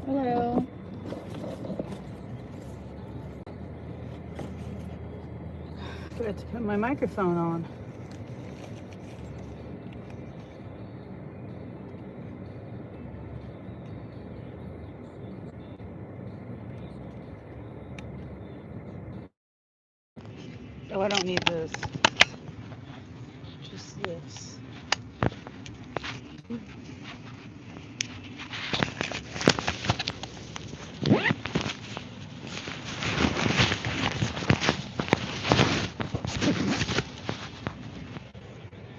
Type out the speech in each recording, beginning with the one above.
Hello. Forgot to put my microphone on. Oh, I don't need this. Just this.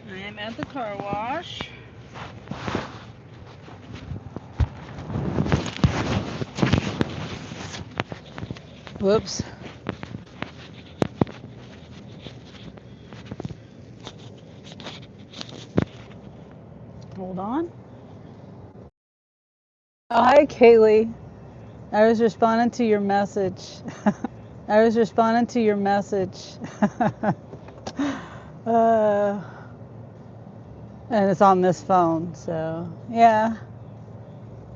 I am at the car wash. Whoops. Hold on. Oh, hi, Kaylee. I was responding to your message. I was responding to your message. uh, and it's on this phone, so yeah.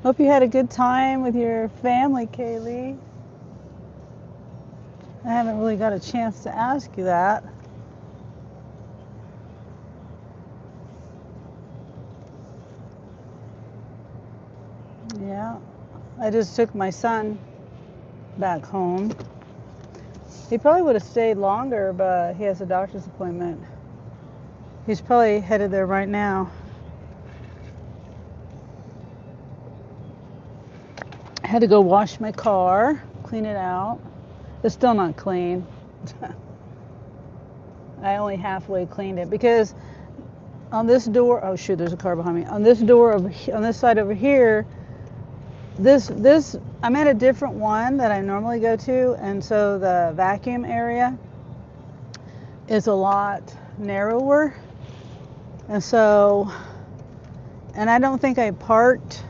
Hope you had a good time with your family, Kaylee. I haven't really got a chance to ask you that. Yeah, I just took my son back home. He probably would have stayed longer, but he has a doctor's appointment. He's probably headed there right now. I had to go wash my car, clean it out. It's still not clean. I only halfway cleaned it because on this door, oh shoot, there's a car behind me. On this door over on this side over here, this I'm at a different one that I normally go to, and so the vacuum area is a lot narrower. And so, and I don't think I parked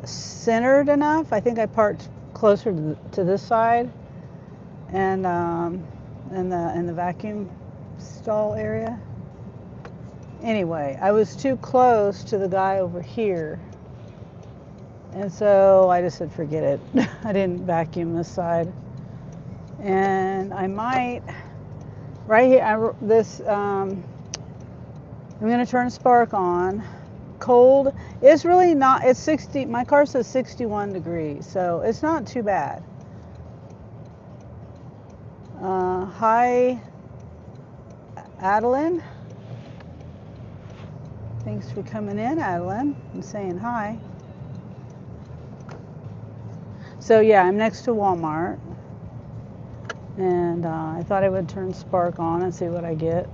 centered enough. I think I parked closer to this side, and in the vacuum stall area. Anyway, I was too close to the guy over here, and so I just said forget it. I didn't vacuum this side, and I might right here. I'm gonna turn spark on. Cold. It's really not. It's 60. My car says 61 degrees, so it's not too bad. Hi, Adeline. Thanks for coming in, Adeline, and saying hi. So yeah, I'm next to Walmart, and I thought I would turn spark on and see what I get.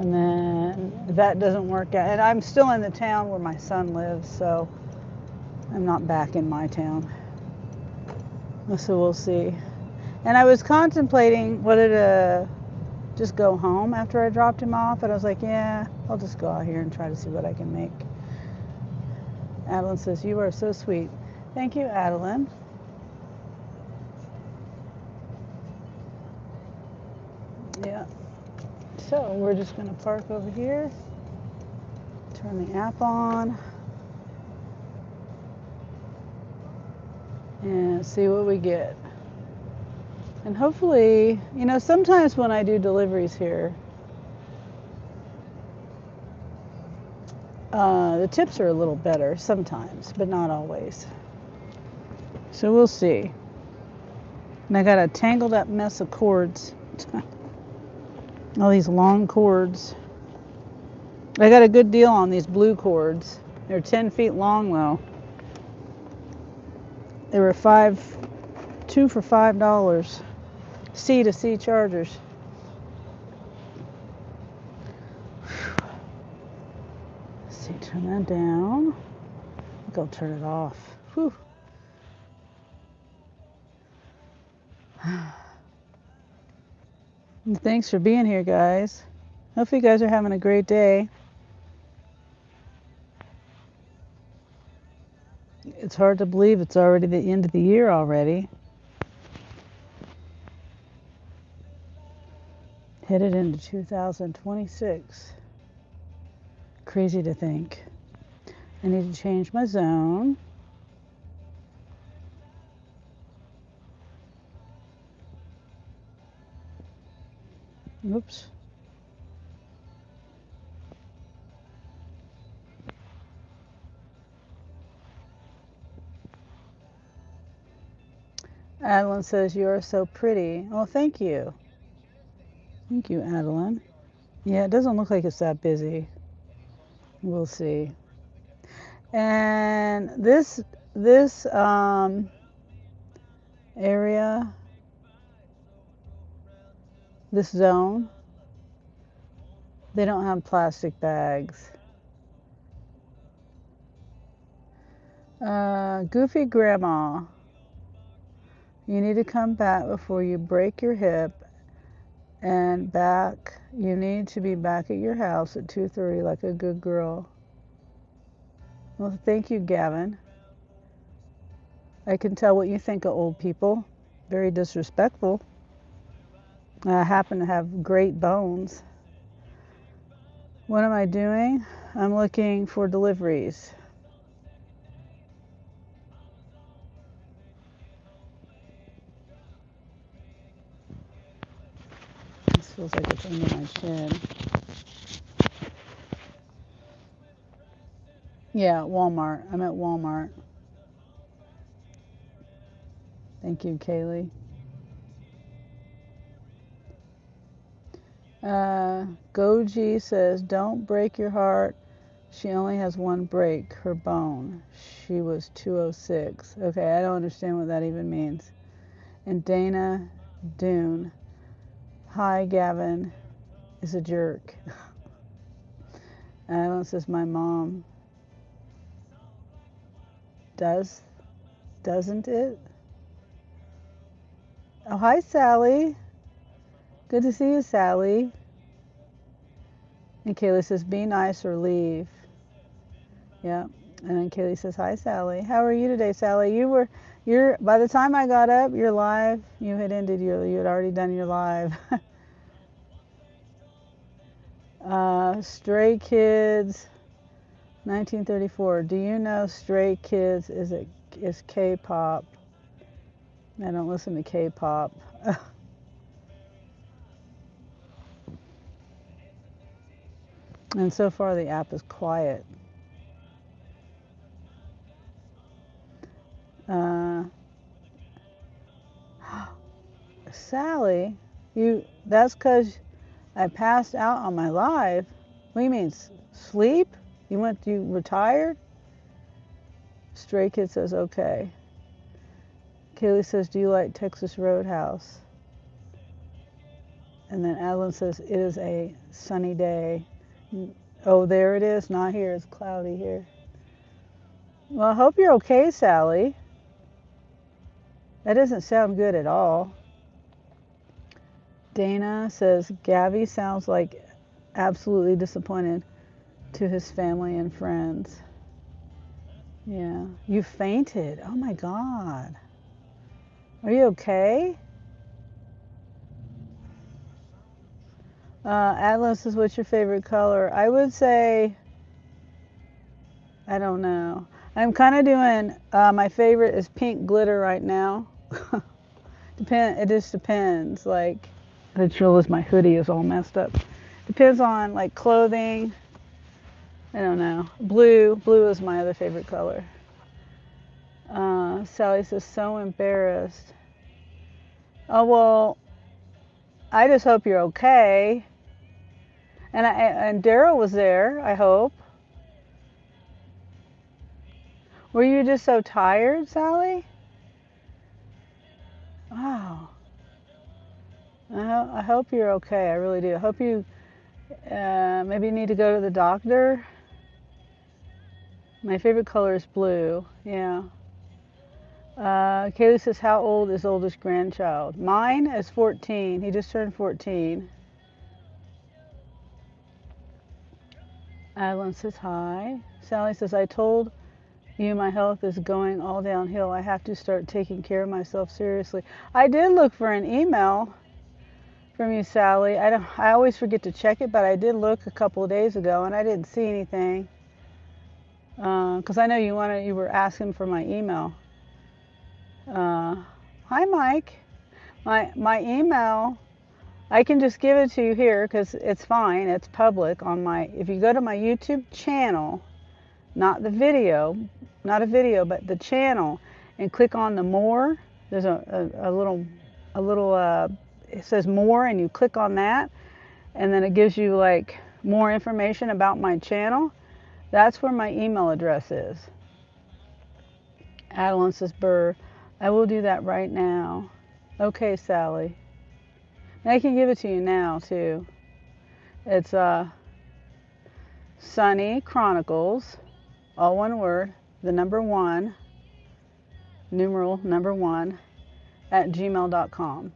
And then if that doesn't work out, and I'm still in the town where my son lives, so I'm not back in my town. So we'll see. And I was contemplating whether to just go home after I dropped him off, but I was like, yeah, I'll just go out here and try to see what I can make. Adeline says, you are so sweet. Thank you, Adeline. Yeah. So we're just going to park over here, turn the app on, and see what we get. And hopefully, you know, sometimes when I do deliveries here, the tips are a little better sometimes, but not always. So we'll see. And I got a tangled up mess of cords. All these long cords. I got a good deal on these blue cords. They're 10 feet long though. They were two for $5. C to C chargers. Let's see, turn that down. I think I'll turn it off. Whew. Thanks for being here, guys. Hope you guys are having a great day. It's hard to believe it's already the end of the year already. Headed into 2026. Crazy to think. I need to change my zone. Oops. Adeline says, you are so pretty. Oh, thank you. Thank you, Adeline. Yeah, it doesn't look like it's that busy. We'll see. And this area, this zone, they don't have plastic bags. Goofy Grandma, you need to come back before you break your hip, and back. You need to be back at your house at 2:30 like a good girl. Well, thank you, Gavin. I can tell what you think of old people. Very disrespectful. I happen to have great bones. What am I doing? I'm looking for deliveries. This feels like it's under my chin. Yeah, Walmart. I'm at Walmart. Thank you, Kaylee. Goji says, don't break your heart. She only has one break, her bone. She was 206. Okay, I don't understand what that even means. And Dana Dune, hi, Gavin is a jerk. Alan says, my mom doesn't it? Oh, hi, Sally. Good to see you, Sally. And Kaylee says, be nice or leave. Yeah. And then Kaylee says, hi, Sally. How are you today, Sally? By the time I got up, you're live. You had already done your live. Stray Kids, 1934. Do you know Stray Kids is K-pop? I don't listen to K-pop. And so far the app is quiet. Sally, that's because I passed out on my live. What do you mean, sleep? You retired? Stray Kid says, okay. Kaylee says, do you like Texas Roadhouse? And then Adeline says, it is a sunny day. Oh, there it is. Not here. It's cloudy here. Well, I hope you're okay, Sally. That doesn't sound good at all. Dana says, Gabby sounds like absolutely disappointed to his family and friends. Yeah. You fainted. Oh my God. Are you okay? Atlas says, what's your favorite color? I would say, I don't know. I'm kind of doing, my favorite is pink glitter right now. It just depends. Like, the drill is my hoodie is all messed up. Depends on like clothing. I don't know. Blue is my other favorite color. Sally says, so embarrassed. Oh, well, I just hope you're okay. And Daryl was there, I hope. Were you just so tired, Sally? Wow. I hope you're okay. I really do. I hope you maybe need to go to the doctor. My favorite color is blue. Yeah. Kaylee says, how old is oldest grandchild? Mine is 14. He just turned 14. Adeline says, hi. Sally says, I told you my health is going all downhill. I have to start taking care of myself seriously. I did look for an email from you, Sally. I always forget to check it, but I did look a couple of days ago and I didn't see anything. Because I know you were asking for my email. Hi, Mike. My email, I can just give it to you here because it's fine. It's public on my. If you go to my YouTube channel, not the video, not a video, but the channel, and click on the more. There's a little it says more, and you click on that, and then it gives you like more information about my channel. That's where my email address is. Adeline says, Burr, I will do that right now. Okay, Sally. I can give it to you now, too. It's Sunny Chronicles, all one word, the number one, numeral number one, at gmail.com.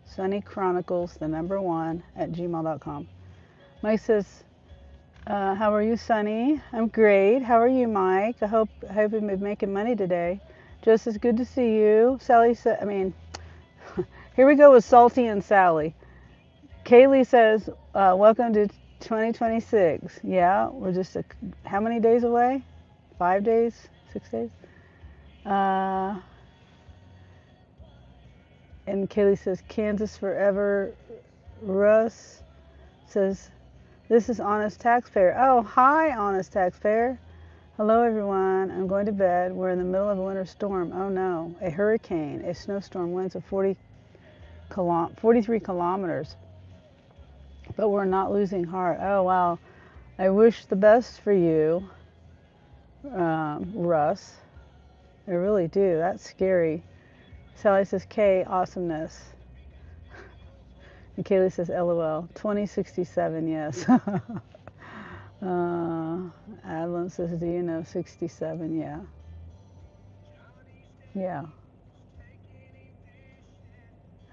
Sunny Chronicles, the number one, at gmail.com. Mike says, how are you, Sunny? I'm great. How are you, Mike? I hope you've been making money today. Just as good to see you. Sally said, here we go with Salty and Sally. Kaylee says, welcome to 2026. Yeah, we're just how many days away? 5 days? 6 days? And Kaylee says, Kansas forever. Russ says, this is Honest Taxpayer. Oh, hi, Honest Taxpayer. Hello, everyone. I'm going to bed. We're in the middle of a winter storm. Oh, no. A hurricane. A snowstorm. Winds of 43 kilometers. But we're not losing heart. Oh, wow. I wish the best for you, Russ. I really do. That's scary. Sally says, K, awesomeness. And Kaylee says, LOL. 2067, yes. Adeline says, do you know 67? Yeah. Yeah.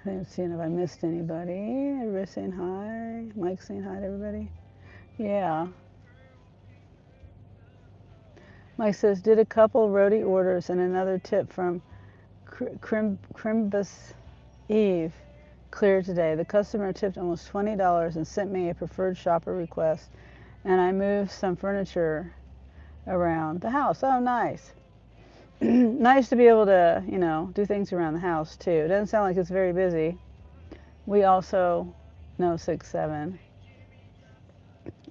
I'm seeing if I missed anybody. Everybody saying hi. Mike saying hi to everybody. Yeah. Mike says, did a couple roadie orders and another tip from Crimbus Eve clear today. The customer tipped almost $20 and sent me a preferred shopper request, and I moved some furniture around the house. Oh, nice. Nice to be able to, do things around the house too. It doesn't sound like it's very busy. We also know 6-7.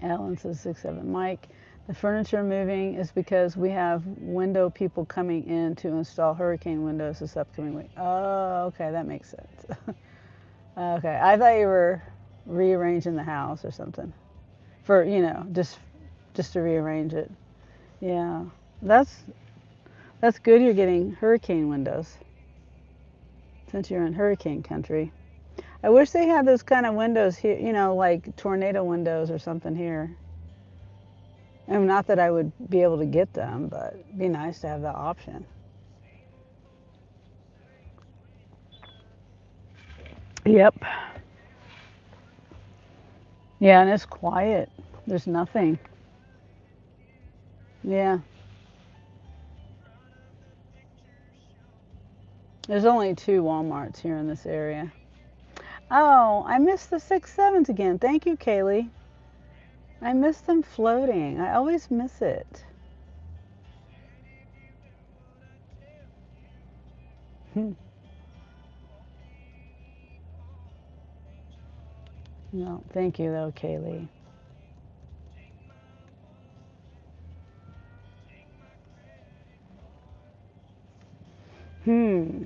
Alan says 6-7. Mike, the furniture moving is because we have window people coming in to install hurricane windows this upcoming week. Oh, okay, that makes sense. Okay, I thought you were rearranging the house or something for, just to rearrange it. Yeah, that's good. You're getting hurricane windows since you're in hurricane country. I wish they had those kind of windows here, like tornado windows or something here. I mean, not that I would be able to get them, but it'd be nice to have that option. Yep. Yeah, and it's quiet. There's nothing. Yeah. There's only 2 Walmarts here in this area. Oh, I missed the 6-7s again. Thank you, Kaylee. I miss them floating. I always miss it. No, thank you though, Kaylee. Hmm.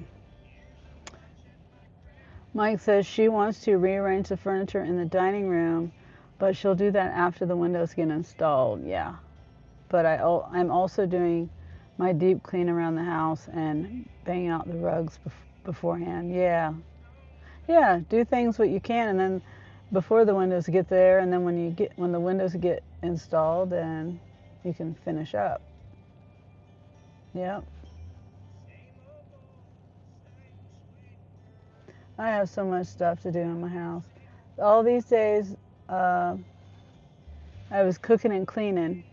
Mike says she wants to rearrange the furniture in the dining room, but she'll do that after the windows get installed. Yeah. But I'm also doing my deep clean around the house and banging out the rugs beforehand. Yeah. Yeah, do things what you can, and then before the windows get there, and then when the windows get installed, then you can finish up. Yep. I have so much stuff to do in my house. All these days, uh, I was cooking and cleaning.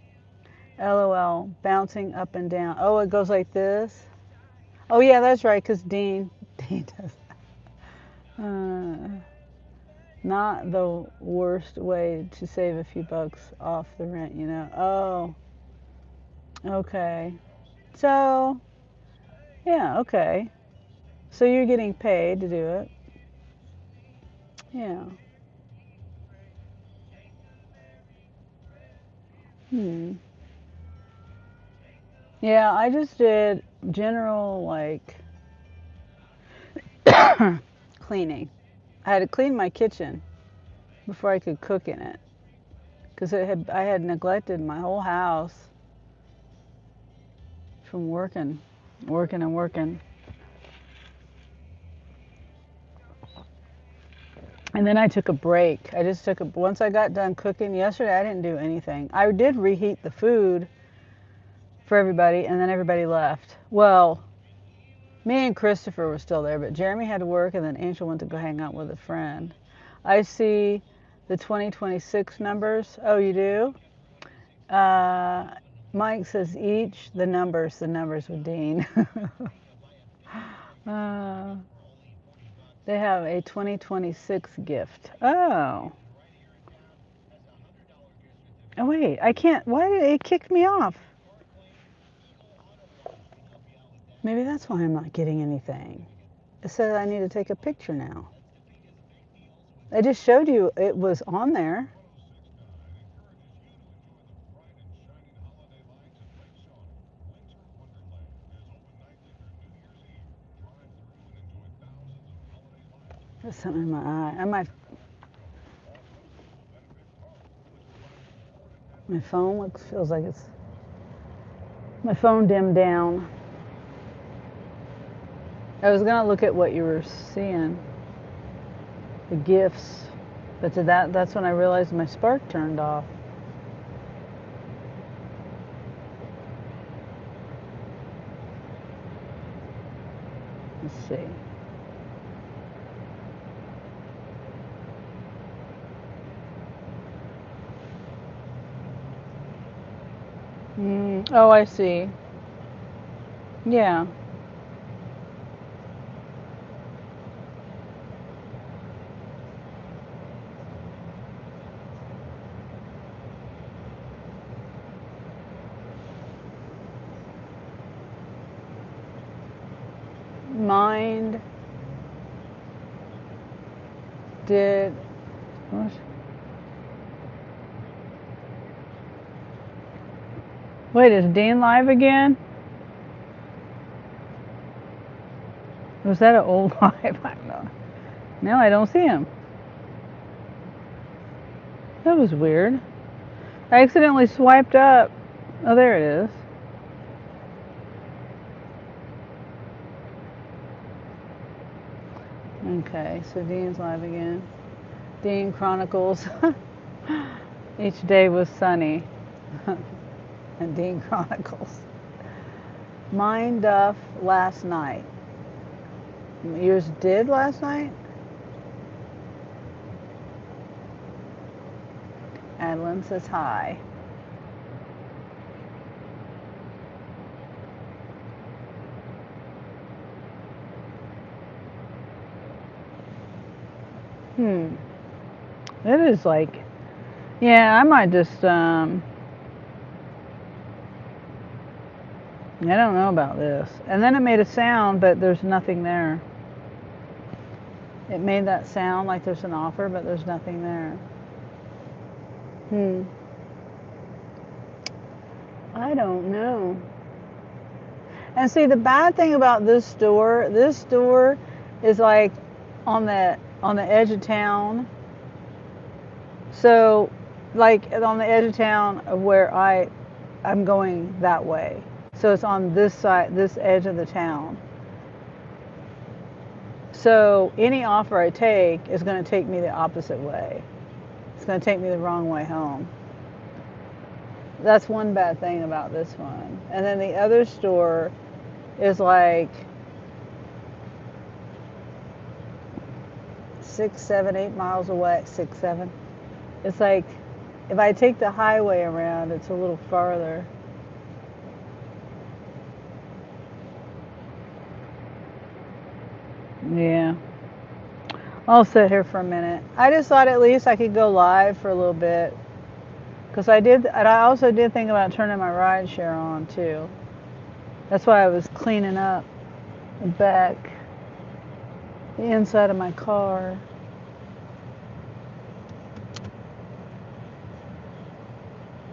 LOL, bouncing up and down. Oh, it goes like this. Oh yeah, that's right, cause Dean, Dean does. Uh, Not the worst way to save a few bucks off the rent. Oh, Okay. So, yeah, okay. So you're getting paid to do it. Yeah. Hmm. Yeah, I just did general like cleaning. I had to clean my kitchen before I could cook in it because I had neglected my whole house from working and working. And then I took a break. I just took a once I got done cooking yesterday, I didn't do anything. I did reheat the food for everybody and then everybody left. Well, me and Christopher were still there, but Jeremy had to work and then Angel went to go hang out with a friend. I see the 2026 numbers. Oh, you do? Uh, Mike says each the numbers with Dean. uh, they have a 2026 gift. Oh. Oh, wait. I can't. Why did it kick me off? Maybe that's why I'm not getting anything. It said I need to take a picture now. I just showed you it was on there. There's something in my eye. My phone feels like it's my phone dimmed down. I was gonna look at what you were seeing, the gifts, but that's when I realized my spark turned off. Let's see. Oh, I see. Yeah. Mind did. What? Wait, is Dean live again? Was that an old live? I don't know. No, I don't see him. That was weird. I accidentally swiped up. Oh, there it is. Okay, so Dean's live again. Dean Chronicles. Each day was sunny. And Dean Chronicles. Mine Duff last night. Yours did last night? Adeline says hi. Hmm. It is like, yeah, I might just, I don't know about this. And then it made a sound, but there's nothing there. It made that sound like there's an offer, but there's nothing there. Hmm. I don't know. And see, the bad thing about this store is like on the edge of town. So, like on the edge of town of where I'm going that way. So it's on this side, this edge of the town. So any offer I take is going to take me the opposite way. It's going to take me the wrong way home. That's one bad thing about this one. And then the other store is like 6, 7, 8 miles away. 6, 7. It's like if I take the highway around, it's a little farther. Yeah. I'll sit here for a minute. I just thought at least I could go live for a little bit Because I did, and I also did think about turning my ride share on too. That's why I was cleaning up the back, the inside of my car.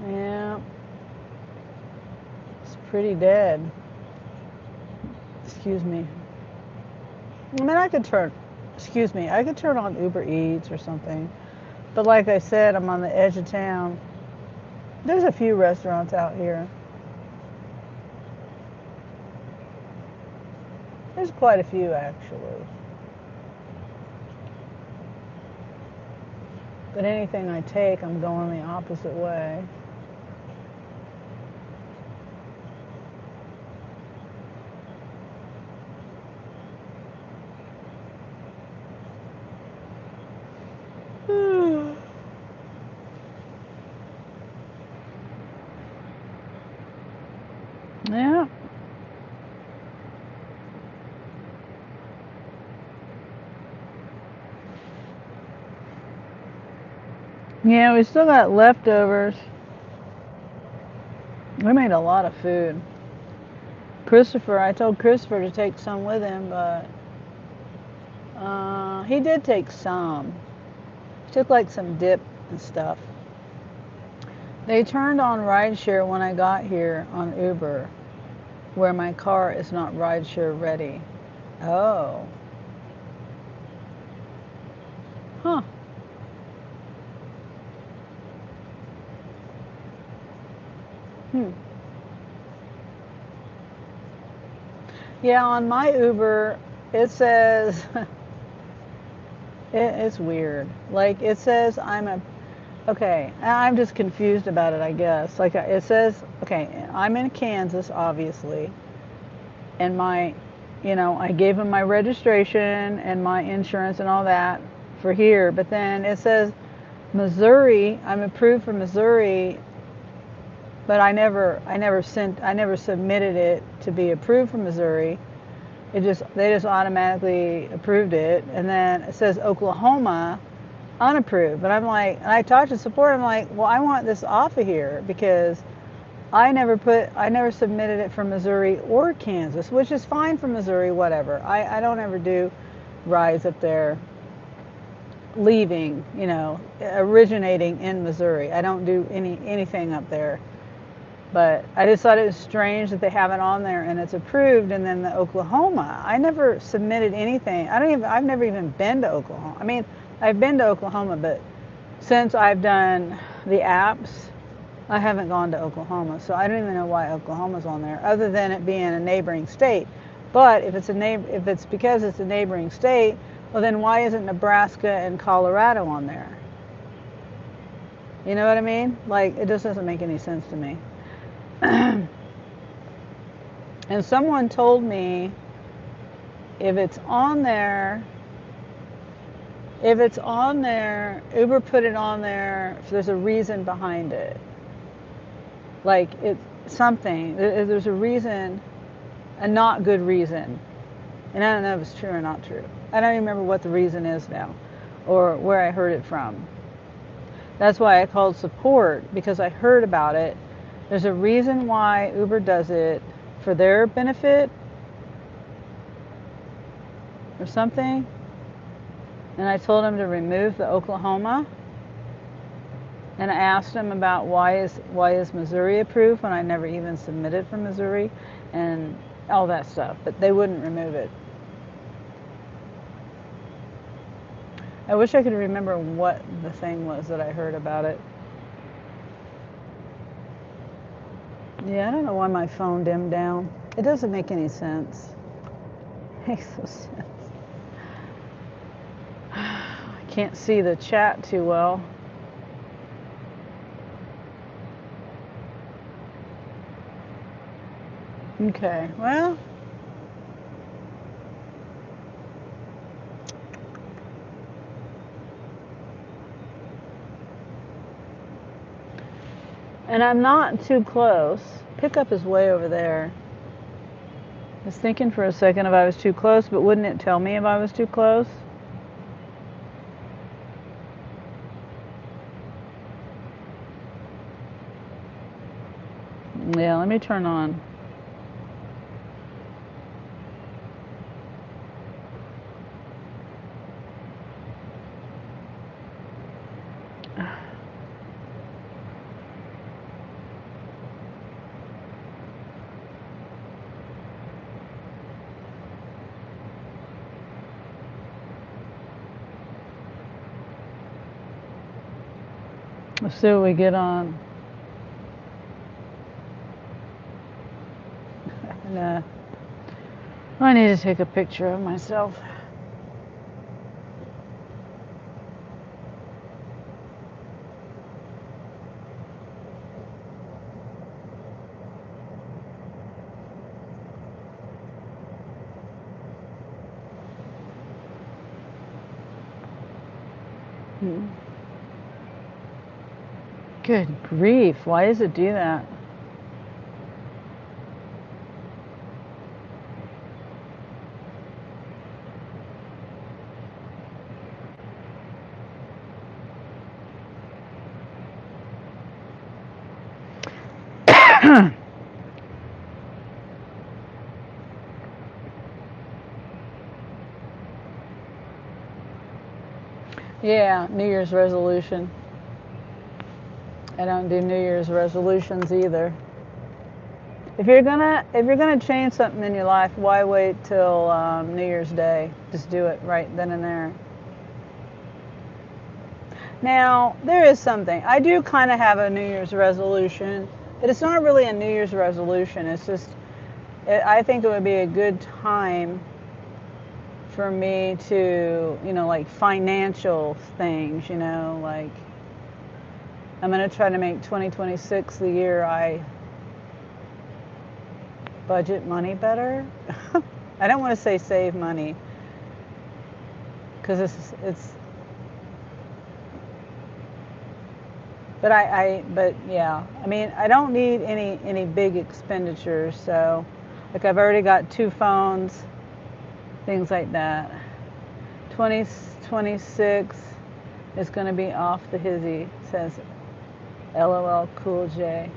Yeah, it's pretty dead. Excuse me. I mean, I could turn on Uber Eats or something. But like I said, I'm on the edge of town. There's a few restaurants out here. There's quite a few, actually. But anything I take, I'm going the opposite way. Yeah. Yeah, we still got leftovers. We made a lot of food. I told Christopher to take some with him, but he did take some. He took like some dip and stuff. They turned on rideshare when I got here on Uber, where my car is not rideshare ready. Oh. Huh. Yeah, on my Uber, it says, it's weird. Like, it says okay, I'm just confused about it, I guess. Like, it says, okay, I'm in Kansas, obviously, and I gave them my registration and my insurance and all that for here, but then it says Missouri, I'm approved for Missouri, but I never submitted it to be approved for Missouri. They just automatically approved it, and then it says Oklahoma unapproved. But I'm like, and I talked to support. I'm like, well, I want this off of here because I never submitted it for Missouri or Kansas, which is fine for Missouri, whatever. I don't ever do rides up there leaving, originating in Missouri. I don't do anything up there. But I just thought it was strange that they have it on there and it's approved, and then the Oklahoma, I never submitted anything. I've never even been to Oklahoma. I mean, I've been to Oklahoma, but since I've done the apps, I haven't gone to Oklahoma. So I don't even know why Oklahoma's on there, other than it being a neighboring state. But if it's because it's a neighboring state, well then why isn't Nebraska and Colorado on there? You know what I mean? Like, it just doesn't make any sense to me. And someone told me if it's on there, Uber put it on there if there's a reason behind it. Like, it's something, there's a reason, a not good reason. And I don't know if it's true or not true. I don't even remember what the reason is now or where I heard it from. That's why I called support, because I heard about it. There's a reason why Uber does it, for their benefit or something. And I told him to remove the Oklahoma. And I asked him about why is Missouri approved when I never even submitted for Missouri and all that stuff. But they wouldn't remove it. I wish I could remember what the thing was that I heard about it. Yeah, I don't know why my phone dimmed down. It doesn't make any sense. It makes no sense. I can't see the chat too well. Okay, well. And I'm not too close. Pickup is way over there. I was thinking for a second if I was too close, but wouldn't it tell me if I was too close? Yeah, let me turn on. Let's see what we get on. And, I need to take a picture of myself. Good grief, why does it do that? Yeah, New Year's resolution. I don't do New Year's resolutions either. If you're gonna change something in your life, why wait till New Year's Day? Just do it right then and there. Now, there is something. I do kind of have a New Year's resolution, but it's not really a New Year's resolution. It's just, I think it would be a good time for me to, like financial things, like I'm going to try to make 2026 the year I budget money better. I don't want to say save money because it's but yeah, I mean, I don't need any big expenditures. So, like I've already got 2 phones, things like that. 2026 is going to be off the hizzy, says LOL Cool J.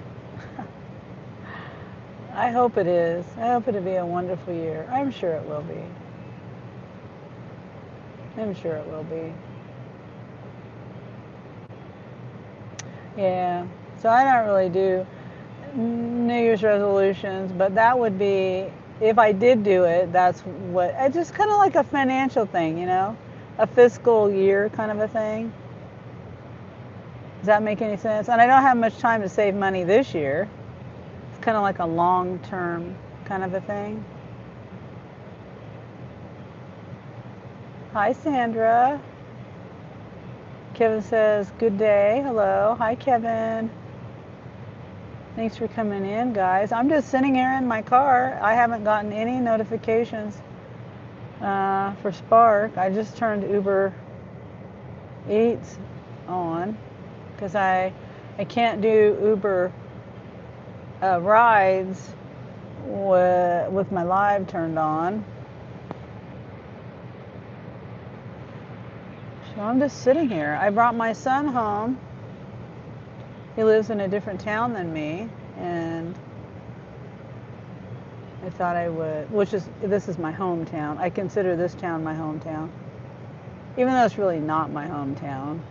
I hope it is. I hope it'll be a wonderful year. I'm sure it will be. I'm sure it will be. Yeah. So I don't really do New Year's resolutions, but that would be, if I did do it, that's what, it's just kind of like a financial thing, a fiscal year kind of a thing. Does that make any sense? And I don't have much time to save money this year. It's kind of like a long-term kind of a thing. Hi, Sandra. Kevin says, good day. Hello. Hi, Kevin. Thanks for coming in, guys. I'm just sitting here in my car. I haven't gotten any notifications for Spark. I just turned Uber Eats on because I can't do Uber rides with my live turned on. So I'm just sitting here. I brought my son home. He lives in a different town than me, and I thought I would, this is my hometown. I consider this town my hometown, even though it's really not my hometown.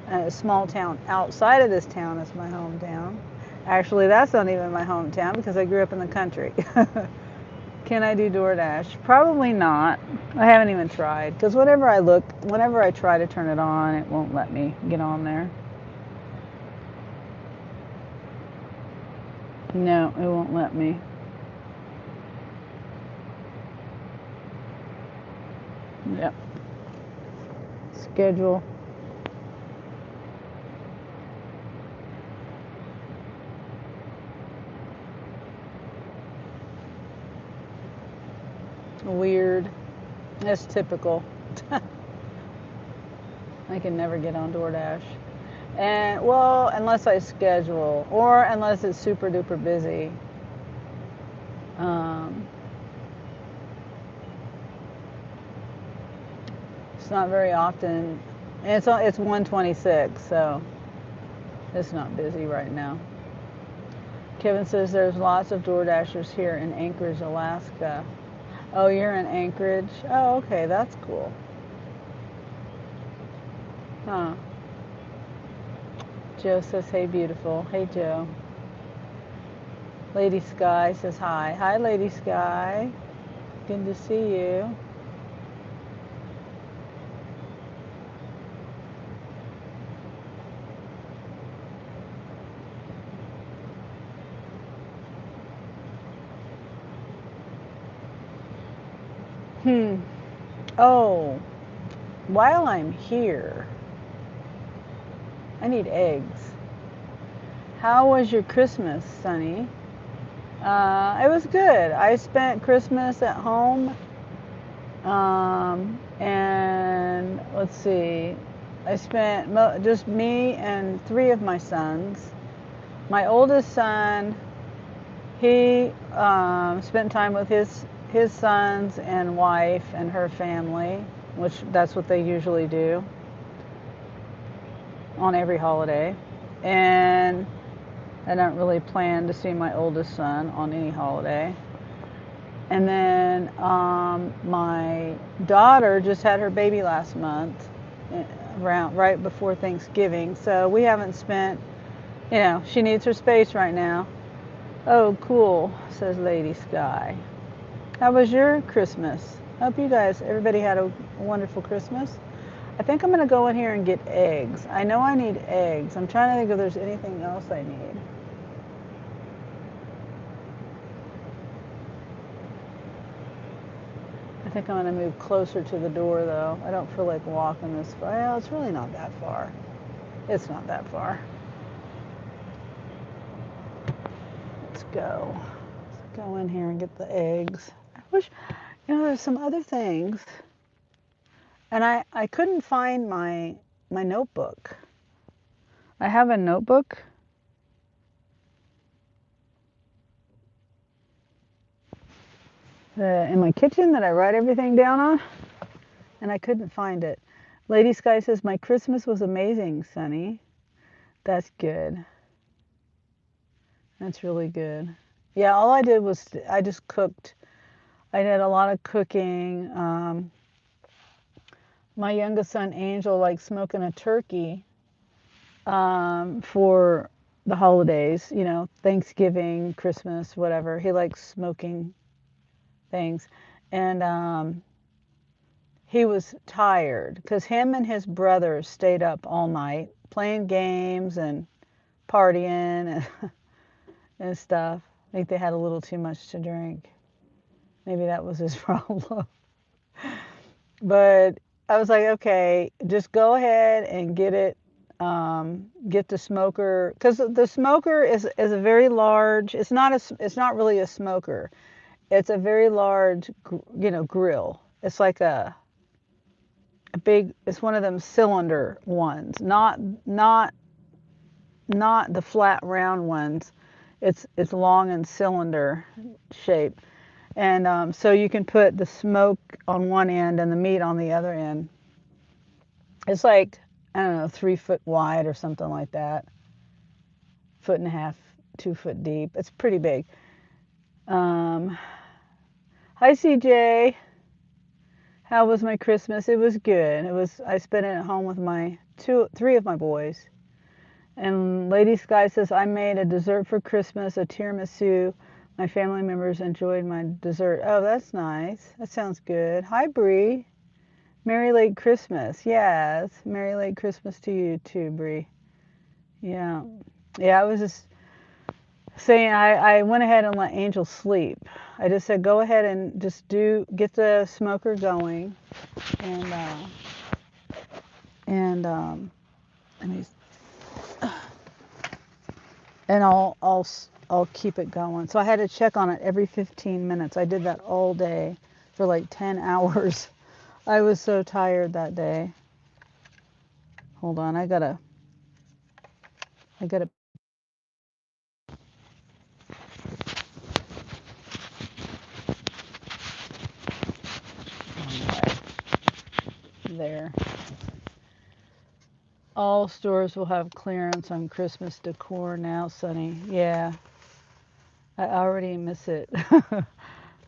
A small town outside of this town is my hometown. Actually, that's not even my hometown because I grew up in the country. Can I do DoorDash? Probably not. I haven't even tried because whenever I try to turn it on, it won't let me get on there. No, it won't let me. Yep. Schedule. Weird. That's typical. I can never get on DoorDash. And well, unless I schedule or unless it's super duper busy. It's not very often. And it's 1:26, so it's not busy right now. Kevin says there's lots of Door Dashers here in Anchorage, Alaska. Oh, you're in Anchorage? Oh, okay, that's cool. Huh. Joe says, hey, beautiful. Hey, Joe. Lady Sky says hi. Hi, Lady Sky. Good to see you. Oh, while I'm here, I need eggs. How was your Christmas, Sonny? It was good. I spent Christmas at home. And let's see, I spent just me and three of my sons. My oldest son, he spent time with his sons and wife and her family, which that's what they usually do on every holiday. And I don't really plan to see my oldest son on any holiday. And then my daughter just had her baby last month, around right before Thanksgiving. So we haven't spent, she needs her space right now. Oh, cool, says Lady Sky. How was your Christmas? Hope you guys, everybody had a wonderful Christmas. I think I'm going to go in here and get eggs. I know I need eggs. I'm trying to think if there's anything else I need. I think I'm going to move closer to the door, though. I don't feel like walking this far. Well, it's really not that far. It's not that far. Let's go. Let's go in here and get the eggs. I wish, there's some other things. And I couldn't find my notebook. I have a notebook. In my kitchen that I write everything down on, and I couldn't find it. Lady Sky says, my Christmas was amazing, Sonny. That's good. That's really good. Yeah, all I did was I just cooked. I did a lot of cooking. My youngest son, Angel, likes smoking a turkey for the holidays, Thanksgiving, Christmas, whatever. He likes smoking things. And he was tired because him and his brothers stayed up all night playing games and partying and stuff. I think they had a little too much to drink. Maybe that was his problem. But I was like, okay, just go ahead and get it. Get the smoker, because the smoker is a very large. It's not really a smoker. It's a very large, grill. It's like a big. It's one of them cylinder ones, not the flat round ones. It's long and cylinder shape, and so you can put the smoke on one end and the meat on the other end. It's like, I don't know, 3 foot wide or something like that. 1.5 feet, 2 foot deep. It's pretty big. Hi, CJ. How was my Christmas? It was good. I spent it at home with three of my boys. And Lady Sky says, I made a dessert for Christmas, a tiramisu. My family members enjoyed my dessert. Oh, that's nice. That sounds good. Hi, Bree. Merry late Christmas. Yes. Merry late Christmas to you too, Bree. Yeah. Yeah, I was just saying I went ahead and let Angel sleep. I just said, go ahead and just get the smoker going. And let me, and I'll keep it going. So I had to check on it every 15 minutes. I did that all day for like 10 hours. I was so tired that day. Hold on, I gotta. There. All stores will have clearance on Christmas decor now, Sonny. Yeah. I already miss it.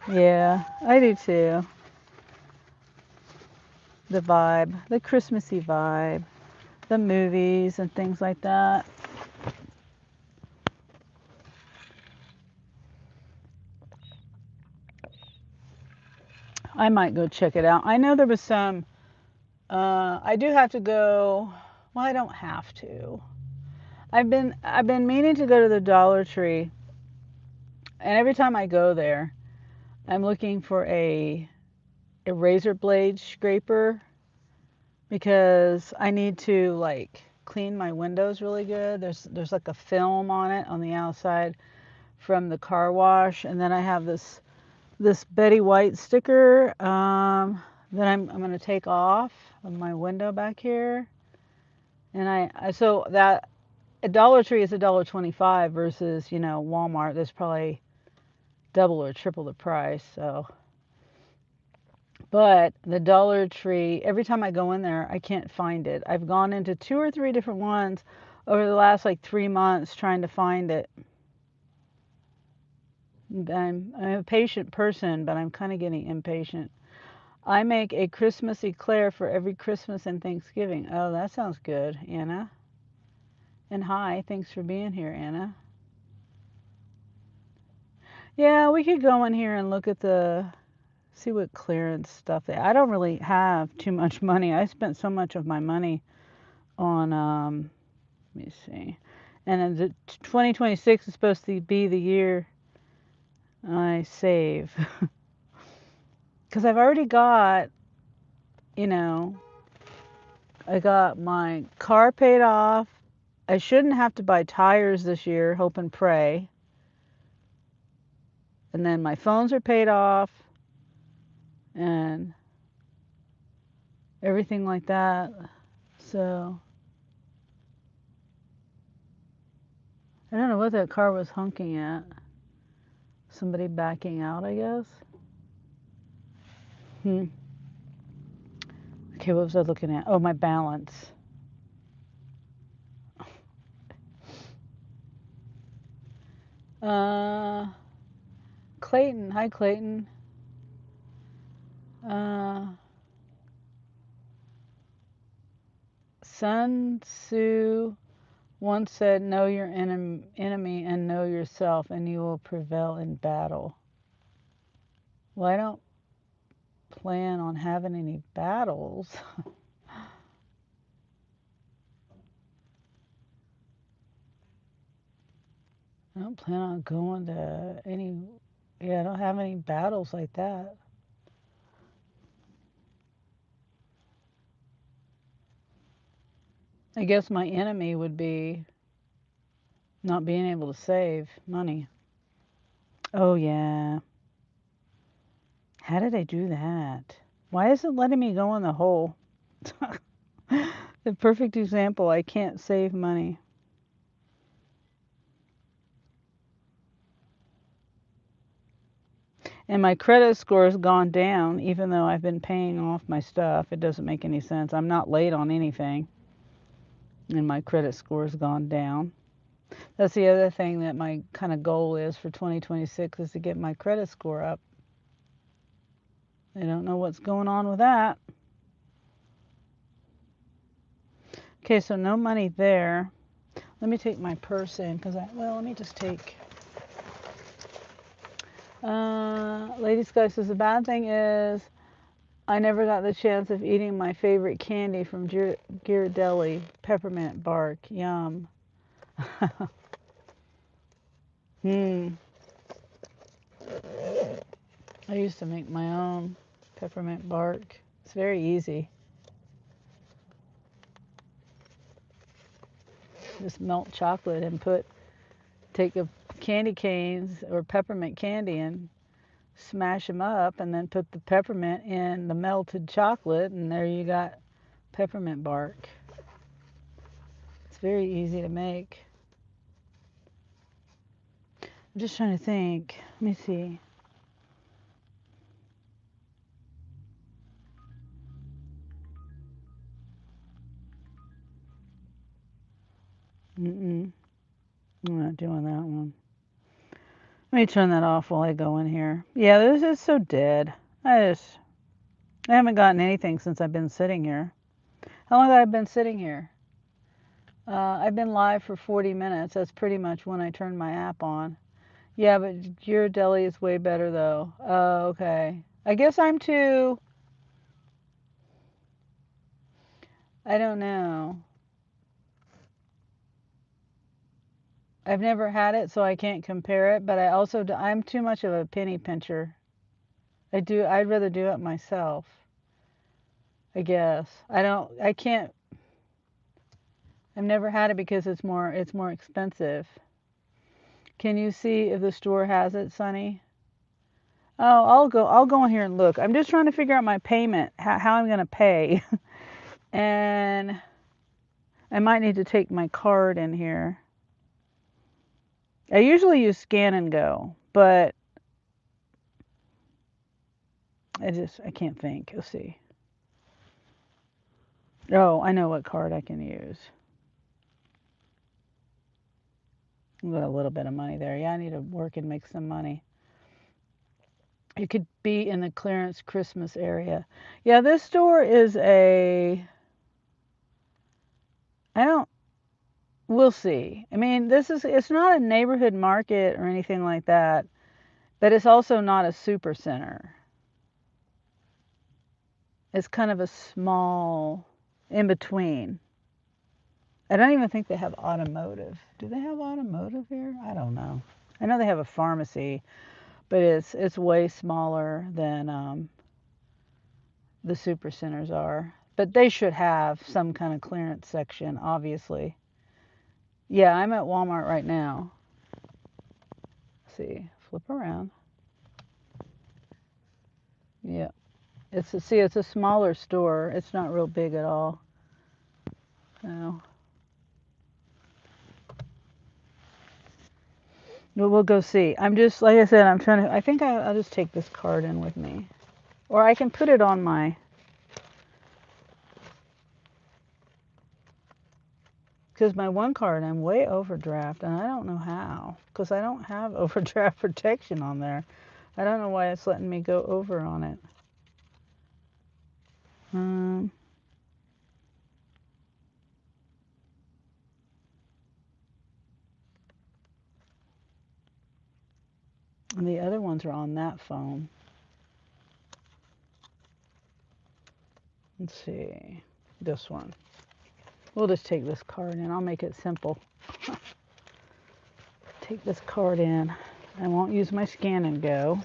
Yeah, I do too. The vibe, the Christmassy vibe, the movies and things like that. I might go check it out. I know there was some. I do have to go. Well, I don't have to. I've been meaning to go to the Dollar Tree, and every time I go there, I'm looking for a razor blade scraper because I need to like clean my windows really good. There's like a film on it on the outside from the car wash, and then I have this Betty White sticker that I'm gonna take off of my window back here, and I so that a Dollar Tree is $1.25 versus Walmart. That's probably double or triple the price. So, but the Dollar Tree, every time I go in there, I can't find it. I've gone into two or three different ones over the last like 3 months trying to find it. I'm a patient person, but I'm kind of getting impatient. I make a Christmas eclair for every Christmas and Thanksgiving. Oh, that sounds good, Anna. And hi, thanks for being here, Anna. Yeah, we could go in here and look at see what clearance stuff I don't really have too much money. I spent so much of my money on, let me see. And then 2026 is supposed to be the year I save. Because I've already got, you know, I got my car paid off. I shouldn't have to buy tires this year, hope and pray. And then my phones are paid off and everything like that. So I don't know what that car was honking at. Somebody backing out, I guess. Hmm. Okay, what was I looking at? Oh, my balance. Uh, Clayton. Hi, Clayton. Uh, Sun Tzu once said, "Know your enemy and know yourself, and you will prevail in battle." Well, I don't plan on having any battles. I don't plan on going to any. Yeah, I don't have any battles like that. I guess my enemy would be not being able to save money. Oh, yeah. How did I do that? Why is it letting me go in the hole? The perfect example. I can't save money. And my credit score has gone down even though I've been paying off my stuff. It doesn't make any sense. I'm not late on anything. And my credit score has gone down. That's the other thing that my kind of goal is for 2026 is to get my credit score up. I don't know what's going on with that. Okay, so no money there. Let me take my purse in because let me just take. Lady Sky says the bad thing is I never got the chance of eating my favorite candy from Ghirardelli, peppermint bark. Yum. Hmm. I used to make my own peppermint bark. It's very easy. Just melt chocolate and take a candy canes or peppermint candy and smash them up and then put the peppermint in the melted chocolate and there you got peppermint bark. It's very easy to make. I'm just trying to think. Let me see. Mm-mm. I'm not doing that one. Let me turn that off while I go in here. Yeah, this is so dead. I haven't gotten anything since I've been sitting here. How long have I been sitting here? I've been live for 40 minutes. That's pretty much when I turned my app on. Yeah, but your deli is way better though. Oh, okay. I guess I'm too. I don't know. I've never had it, so I can't compare it. But I'm too much of a penny pincher. I'd rather do it myself. I guess. I can't. I've never had it because it's more expensive. Can you see if the store has it, Sonny? Oh, I'll go in here and look. I'm just trying to figure out my payment, how I'm going to pay. And I might need to take my card in here. I usually use Scan and Go, but I can't think. Let's see. Oh, I know what card I can use. I've got a little bit of money there. Yeah, I need to work and make some money. It could be in the clearance Christmas area. Yeah, this store is I don't, we'll see. I mean, it's not a neighborhood market or anything like that, but it's also not a super center. It's kind of a small in between. I don't even think they have automotive. Do they have automotive here? I don't know. I know they have a pharmacy, but it's way smaller than the super centers are. But they should have some kind of clearance section, obviously. Yeah, I'm at Walmart right now. Let's see, flip around. Yeah, it's a smaller store. It's not real big at all. No. But we'll go see. I'm just, like I said, I think I'll just take this card in with me. Or I can put it on because my one card, I'm way overdraft, and I don't know how, because I don't have overdraft protection on there. I don't know why it's letting me go over on it. And the other ones are on that phone. Let's see, this one. We'll just take this card in. I'll make it simple. Take this card in. I won't use my Scan and Go.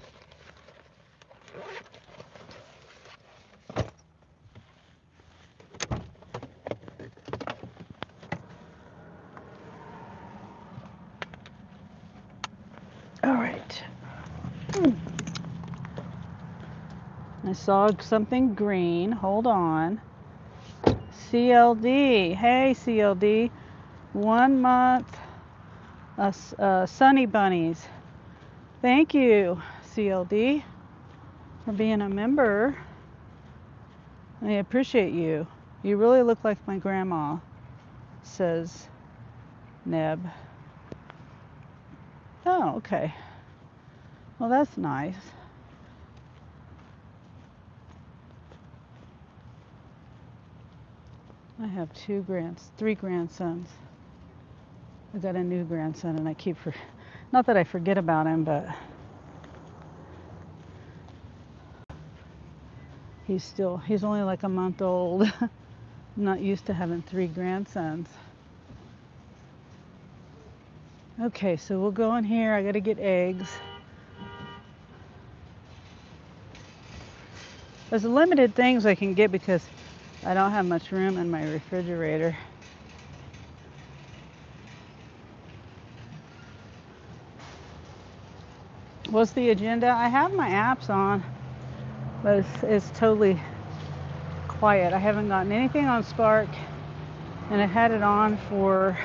All right. I saw something green. Hold on. CLD. Hey, CLD. 1 month Sunny Bunnies. Thank you, CLD, for being a member. I appreciate you. You really look like my grandma, says Neb. Oh, okay. Well, that's nice. I have three grandsons. I got a new grandson, and I not that I forget about him, but he's only like a month old. I'm not used to having three grandsons. Okay, so we'll go in here. I gotta get eggs. There's limited things I can get because I don't have much room in my refrigerator. What's the agenda? I have my apps on, but it's totally quiet. I haven't gotten anything on Spark, and I've had it on for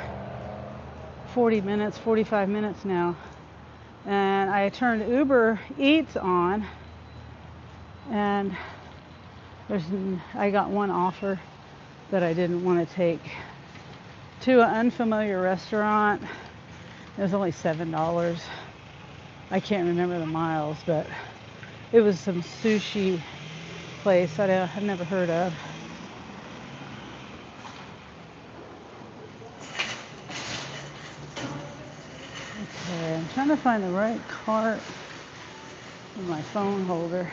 40 minutes, 45 minutes now. And I turned Uber Eats on, and I got one offer that I didn't want to take to an unfamiliar restaurant. It was only $7. I can't remember the miles, but it was some sushi place I've never heard of. Okay, I'm trying to find the right cart in my phone holder.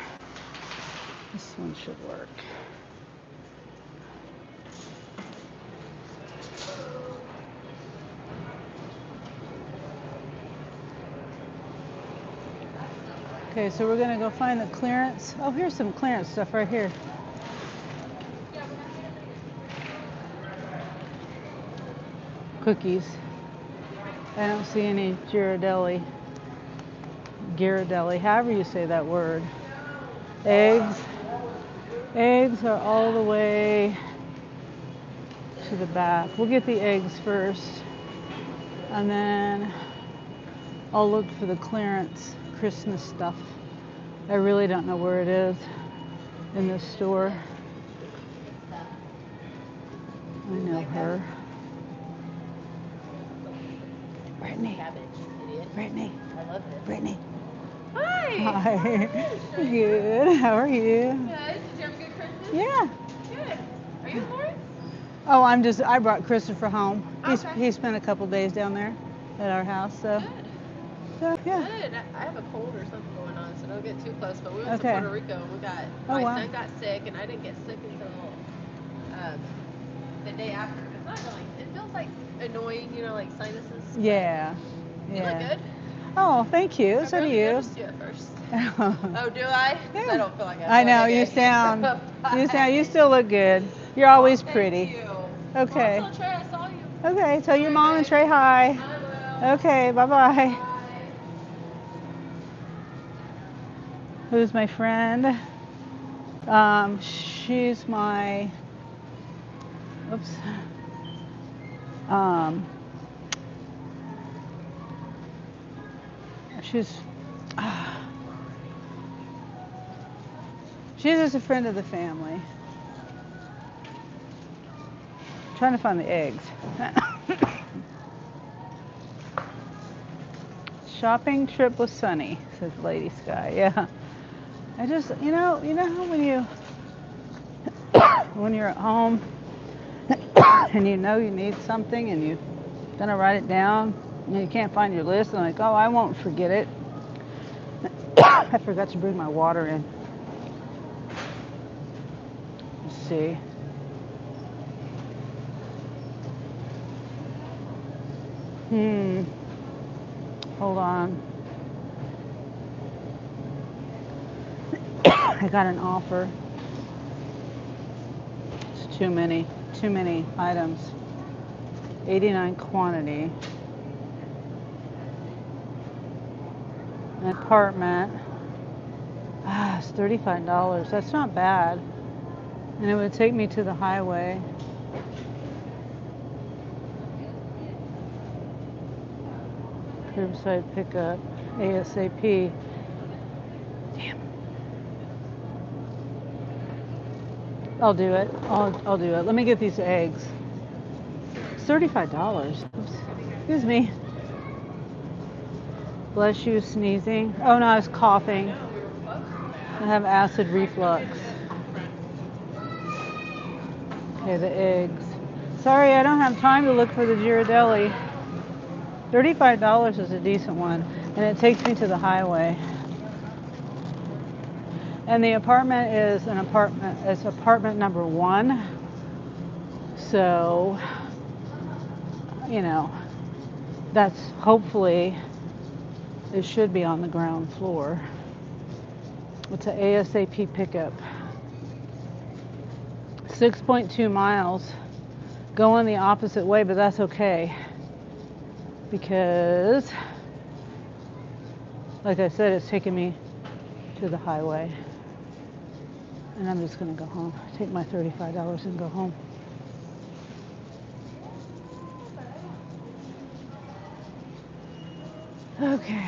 This one should work. Okay, so we're gonna go find the clearance. Oh, here's some clearance stuff right here. Cookies. I don't see any Ghirardelli, however you say that word. Eggs. Eggs are all the way to the back. We'll get the eggs first, and then I'll look for the clearance Christmas stuff. I really don't know where it is in this store. I know her. Brittany. Brittany. I love it. Brittany. Hi. Hi. Good. How are you? Good. Did you have a good Christmas? Yeah. Good. Are you in Lawrence? Oh, I brought Christopher home. Okay. He spent a couple days down there at our house, so. Good. So, yeah. Good. I have a cold or something going on, so don't get too close. But we went Okay. to Puerto Rico and my son got sick, and I didn't get sick until the day after. It's not really. It feels like annoying, like sinuses. Yeah. You look good. Oh, thank you. So do you. I noticed you at first. Oh, do I? Yeah. I don't feel like I know you you still look good. You're always pretty. Thank you. Okay. Well, Trey, I saw you. Okay. Tell your mom and Trey hi. I will. Okay. Bye bye. Bye. Who's my friend? She's my. Oops. She's just a friend of the family. Trying to find the eggs. Shopping trip with Sunny, says Lady Sky. Yeah. I just, how when you're at home and you need something and you're gonna write it down and you can't find your list and like, oh, I won't forget it. I forgot to bring my water in. Let's see. Hold on. I got an offer. It's too many items. 89 quantity. An apartment. It's $35. That's not bad. And it would take me to the highway. Curbside pickup. ASAP. Damn. I'll do it. I'll do it. Let me get these eggs. It's $35. Oops. Excuse me. Bless you, sneezing. Oh no, I was coughing. I have acid reflux. Okay, the eggs. Sorry, I don't have time to look for the Ghirardelli. $35 is a decent one, and it takes me to the highway. And the apartment is it's apartment number 1. So, that's hopefully, it should be on the ground floor. It's an ASAP pickup. 6.2 miles. Going the opposite way, but that's okay. Because, like I said, it's taking me to the highway. And I'm just going to go home. Take my $35 and go home. Okay.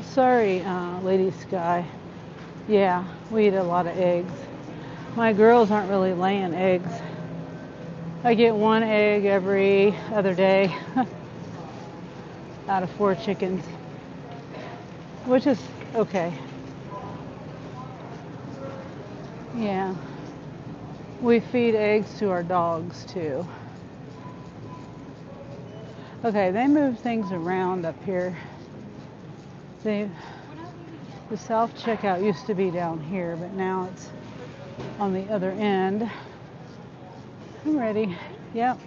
Sorry, Lady Sky. Yeah, we eat a lot of eggs. My girls aren't really laying eggs. I get one egg every other day out of 4 chickens, which is okay. Yeah. We feed eggs to our dogs too. Okay, they move things around up here. The self checkout used to be down here, but now it's on the other end. I'm ready. Yep.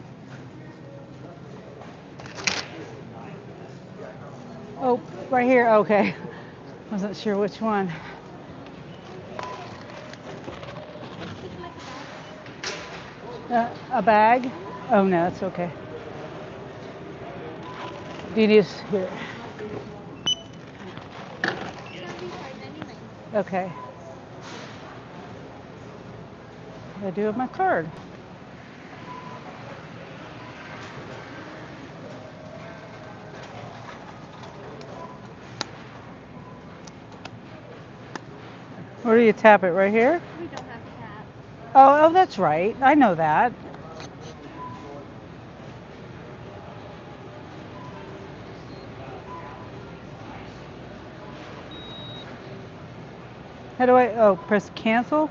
Oh, right here. Okay. Wasn't sure which one. A bag? Oh no, it's okay. Do you just here? Okay. I do have my card. Where do you tap it? Right here? We don't have cats. Oh, that's right. I know that. How do I? Oh, press cancel.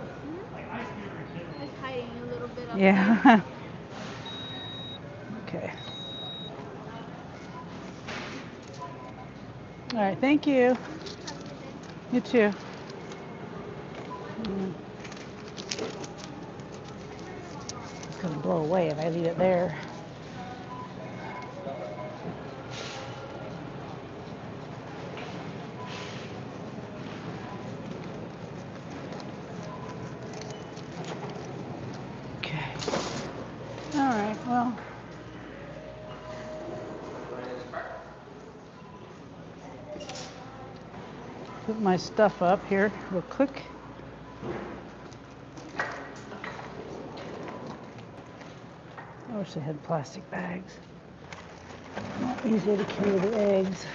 It's hiding a little bit up there. Yeah. Okay. All right. Thank you. Have a good day. You too. It's gonna blow away if I leave it there. Okay. All right. Well. Put my stuff up here real quick. I wish they had plastic bags. Easier to carry the eggs.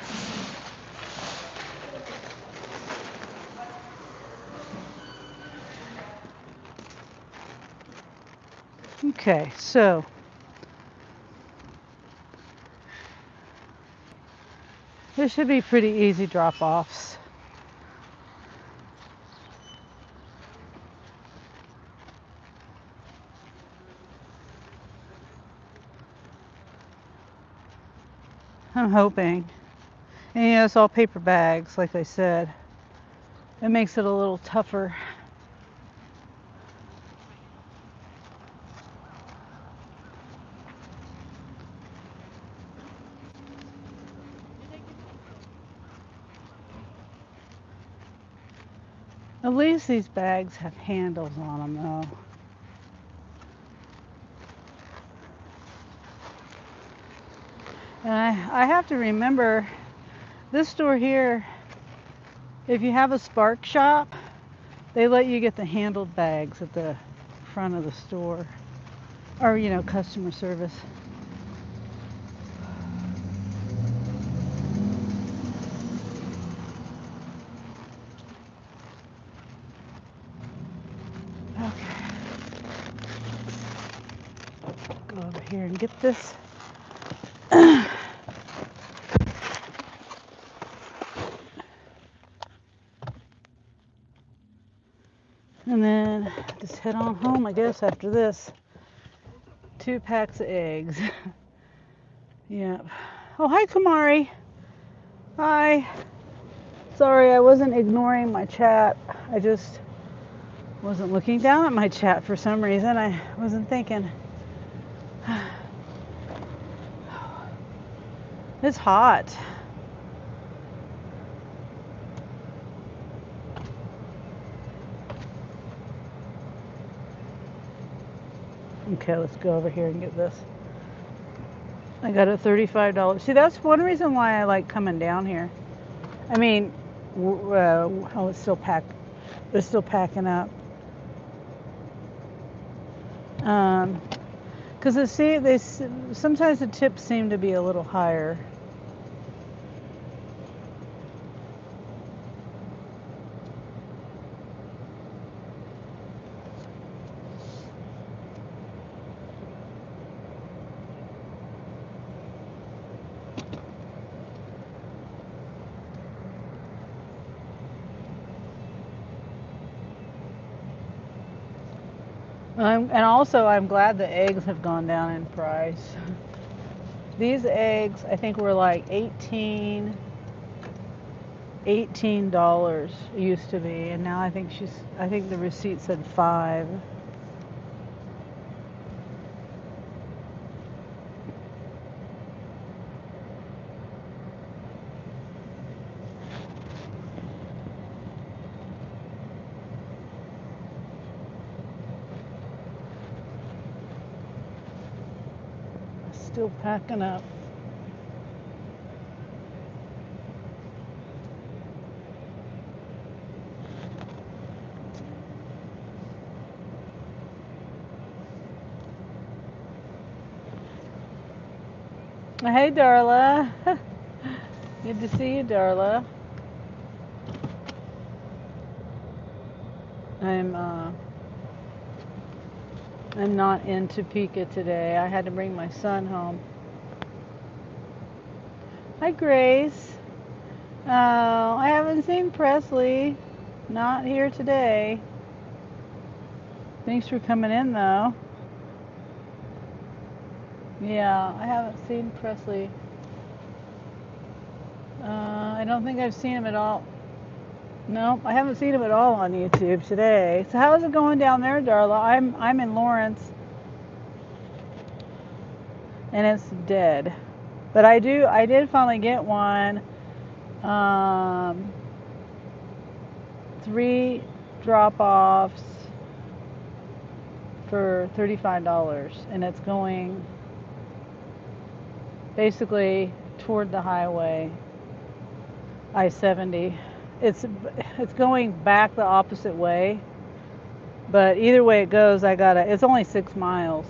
Okay, so this should be pretty easy drop-offs. I'm hoping. And yeah, it's all paper bags, like I said. It makes it a little tougher. At least these bags have handles on them, though. And I have to remember, this store here, if you have a Spark shop, they let you get the handled bags at the front of the store. Or, you know, customer service. Okay. Go over here and get this. And then just head on home, I guess, after this. 2 packs of eggs. Yeah. Oh, hi, Kumari. Hi. Sorry, I wasn't ignoring my chat. I just wasn't looking down at my chat for some reason. I wasn't thinking. It's hot. Okay, let's go over here and get this. I got it $35. See, that's one reason why I like coming down here. I mean, oh, it's still packed. It's still packing up. Because sometimes the tips seem to be a little higher. And also, I'm glad the eggs have gone down in price. These eggs, I think, were like $18 used to be, and now I think the receipt said 5. Still packing up. Hey, Darla. Good to see you, Darla. I'm not in Topeka today. I had to bring my son home. Hi, Grace. Oh, I haven't seen Presley. Not here today. Thanks for coming in, though. Yeah, I haven't seen Presley. I don't think I've seen him at all. Nope, I haven't seen him at all on YouTube today. So how's it going down there, Darla? I'm in Lawrence, and it's dead. But I did finally get one. 3 drop-offs for $35, and it's going basically toward the highway, I-70. It's going back the opposite way, but either way it goes, it's only 6 miles.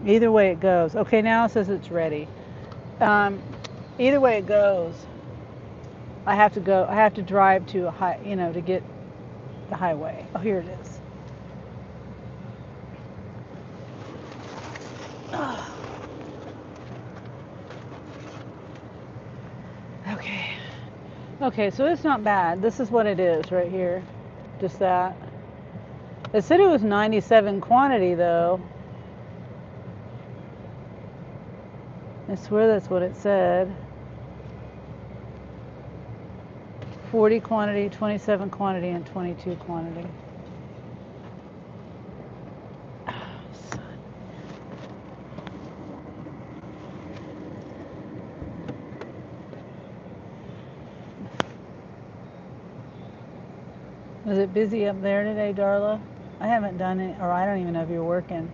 Either way it goes. Okay, now it says it's ready. Either way it goes, I have to drive to to get the highway. Oh, here it is. Okay, so it's not bad. This is what it is right here. Just that. It said it was 97 quantity, though. I swear that's what it said. 40 quantity, 27 quantity, and 22 quantity. Was it busy up there today, Darla? I haven't done it, or I don't even know if you're working.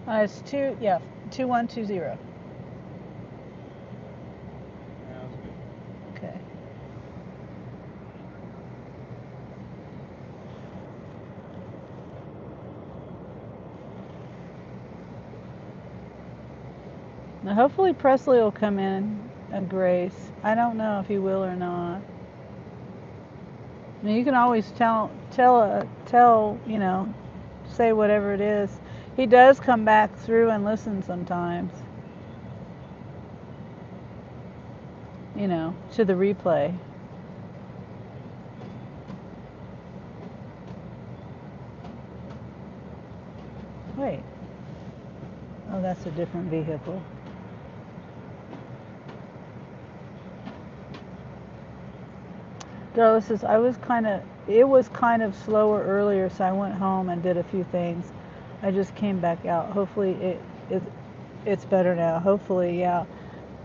It's 2120. Okay. Now hopefully Presley will come in at Grace. I don't know if he will or not. I mean, you can always tell, say whatever it is. He does come back through and listen sometimes. To the replay. Wait. Oh, that's a different vehicle. Girl, it was kind of slower earlier, so I went home and did a few things. I just came back out. Hopefully it's better now. Hopefully, yeah.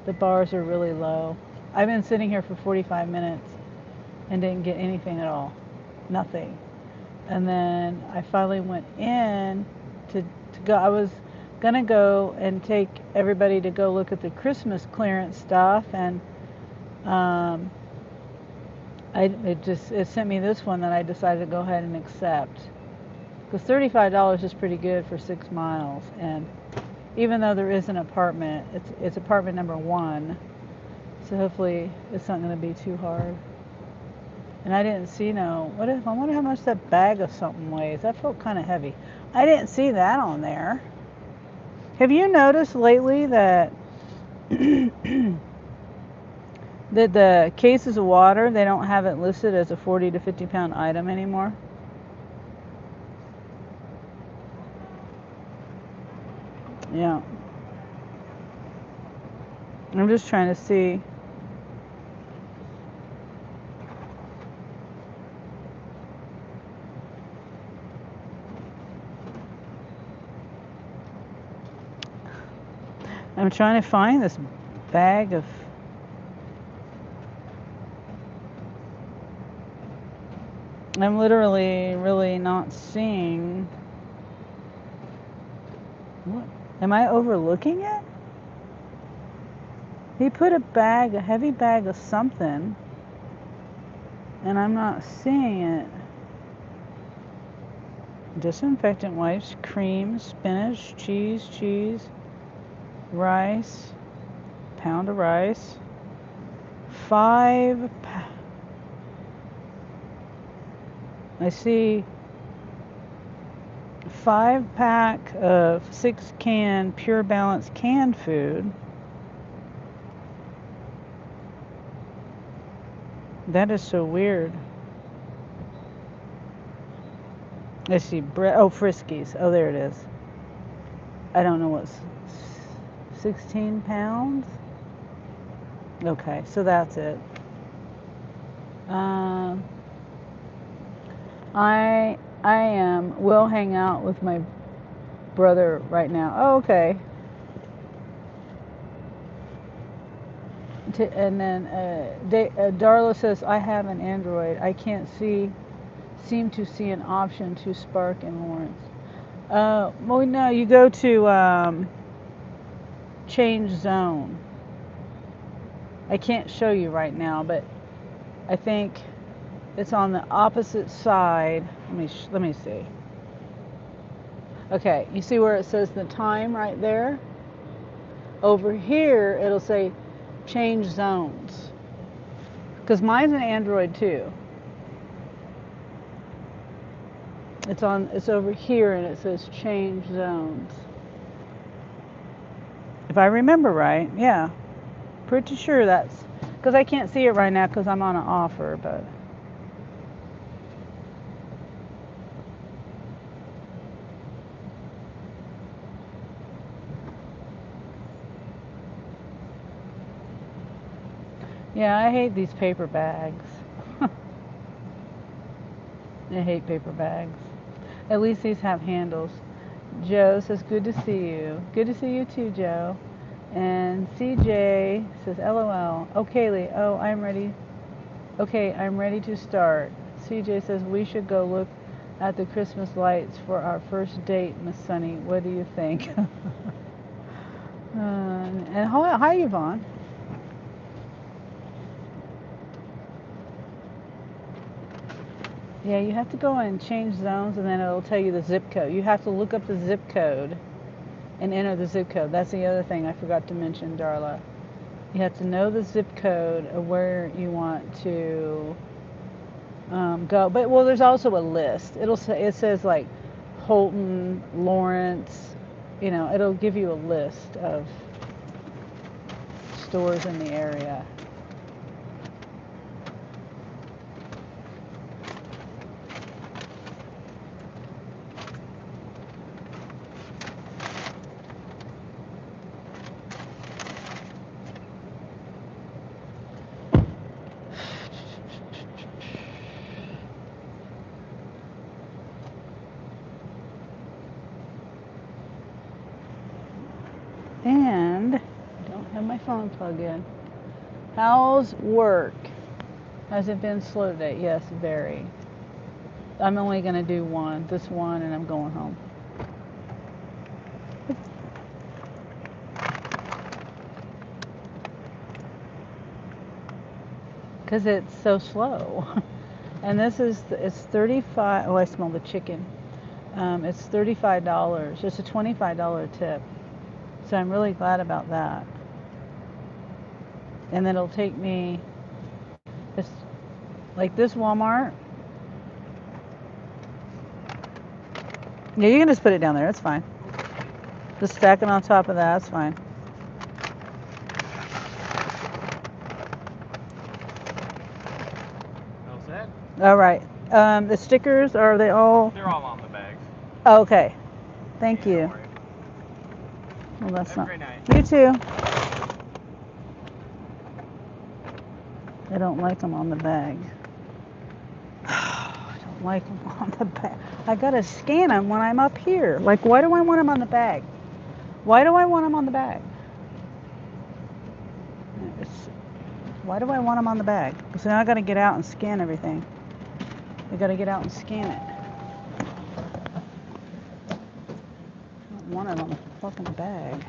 The bars are really low. I've been sitting here for 45 minutes and didn't get anything at all. Nothing. And then I finally went in to go. I was going to go and take everybody to go look at the Christmas clearance stuff, and it sent me this one that I decided to go ahead and accept. Because $35 is pretty good for 6 miles, and even though there is an apartment, it's apartment number 1, so hopefully it's not going to be too hard. And I didn't see I wonder how much that bag of something weighs. That felt kind of heavy. I didn't see that on there. Have you noticed lately that The cases of water, they don't have it listed as a 40 to 50 pound item anymore. Yeah. I'm just trying to see. I'm trying to find this bag of. I'm literally really not seeing. What? Am I overlooking it? He put a heavy bag of something, and I'm not seeing it. Disinfectant wipes, cream, spinach, cheese, rice, pound of rice, 5. I see 5-pack of 6-can Pure Balance canned food. That is so weird. I see bread. Oh, Friskies. Oh, there it is. I don't know what's 16 pounds. Okay, so that's it. Will hang out with my brother right now. Oh, okay. And then Darla says, I have an Android. I can't seem to see an option to Spark and Lawrence. Well, no, you go to change zone. I can't show you right now, but I think it's on the opposite side. Let me see. Okay, you see where it says the time right there? Over here, it'll say change zones. Because mine's an Android too. It's over here and it says change zones. If I remember right, yeah. Pretty sure that's, because I can't see it right now because I'm on an offer, but. Yeah, I hate these paper bags. I hate paper bags. At least these have handles. Joe says, good to see you. Good to see you too, Joe. And CJ says, LOL. Oh, Kaylee, I'm ready. Okay, I'm ready to start. CJ says, we should go look at the Christmas lights for our first date, Miss Sunny. What do you think? And hi, Yvonne. Yeah, you have to go and change zones, and then it'll tell you the zip code. You have to look up the zip code and enter the zip code. That's the other thing I forgot to mention, Darla. You have to know the zip code of where you want to go. But well, there's also a list. It says like Holton, Lawrence. It'll give you a list of stores in the area. And I don't have my phone plugged in. How's work? Has it been slow today? Yes, very. I'm only going to do this one, and I'm going home. Because it's so slow. And it's 35. Oh, I smell the chicken. It's $35. It's a $25 tip. So I'm really glad about that. And then it'll take me, like this Walmart. Yeah, you can just put it down there. It's fine. Just stack it on top of that. It's fine. All right. The stickers, are they all? They're all on the bags. Oh, okay. Thank Yeah, you. don't worry. Well, that's Have a not. great night. You too. I don't like them on the bag. I don't like them on the bag. I gotta scan them when I'm up here. Like, why do I want them on the bag? Why do I want them on the bag? It's, why do I want them on the bag? Because now I gotta get out and scan everything. I gotta get out and scan it. I don't want it on the fucking bag.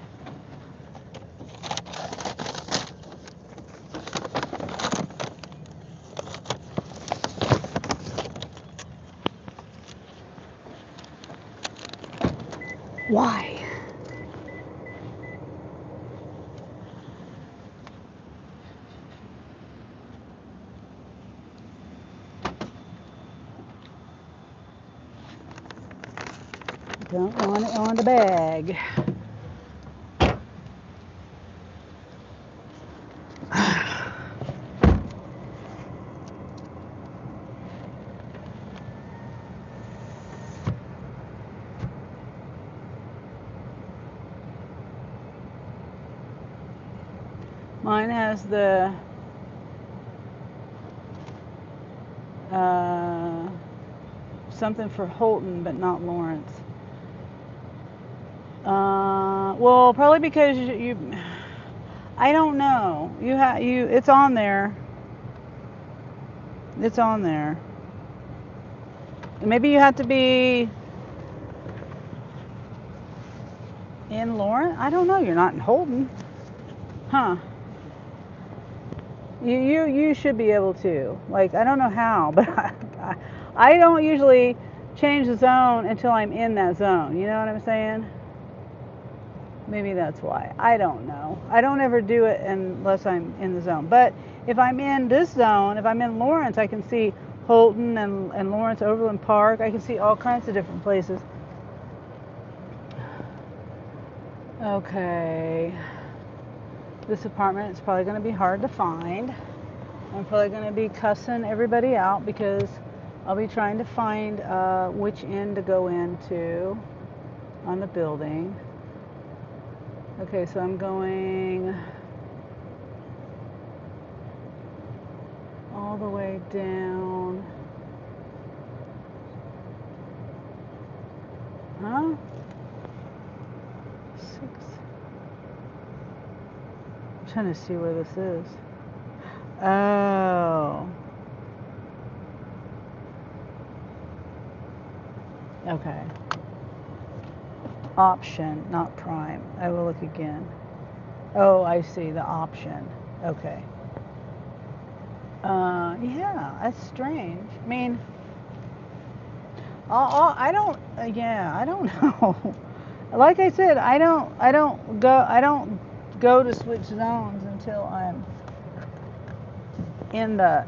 Why? Don't want it on the bag. Mine has the something for Holton, but not Lawrence. Well, probably because you I don't know. It's on there. It's on there. Maybe you have to be in Lawrence. I don't know. You're not in Holton, huh? You should be able to. Like, I don't know how, but I don't usually change the zone until I'm in that zone. You know what I'm saying? Maybe that's why. I don't know. I don't ever do it unless I'm in the zone. But if I'm in this zone, if I'm in Lawrence, I can see Holton and Lawrence Overland Park. I can see all kinds of different places. Okay. This apartment is probably going to be hard to find. I'm probably going to be cussing everybody out because I'll be trying to find which end to go into on the building. Okay, so I'm going all the way down. Huh? 6. I'm trying to see where this is. Oh. Okay. Option, not prime. I will look again. Oh, I see the option. Okay. Yeah, that's strange. I mean, I don't. Yeah, I don't know. Like I said, I don't go to switch zones until I'm in the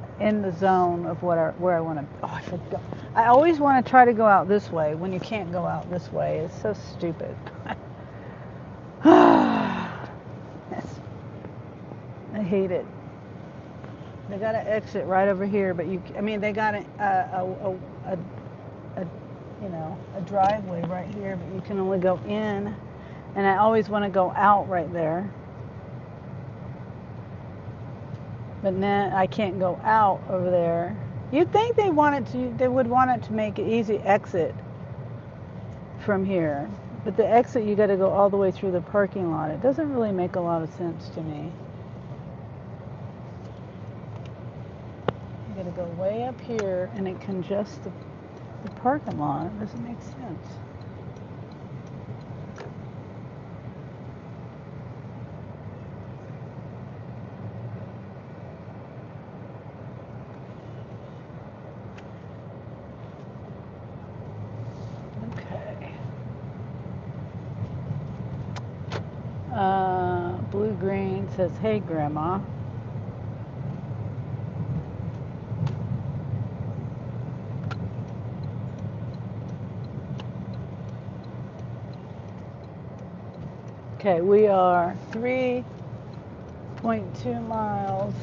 zone of where I want to. Oh, I forgot. I always want to try to go out this way when you can't go out this way. It's so stupid. I hate it. They got to exit right over here, but they got a driveway right here, but you can only go in, and I always want to go out right there. But then I can't go out over there. You'd think they would want it to make it easy exit from here. But the exit, you got to go all the way through the parking lot. It doesn't really make a lot of sense to me. You got to go way up here, and it congests the parking lot. It doesn't make sense. Blue Green says, "Hey, Grandma." Okay, we are 3.2 miles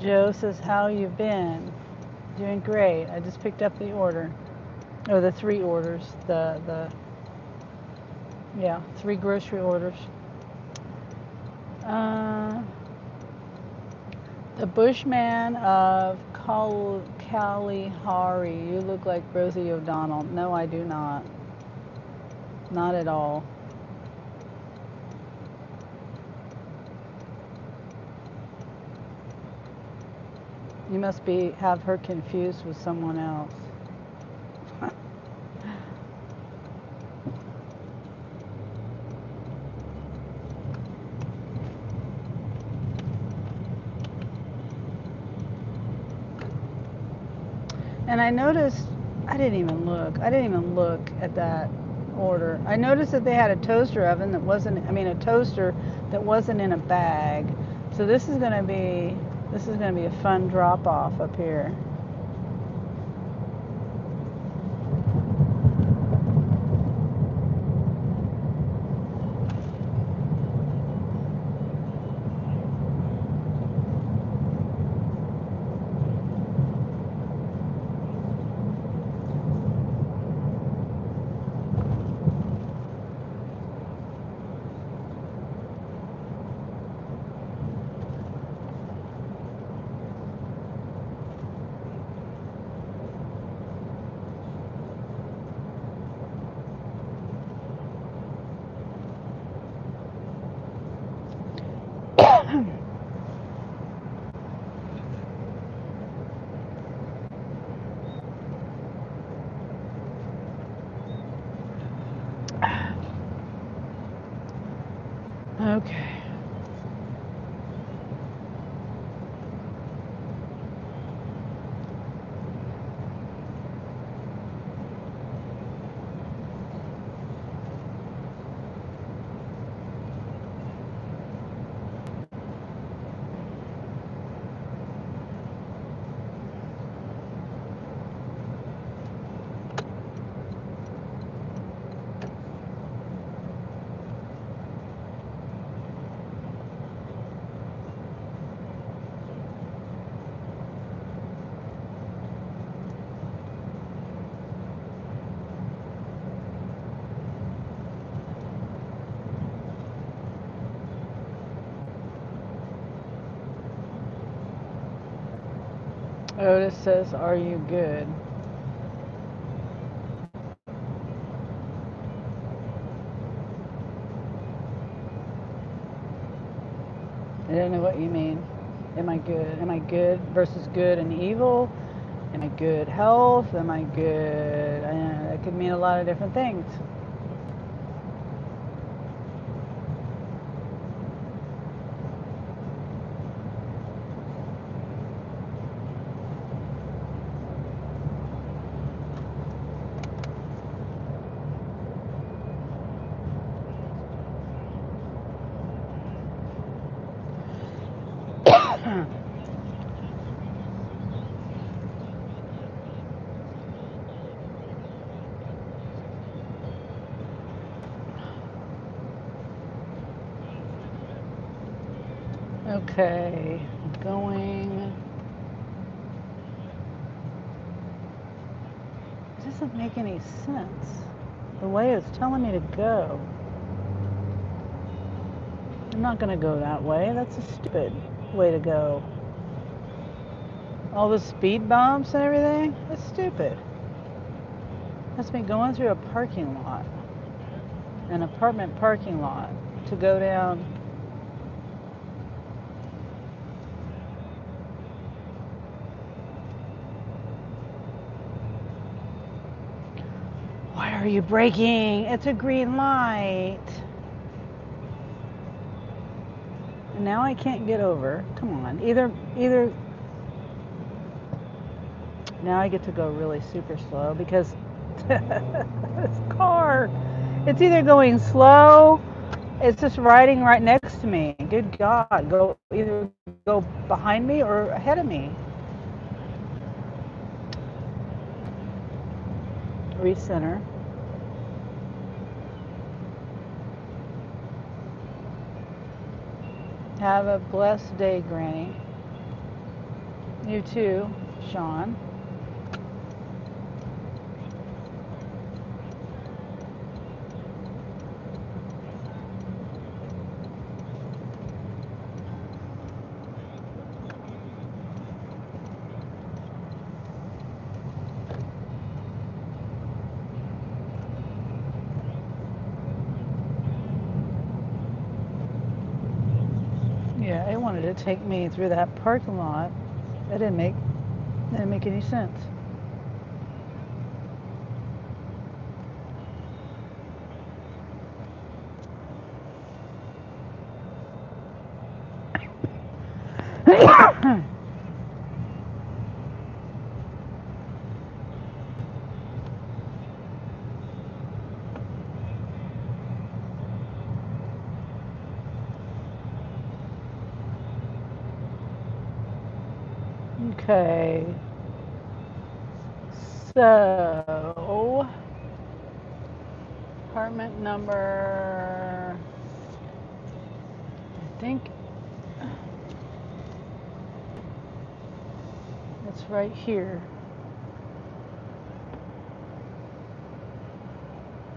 Joe says, how you been? Doing great. I just picked up the order. Or the 3 orders. Yeah, 3 grocery orders. The Bushman of Kalihari. You look like Rosie O'Donnell. No, I do not. Not at all. You must have her confused with someone else. And I noticed, I didn't even look at that order. I noticed that they had a toaster oven that wasn't, a toaster that wasn't in a bag. So this is going to be a fun drop off up here. Okay. Otis says, are you good? I don't know what you mean. Am I good? Am I good versus good and evil? Am I good health? Am I good? That could mean a lot of different things. Okay, going. It doesn't make any sense. The way it's telling me to go. I'm not going to go that way. That's a stupid way to go. All the speed bumps and everything? That's stupid. That's me going through a parking lot. An apartment parking lot to go down. Why are you braking? It's a green light. And now I can't get over. Come on. Either now I get to go really super slow because this car, it's either going slow, it's just riding right next to me. Good God, either go behind me or ahead of me. Recenter. Have a blessed day, Granny. You too, Sean. Yeah, it wanted to take me through that parking lot. That didn't make any sense. Okay. So, apartment number, I think it's right here.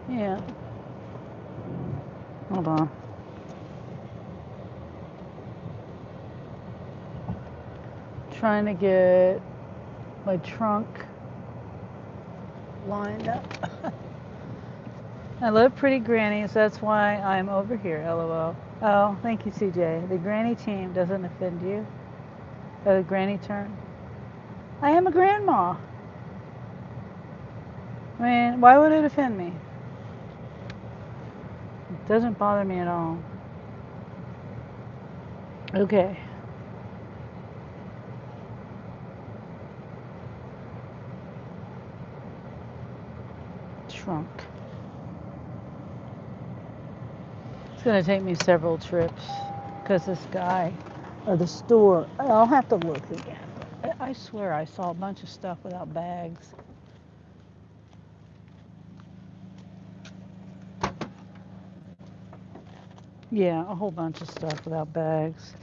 Yeah. Hold on. Trying to get my trunk lined up. I love pretty grannies. That's why I'm over here. LOL. Oh, thank you, CJ. The granny team doesn't offend you. Oh, the granny turn. I am a grandma. I mean, why would it offend me? It doesn't bother me at all. Okay. Trunk. It's going to take me several trips because this guy, or the store, I'll have to look again. I swear I saw a bunch of stuff without bags. Yeah, a whole bunch of stuff without bags.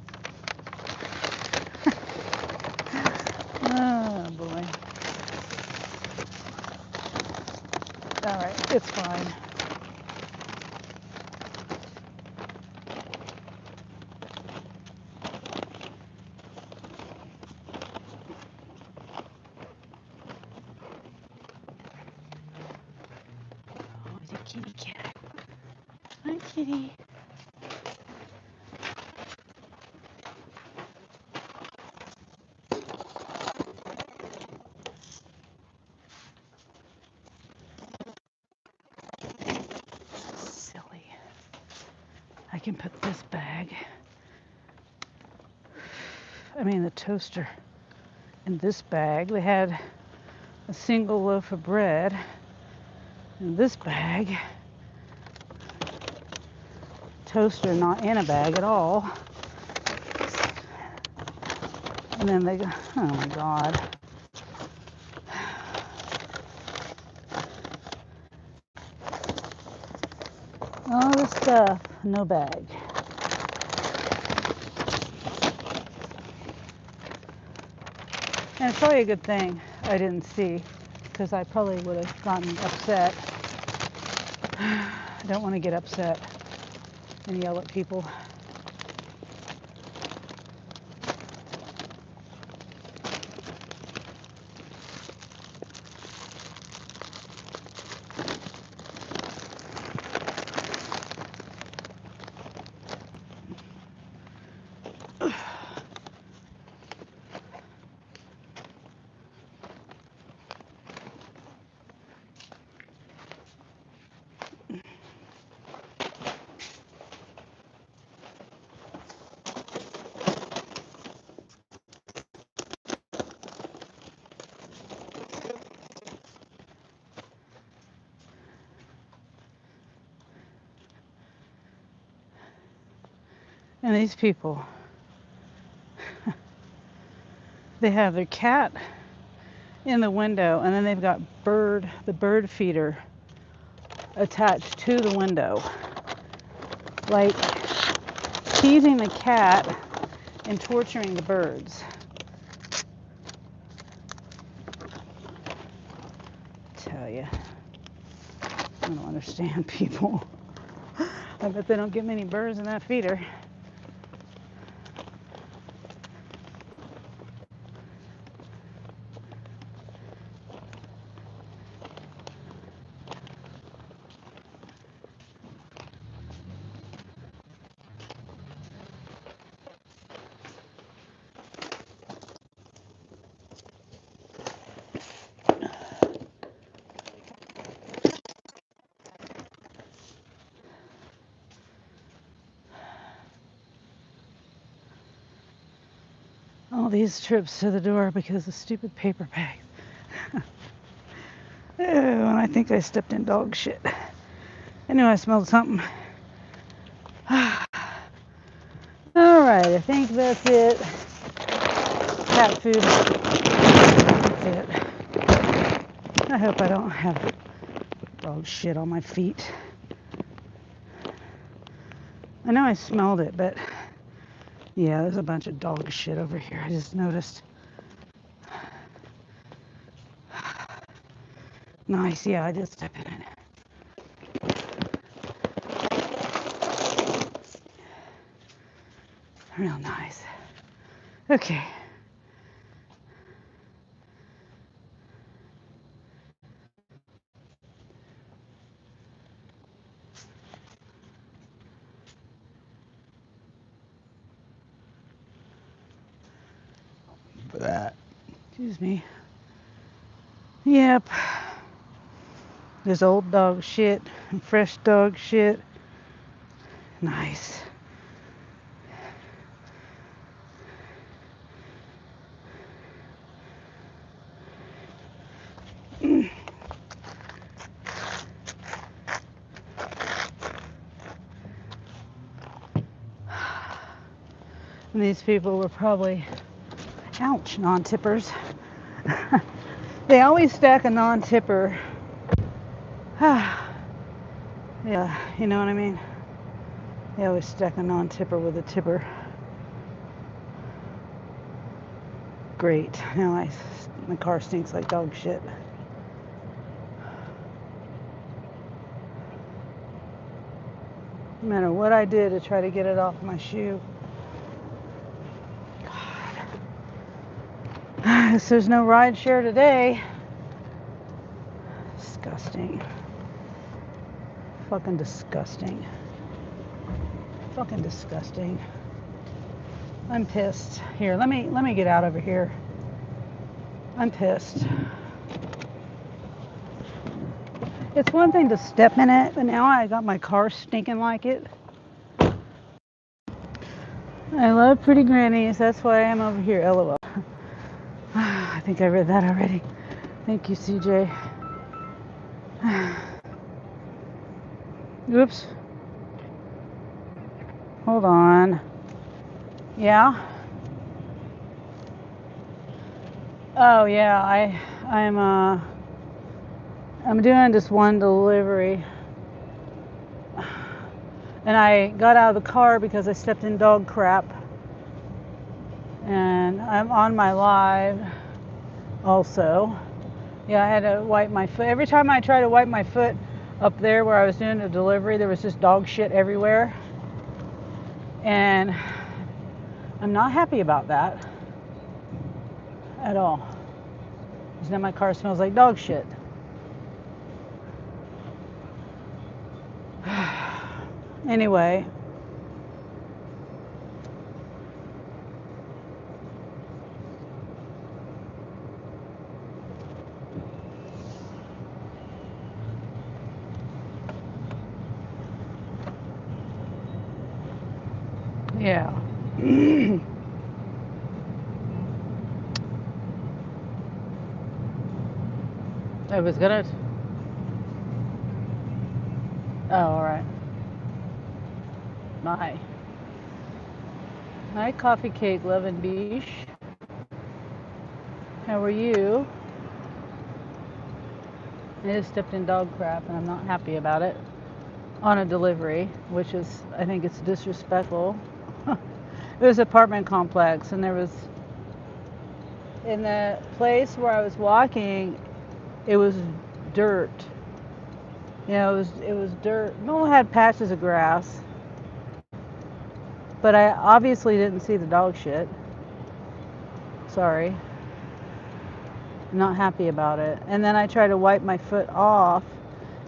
Oh boy. All right, it's fine. Oh, the kitty cat. Hi, kitty. Silly. I can put this bag, the toaster, in this bag. They had a single loaf of bread in this bag. Toaster not in a bag at all. And then they go, oh my God. All this stuff, no bag. And it's probably a good thing I didn't see, because I probably would have gotten upset. I don't want to get upset and yell at people. And these people, they have their cat in the window, and then they've got the bird feeder attached to the window, like teasing the cat and torturing the birds. tell you. I don't understand people. I bet they don't get many birds in that feeder. All these trips to the door because of stupid paper bags. Oh, and I think I stepped in dog shit. Anyway, I smelled something. All right, I think that's it. Cat food. That's it. I hope I don't have dog shit on my feet. I know I smelled it, but yeah, there's a bunch of dog shit over here. I just noticed. Nice, yeah, I did step in it. Real nice. Okay. Excuse me. Yep. There's old dog shit and fresh dog shit. Nice. And these people were probably, ouch, non-tippers. They always stack a non-tipper. Yeah, you know what I mean? They always stack a non-tipper with a tipper. Great. Now my car stinks like dog shit. No matter what I did to try to get it off my shoe. God. Guess there's no ride share today. Disgusting. Fucking disgusting. Fucking disgusting. I'm pissed. Here, let me get out over here. I'm pissed. It's one thing to step in it, but now I got my car stinking like it. I love pretty grannies. That's why I'm over here. LOL. I think I read that already. Thank you, CJ. Oops. Hold on. Yeah. Oh yeah, I'm doing just one delivery. And I got out of the car because I stepped in dog crap. And I'm on my live also. Yeah, I had to wipe my foot. Every time I try to wipe my foot up there where I was doing the delivery, there was just dog shit everywhere. And I'm not happy about that at all. Because now my car smells like dog shit. Anyway. Yeah. I was gonna. Oh, all right. Hi, Coffee Cake, Love and Beach. How are you? I just stepped in dog crap and I'm not happy about it on a delivery, which is, I think it's disrespectful. It was an apartment complex and there was, in the place where I was walking, it was dirt. You know, it was dirt. No one had patches of grass, but I obviously didn't see the dog shit. Sorry. I'm not happy about it. And then I tried to wipe my foot off,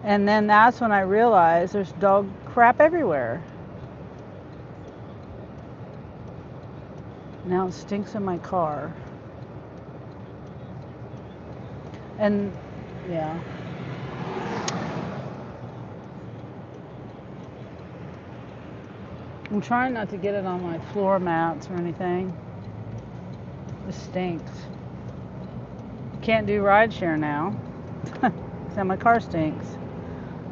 and then that's when I realized there's dog crap everywhere. Now it stinks in my car. And yeah. I'm trying not to get it on my floor mats or anything. It stinks. Can't do rideshare now. So my car stinks.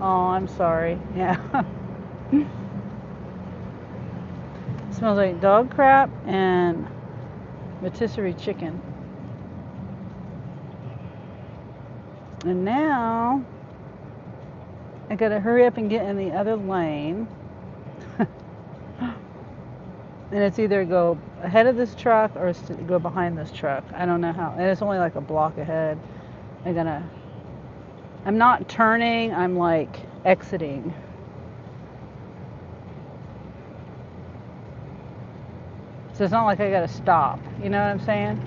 Oh, I'm sorry. Yeah. Smells like dog crap and rotisserie chicken. And now I gotta hurry up and get in the other lane. And it's either go ahead of this truck or go behind this truck. I don't know how. And it's only like a block ahead. I'm not turning, I'm like exiting. So it's not like I gotta stop. You know what I'm saying?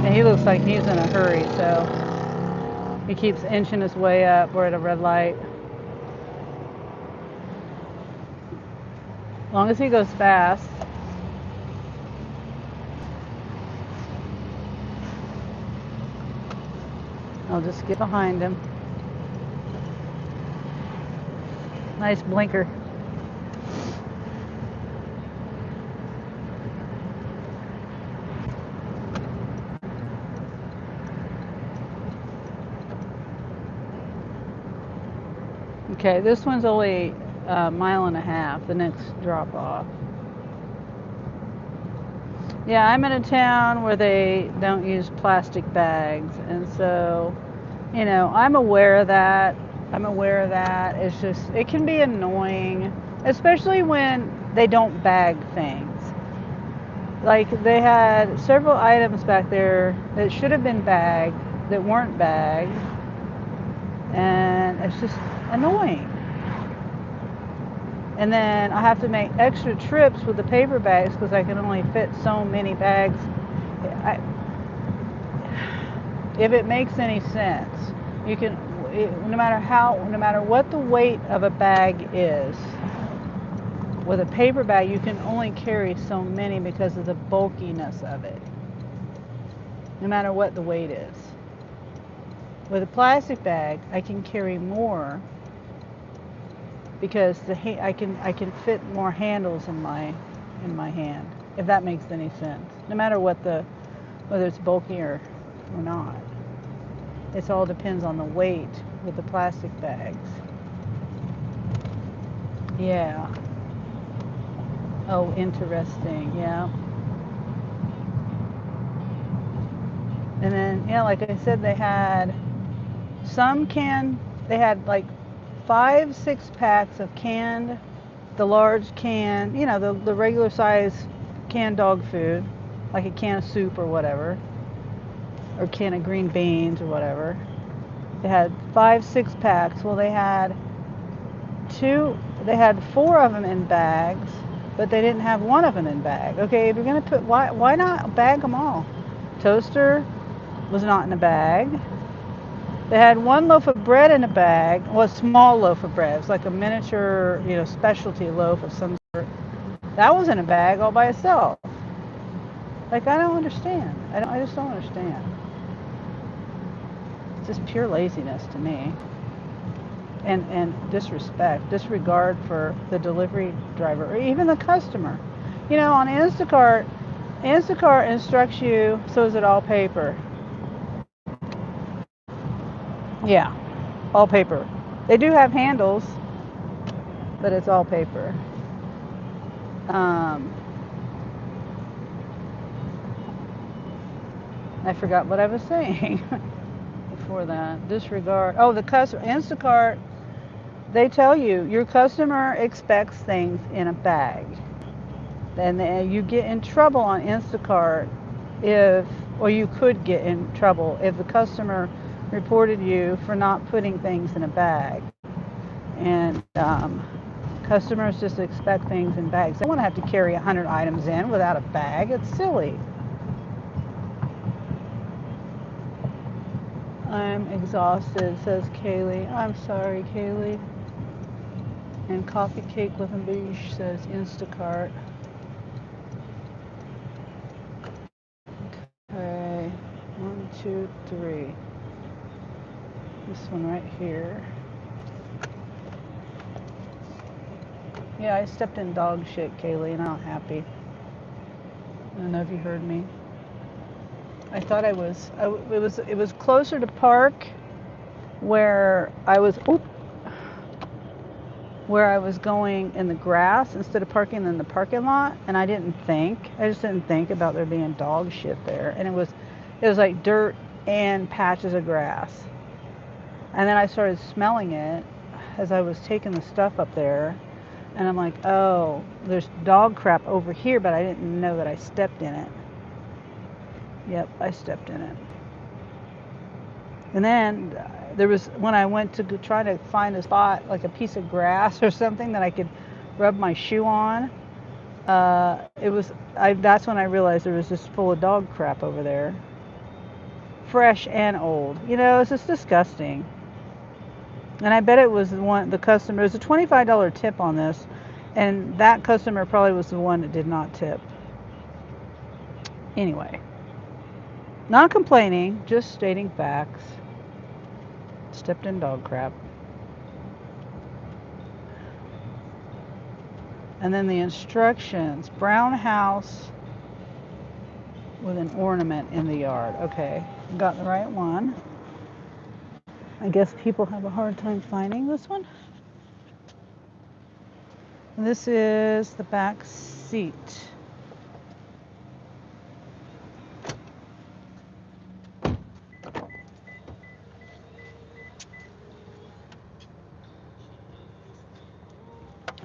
And he looks like he's in a hurry, so he keeps inching his way up. We're at a red light. As long as he goes fast. I'll just get behind him. Nice blinker. Okay, this one's only a mile and a half, the next drop off. Yeah, I'm in a town where they don't use plastic bags, and so, you know, I'm aware of that. It's just, it can be annoying, especially when they don't bag things. Like, they had several items back there that should have been bagged that weren't bagged, and it's just annoying. And then I have to make extra trips with the paper bags because I can only fit so many bags. If it makes any sense, you can, no matter what the weight of a bag is, with a paper bag you can only carry so many because of the bulkiness of it. No matter what the weight is. With a plastic bag, I can carry more because I can fit more handles in my hand, if that makes any sense. No matter whether it's bulky or not. It all depends on the weight with the plastic bags. Yeah. Oh, interesting. Yeah. And then, yeah, like I said, they had like 5-6 packs of the large can, you know, the regular size canned dog food, like a can of soup or whatever, or a can of green beans or whatever. They had 5-6 packs. Well, they had 4 of them in bags, but they didn't have one of them in bag. Okay, if you're gonna why not bag them all? Toaster was not in a bag. They had 1 loaf of bread in a bag, well, a small loaf of bread. It was like a miniature, you know, specialty loaf of some sort. That was in a bag all by itself. Like, I don't understand. I just don't understand. It's just pure laziness to me. And disregard for the delivery driver or even the customer. You know, on Instacart instructs you, so is it all paper? Yeah, all paper. They do have handles, but it's all paper. I forgot what I was saying before that. Disregard. Oh, the customer. Instacart, they tell you your customer expects things in a bag. And you get in trouble on Instacart if or you could get in trouble if the customer reported you for not putting things in a bag. And customers just expect things in bags. They don't want to have to carry 100 items in without a bag. It's silly. I'm exhausted, says Kaylee. I'm sorry, Kaylee. And Coffee Cake with a Beige says Instacart. Okay, 1, 2, 3. This one right here. Yeah, I stepped in dog shit, Kaylee, and I'm not happy. I don't know if you heard me. I thought it was closer to park where I was going in the grass instead of parking in the parking lot, and I just didn't think about there being dog shit there, and it was like dirt and patches of grass. And then I started smelling it as I was taking the stuff up there, and I'm like, oh, there's dog crap over here, but I didn't know that I stepped in it. Yep, I stepped in it. And then there was, when I went to try to find a spot, like a piece of grass or something that I could rub my shoe on, that's when I realized there was just full of dog crap over there. Fresh and old. You know, it's just disgusting. And I bet it was the customer. It was a $25 tip on this, and that customer probably was the one that did not tip. Anyway, not complaining, just stating facts. Stepped in dog crap. And then the instructions: brown house with an ornament in the yard. Okay, got the right one. I guess people have a hard time finding this one. This is the back seat.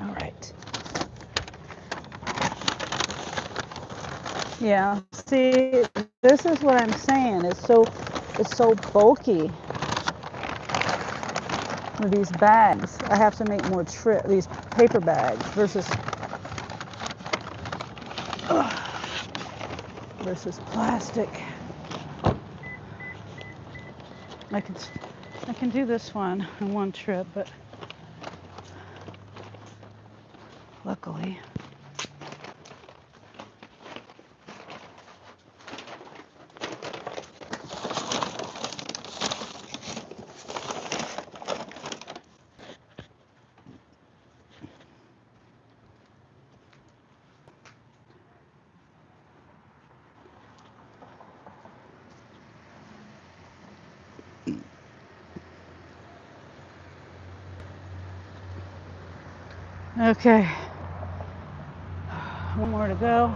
All right. Yeah, see, this is what I'm saying. It's so bulky with these bags. I have to make more these paper bags versus plastic. I can do this one in one trip, but luckily. Okay, one more to go.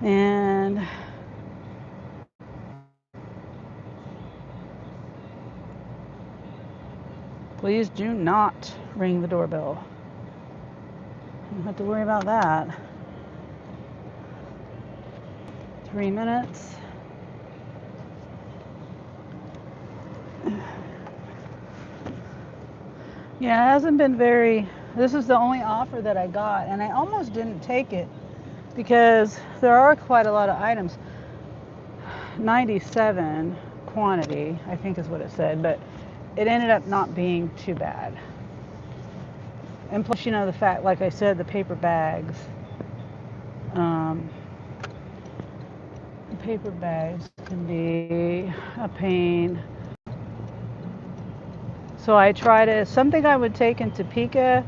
And please do not ring the doorbell. You don't have to worry about that. 3 minutes. Yeah, it hasn't been this is the only offer that I got, and I almost didn't take it because there are quite a lot of items. 97 quantity, I think is what it said, but it ended up not being too bad. And plus, you know, the fact, like I said, the paper bags. The paper bags can be a pain. So I try to, something I would take in Topeka,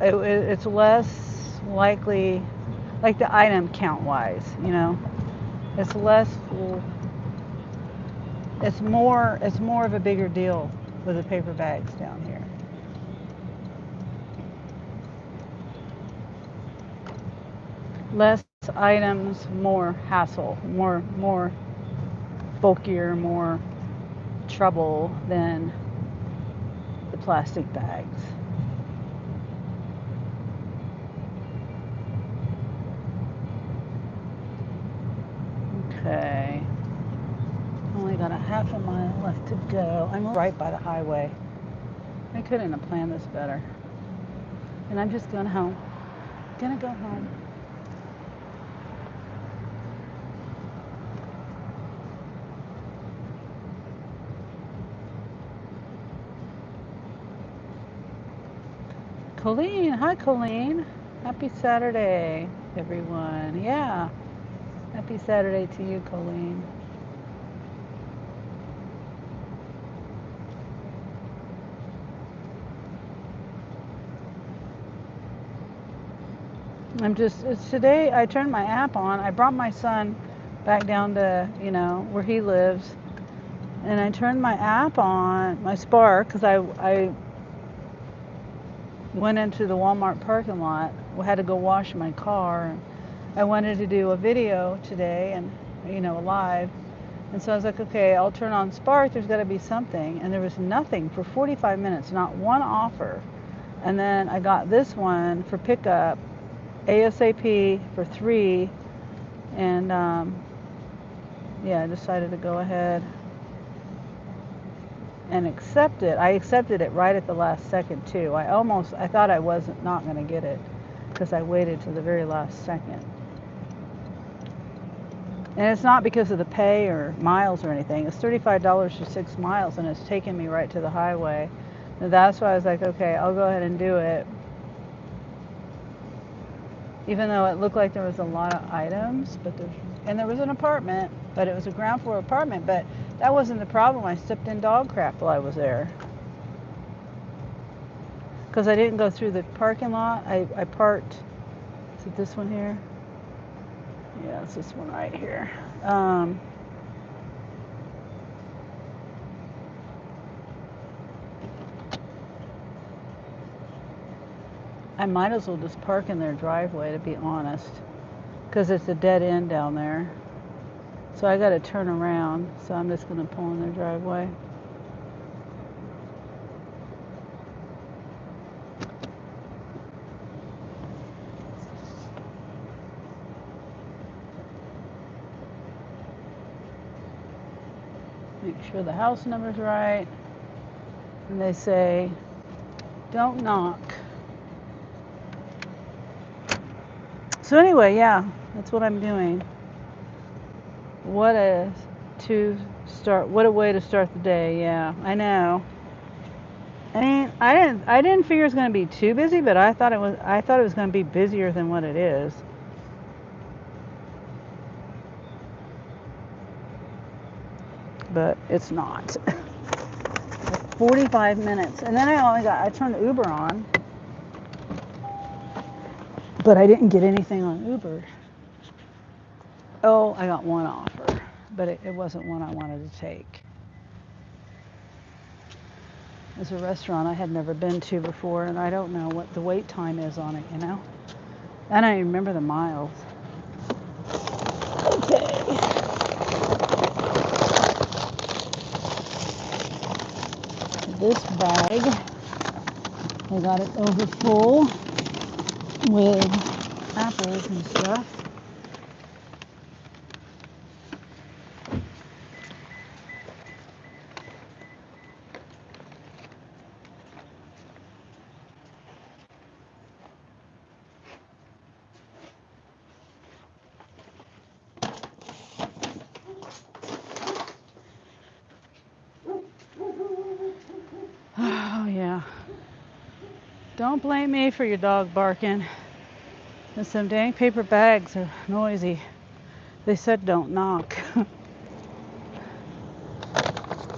it's less likely, like the item count wise, you know, it's less, it's more of a bigger deal with the paper bags down here. Less items, more hassle, more bulkier, more trouble than the plastic bags. Okay. Only got a half a mile left to go. I'm right by the highway. I couldn't have planned this better. And I'm just going home. Gonna go home. Colleen, hi Colleen. Happy Saturday, everyone. Yeah. Happy Saturday to you, Colleen. It's today I turned my app on. I brought my son back down to, where he lives. And I turned my app on, my Spark, because I went into the Walmart parking lot. I had to go wash my car. I wanted to do a video today and, live. And so I was like, okay, I'll turn on Spark. There's got to be something. And there was nothing for 45 minutes, not one offer. And then I got this one for pickup, ASAP for 3. And I decided to go ahead and accept it. I accepted it right at the last second too. I thought I wasn't not going to get it because I waited to the very last second. And it's not because of the pay or miles or anything. It's $35 for 6 miles, and it's taking me right to the highway. And that's why I was like, okay, I'll go ahead and do it. Even though it looked like there was a lot of items, and there was an apartment, but it was a ground floor apartment, but that wasn't the problem. I stepped in dog crap while I was there. Because I didn't go through the parking lot. I parked, is it this one here? Yeah, it's this one right here. I might as well just park in their driveway, to be honest, because it's a dead end down there. So I got to turn around, so I'm just going to pull in their driveway. Make sure the house number's right. And they say, don't knock. So anyway, yeah, that's what I'm doing. What a way to start the day. Yeah, I know. I mean, I didn't figure it was going to be too busy, but I thought it was going to be busier than what it is. But it's not. 45 minutes. And then I turned the Uber on. But I didn't get anything on Uber. Oh, I got one offer, but it wasn't one I wanted to take. It's a restaurant I had never been to before, and I don't know what the wait time is on it, And I don't even remember the miles. Okay. This bag, I got it over full with apples and stuff. Oh yeah. Don't blame me for your dog barking. And some dang paper bags are noisy. They said don't knock.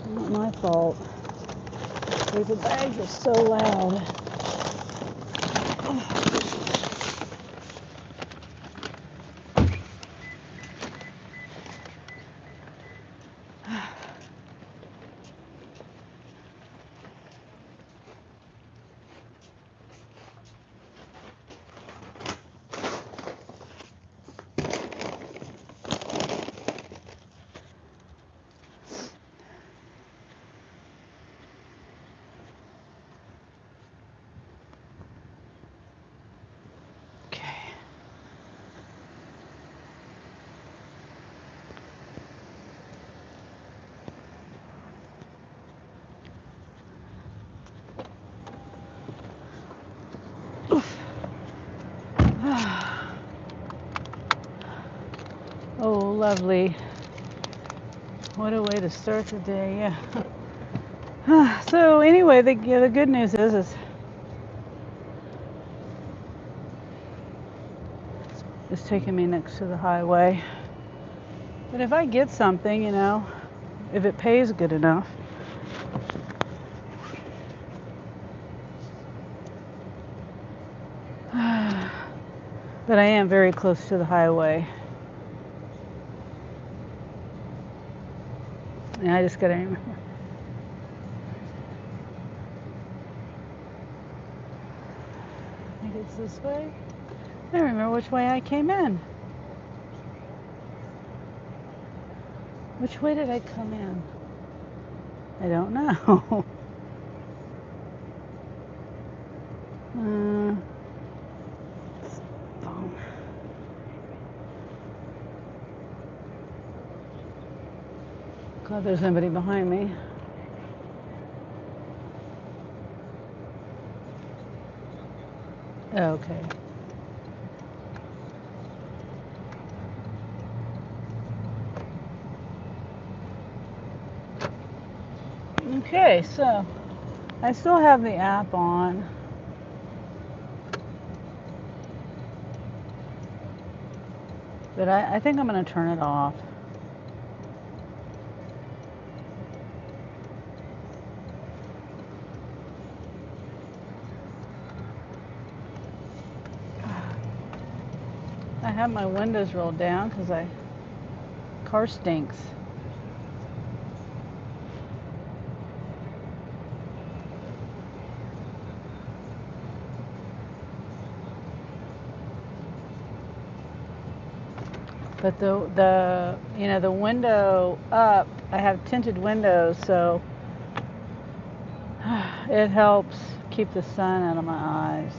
Not my fault. Paper bags are so loud. lovely. What a way to start the day, yeah. So anyway, the good news is it's taking me next to the highway. But if I get something, if it pays good enough, but I am very close to the highway. And I just gotta remember. I think it's this way. I don't remember which way I came in. Which way did I come in? I don't know. Glad there's nobody behind me. Okay. Okay, so I still have the app on. But I think I'm going to turn it off. I have my windows rolled down because car stinks. But the window up, I have tinted windows, so it helps keep the sun out of my eyes.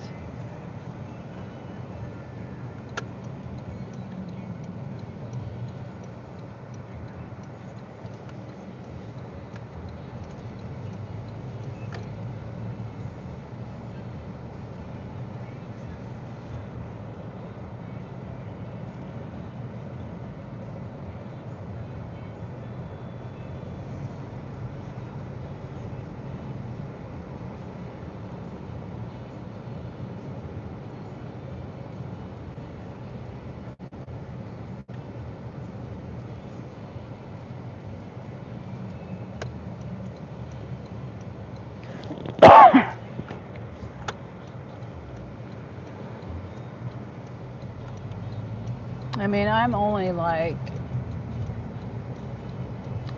I mean, I'm only like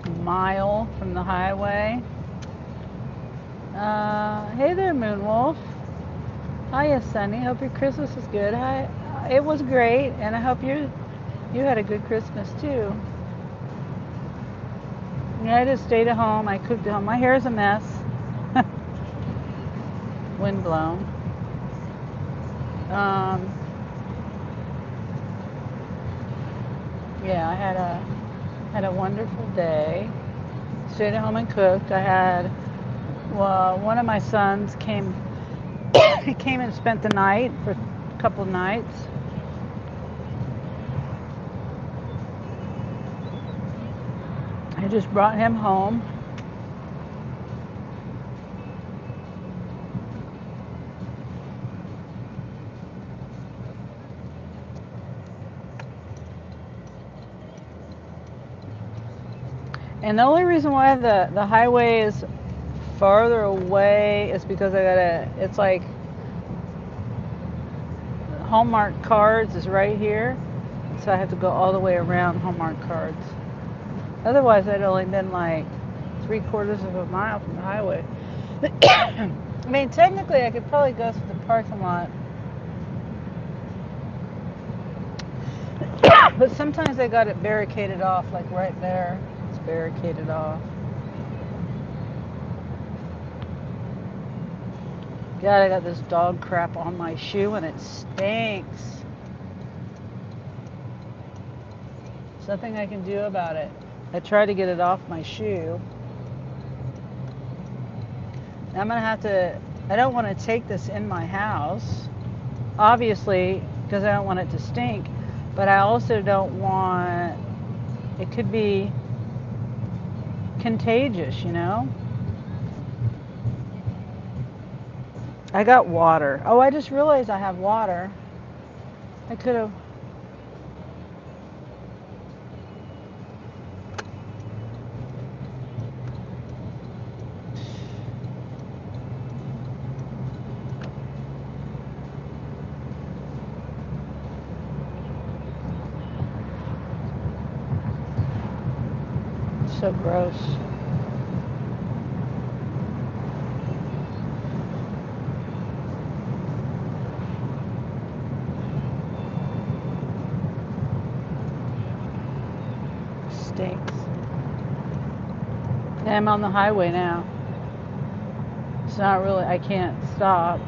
a mile from the highway. Hey there, Moonwolf. Hiya, Sunny. Hope your Christmas was good. Hi. It was great, and I hope you had a good Christmas too. Yeah, I just stayed at home. I cooked at home. My hair is a mess. Wind blown. Yeah, I had a wonderful day. Stayed at home and cooked. One of my sons came. He came and spent the night for a couple of nights. I just brought him home. And the only reason why the highway is farther away is because it's like Hallmark Cards is right here. So I have to go all the way around Hallmark Cards. Otherwise, I'd only been like 3/4 of a mile from the highway. I mean, technically, I could probably go through the parking lot. But sometimes they got it barricaded off, like right there. It's barricaded off. God, I got this dog crap on my shoe and it stinks. There's nothing I can do about it. I tried to get it off my shoe. I'm gonna have to, I don't want to take this in my house, obviously, because I don't want it to stink, but I also don't want it could be contagious, you know? I got water. Oh, I just realized I have water. I could have. So gross. Stinks. Yeah, I'm on the highway now. It's not really, I can't stop.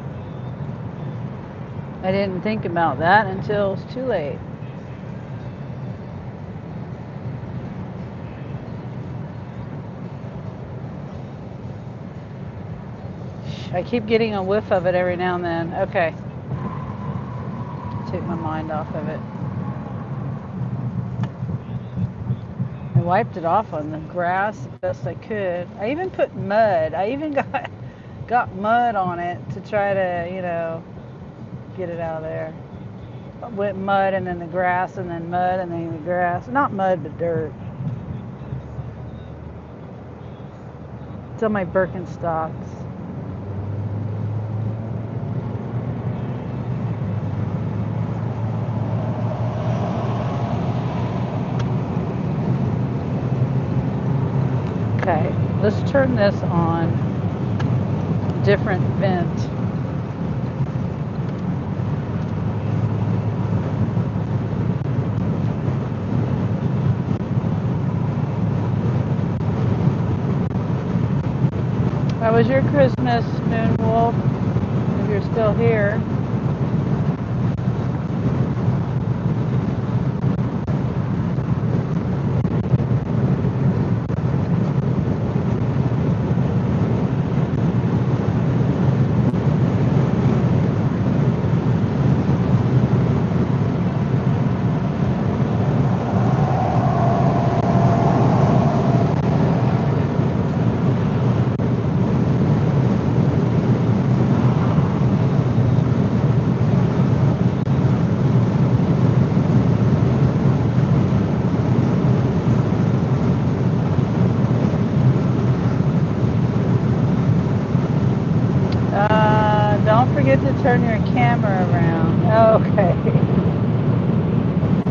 I didn't think about that until it's too late. I keep getting a whiff of it every now and then. Okay. Take my mind off of it. I wiped it off on the grass the best I could. I even put mud. I even got mud on it to try to, you know, get it out of there. With mud and then the grass and then mud and then the grass. Not mud, but dirt. It's on my Birkenstocks. Okay, let's turn this on. Different vent. How was your Christmas, Moon Wolf? If you're still here. Don't forget to turn your camera around. Okay.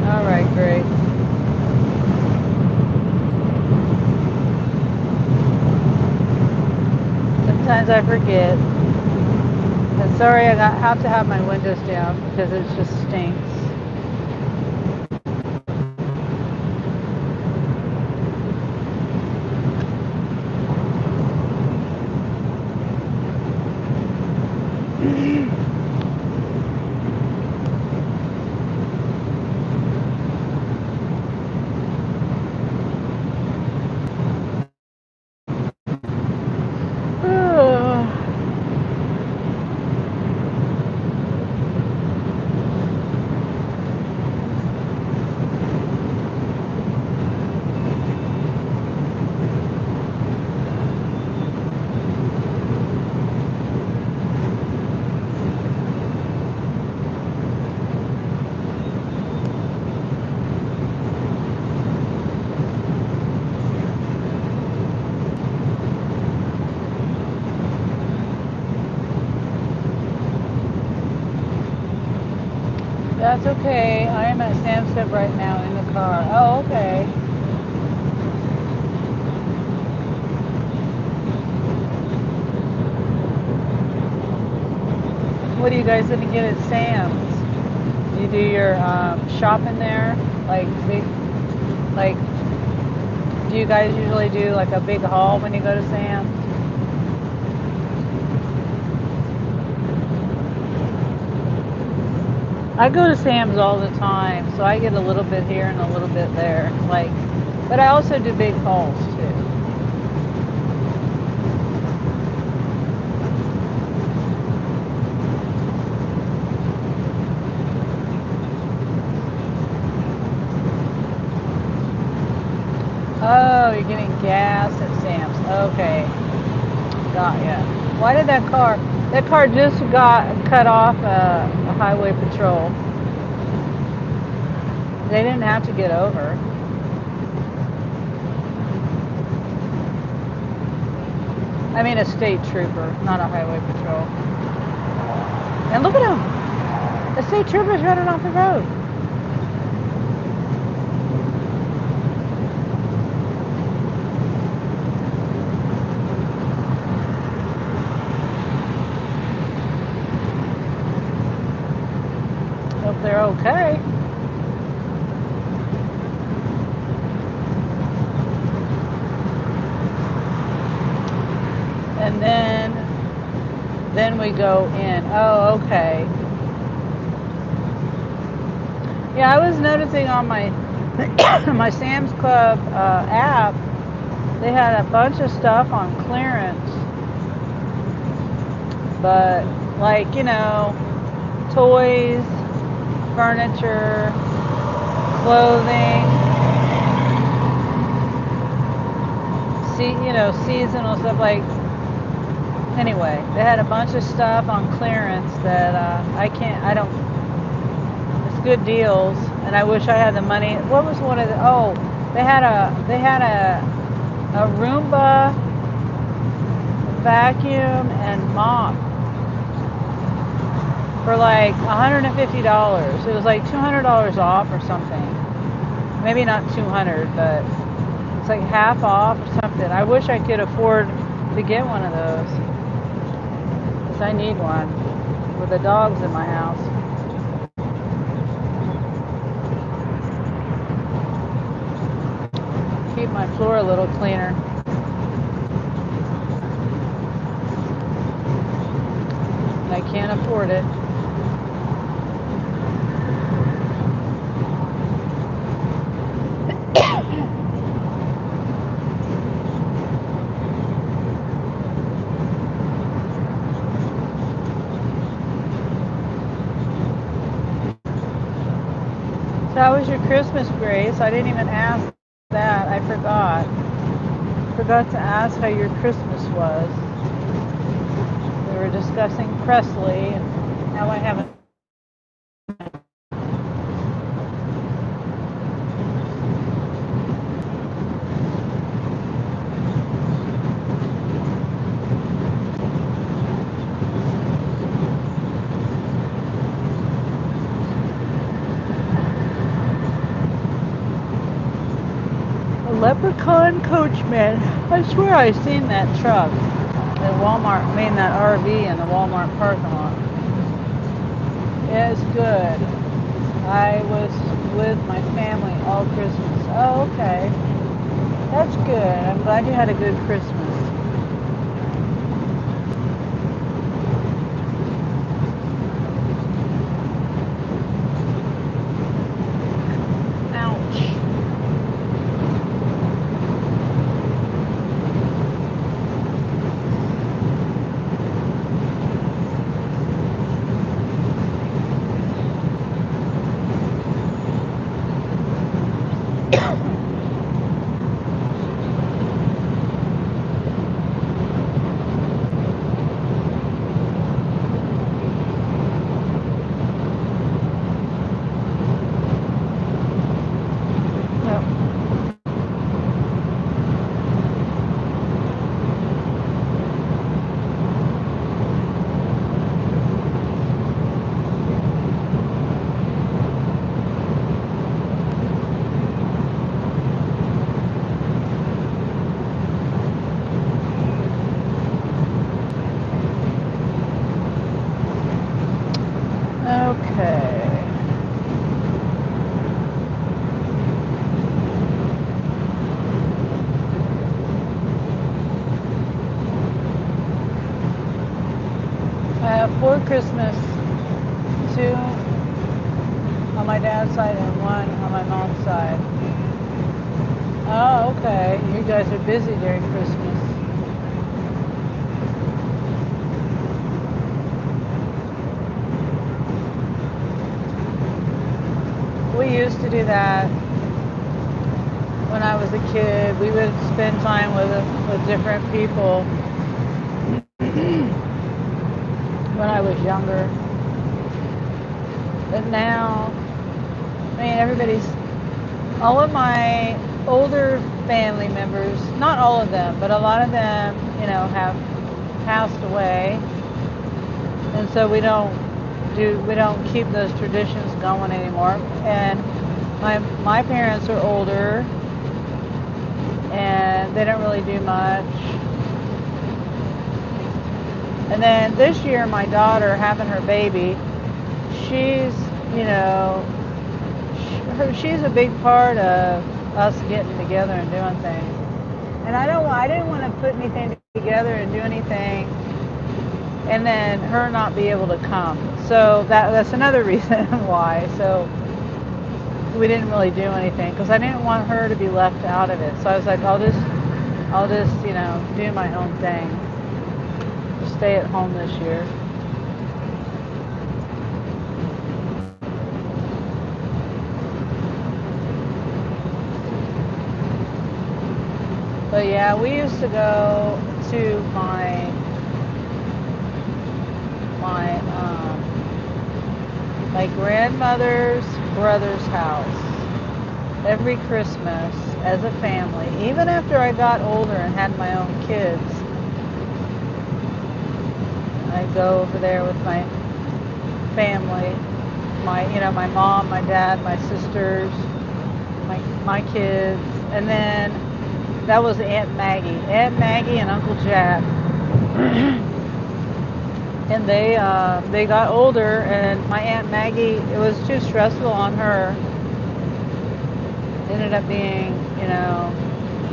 All right, great. Sometimes I forget. And sorry, have to have my windows down because it just stinks. That's okay. I am at Sam's Club right now in the car. Oh, okay. What are you guys gonna get at Sam's? Do you do your shopping there? Like big, like, do you guys usually do like a big haul when you go to Sam's? I go to Sam's all the time, so I get a little bit here and a little bit there. Like, but I also do big hauls too. Oh, you're getting gas at Sam's. Okay, got ya. Why did that car? That car just got cut off a highway patrol. They didn't have to get over. I mean, a state trooper, not a highway patrol. And look at him. The state trooper's running off the road. Hope they're okay. And then we go in. Oh, okay. Yeah, I was noticing on my my Sam's Club app, they had a bunch of stuff on clearance, but like, toys, furniture, clothing, seasonal stuff. Like, anyway, they had a bunch of stuff on clearance that I don't. It's good deals, and I wish I had the money. What was one of the? Oh, they had a Roomba vacuum and mop for like $150. It was like $200 off or something. Maybe not 200, but it's like half off or something. I wish I could afford to get one of those, because I need one with the dogs in my house. Keep my floor a little cleaner. I can't afford it. So how was your Christmas, Grace? I didn't even ask that. I forgot. Forgot to ask how your Christmas was. We were discussing Presley, and now I haven't. Leprechaun Coachman. I swear I seen that truck at Walmart. I mean that RV in the Walmart parking lot. It's good. I was with my family all Christmas. Oh, okay. That's good. I'm glad you had a good Christmas. Ouch. Okay. I have 4 Christmas, 2 on my dad's side and 1 on my mom's side. Oh, okay. You guys are busy during Christmas. We used to do that when I was a kid. We would spend time with different people when I was younger. But now, I mean, all of my older family members, not all of them, but a lot of them, have passed away. And so we don't keep those traditions going anymore. And my parents are older and they don't really do much. And then this year, my daughter having her baby, she's, she's a big part of us getting together and doing things. And I didn't want to put anything together and do anything and then her not be able to come. So that's another reason why. So we didn't really do anything because I didn't want her to be left out of it. So I was like, I'll just, do my own thing. Just stay at home this year. But yeah, we used to go to my grandmother's brother's house every Christmas as a family. Even after I got older and had my own kids, I'd go over there with my family, my mom, my dad, my sisters, my kids, and then that was Aunt Maggie and Uncle Jack. And they got older, and my Aunt Maggie, it was too stressful on her. It ended up being,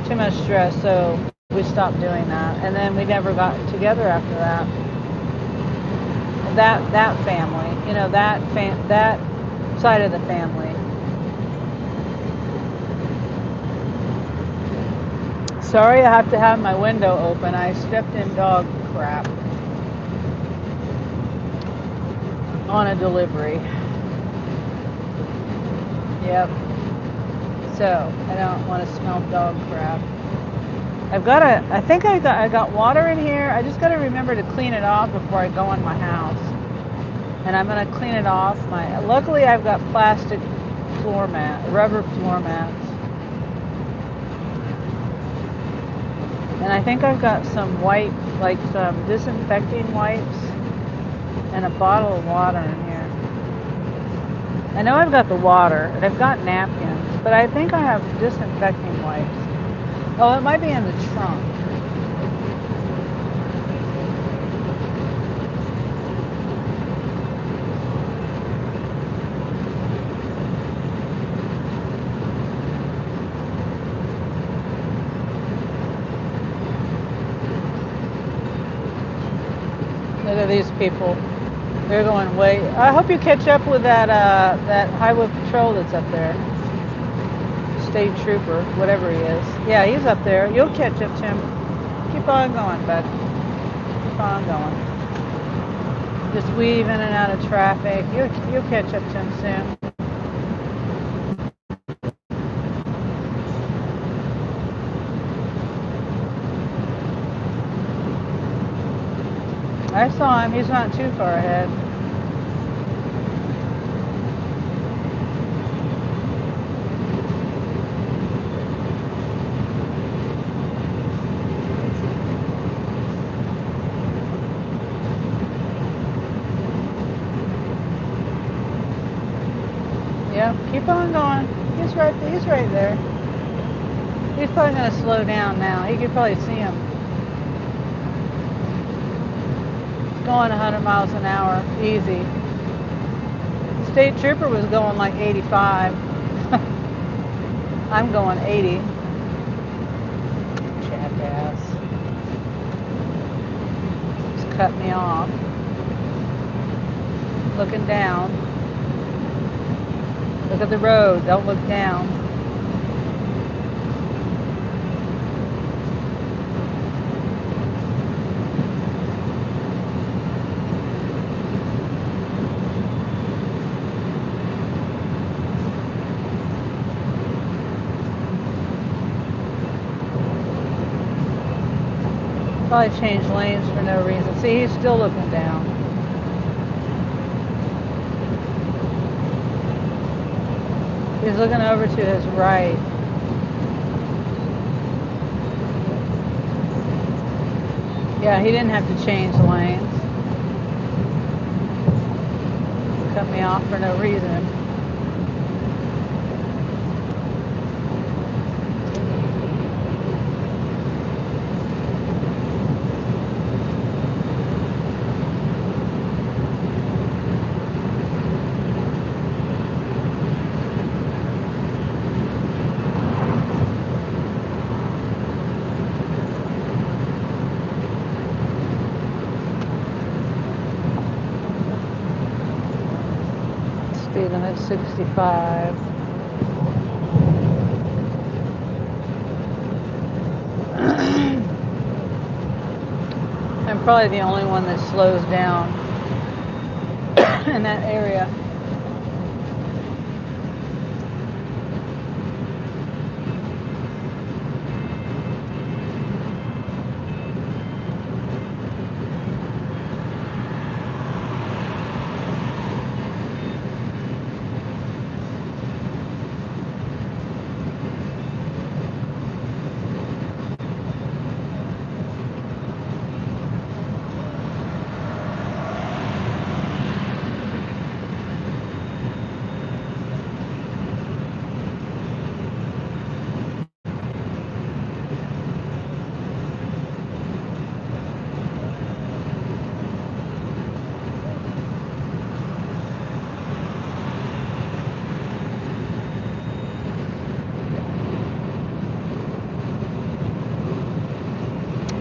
too much stress, so we stopped doing that. And then we never got together after that. That family, that side of the family. Sorry, I have to have my window open. I stepped in dog crap on a delivery. Yep. So I don't want to smell dog crap. I think I got water in here. I just got to remember to clean it off before I go in my house. And I'm going to clean it off. Luckily I've got plastic rubber floor mats. And I think I've got some some disinfecting wipes and a bottle of water in here. I know I've got the water and I've got napkins, but I think I have disinfecting wipes. Oh, it might be in the trunk. Look at these people. They're going way. I hope you catch up with that highway patrol that's up there. State trooper, whatever he is. Yeah, he's up there. You'll catch up to him. Keep on going, bud. Keep on going. Just weave in and out of traffic. You'll catch up to him soon. I saw him. He's not too far ahead. Yep, keep on going. He's right there. He's probably going to slow down now. You could probably see him. Going 100 miles an hour, easy. The state trooper was going like 85. I'm going 80. Jackass. Just cut me off. Looking down. Look at the road, don't look down. Probably changed lanes for no reason. See, he's still looking down. He's looking over to his right. Yeah, he didn't have to change lanes. Cut me off for no reason. Speed limit 65. I'm probably the only one that slows down in that area.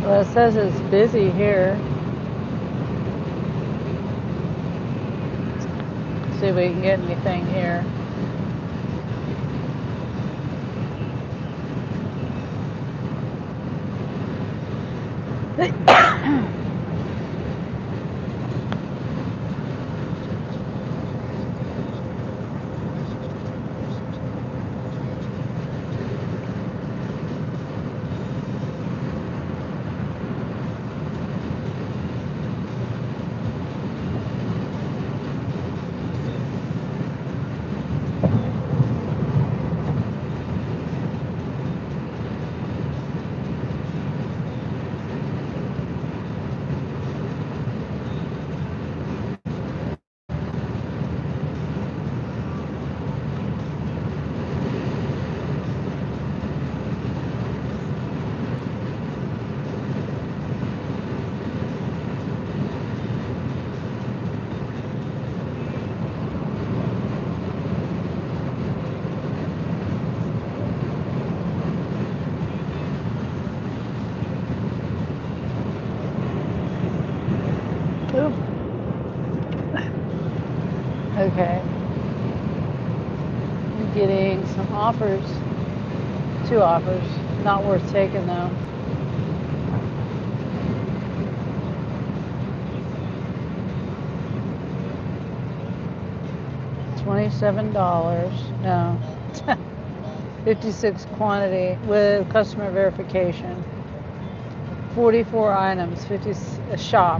Well, it says it's busy here. See if we can get anything here. Oop. Okay. I'm getting some offers. 2 offers. Not worth taking though. $27. No. 56 quantity with customer verification. 44 items, 50 a shop.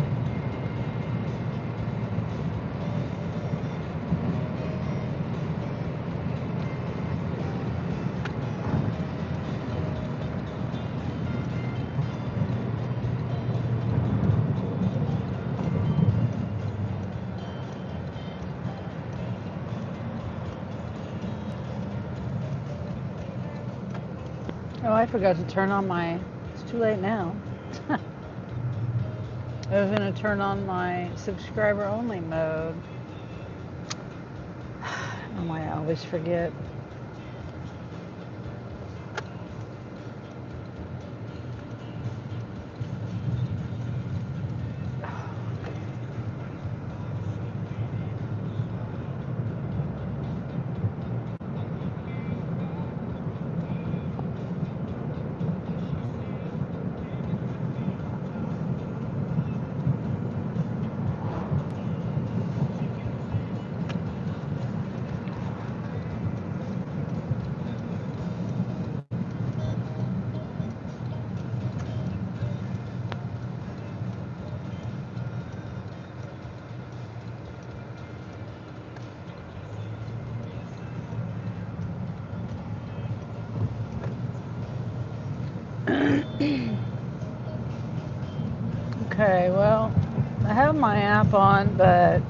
Oh, I forgot to turn on my, it's too late now. I was going to turn on my subscriber only mode. I don't know why I always forget. Okay, well, I have my app on, but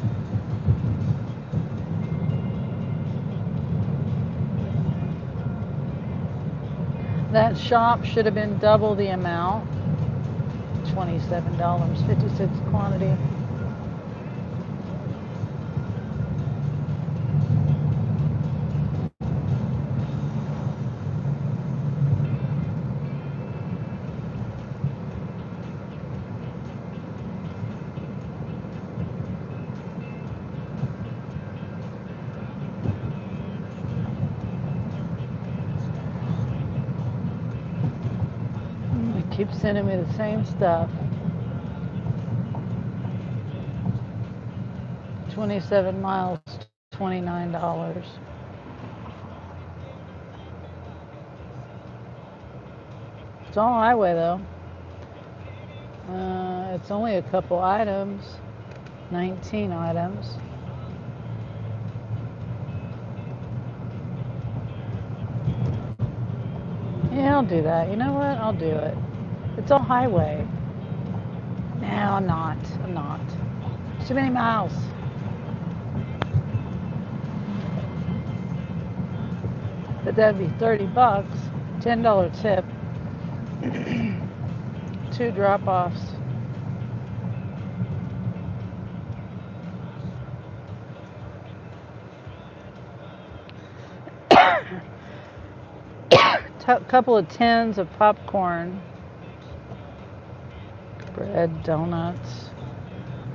that shop should have been double the amount. $27.56 quantity. They keep sending me the same stuff. 27 miles, $29. It's all highway though. It's only a couple items, 19 items. Yeah, I'll do that. You know what? I'll do it. It's all highway. No, I'm not. I'm not. Too many miles. But that'd be 30 bucks, $10 tip, 2 drop-offs. Couple of tins of popcorn, bread, donuts,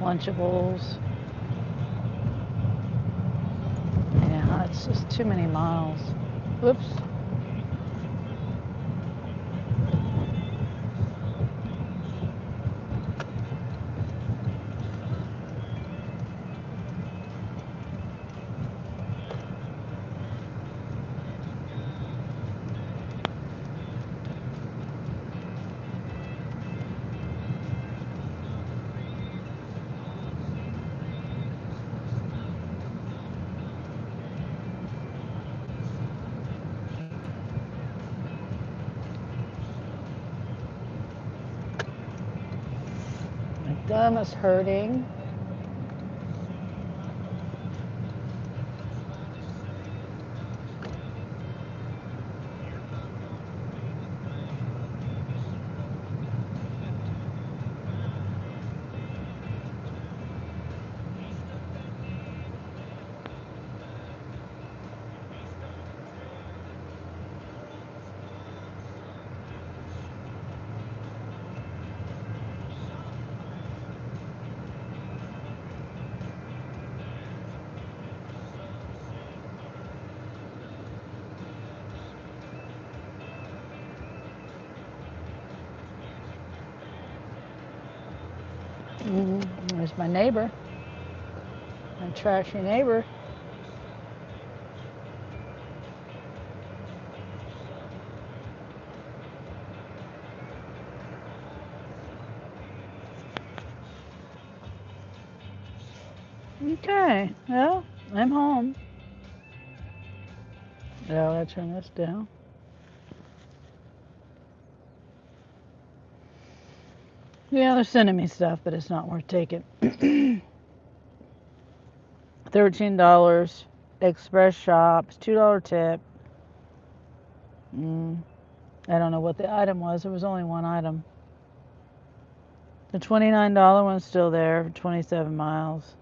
Lunchables. Yeah, it's just too many miles. Whoops. My thumb is hurting. There's my neighbor, my trashy neighbor. Okay, well, I'm home. Oh, I turn this down. Yeah, they're sending me stuff, but it's not worth taking. $13 express shops, $2 tip. I don't know what the item was. There was only one item. The $29 one's still there, 27 miles.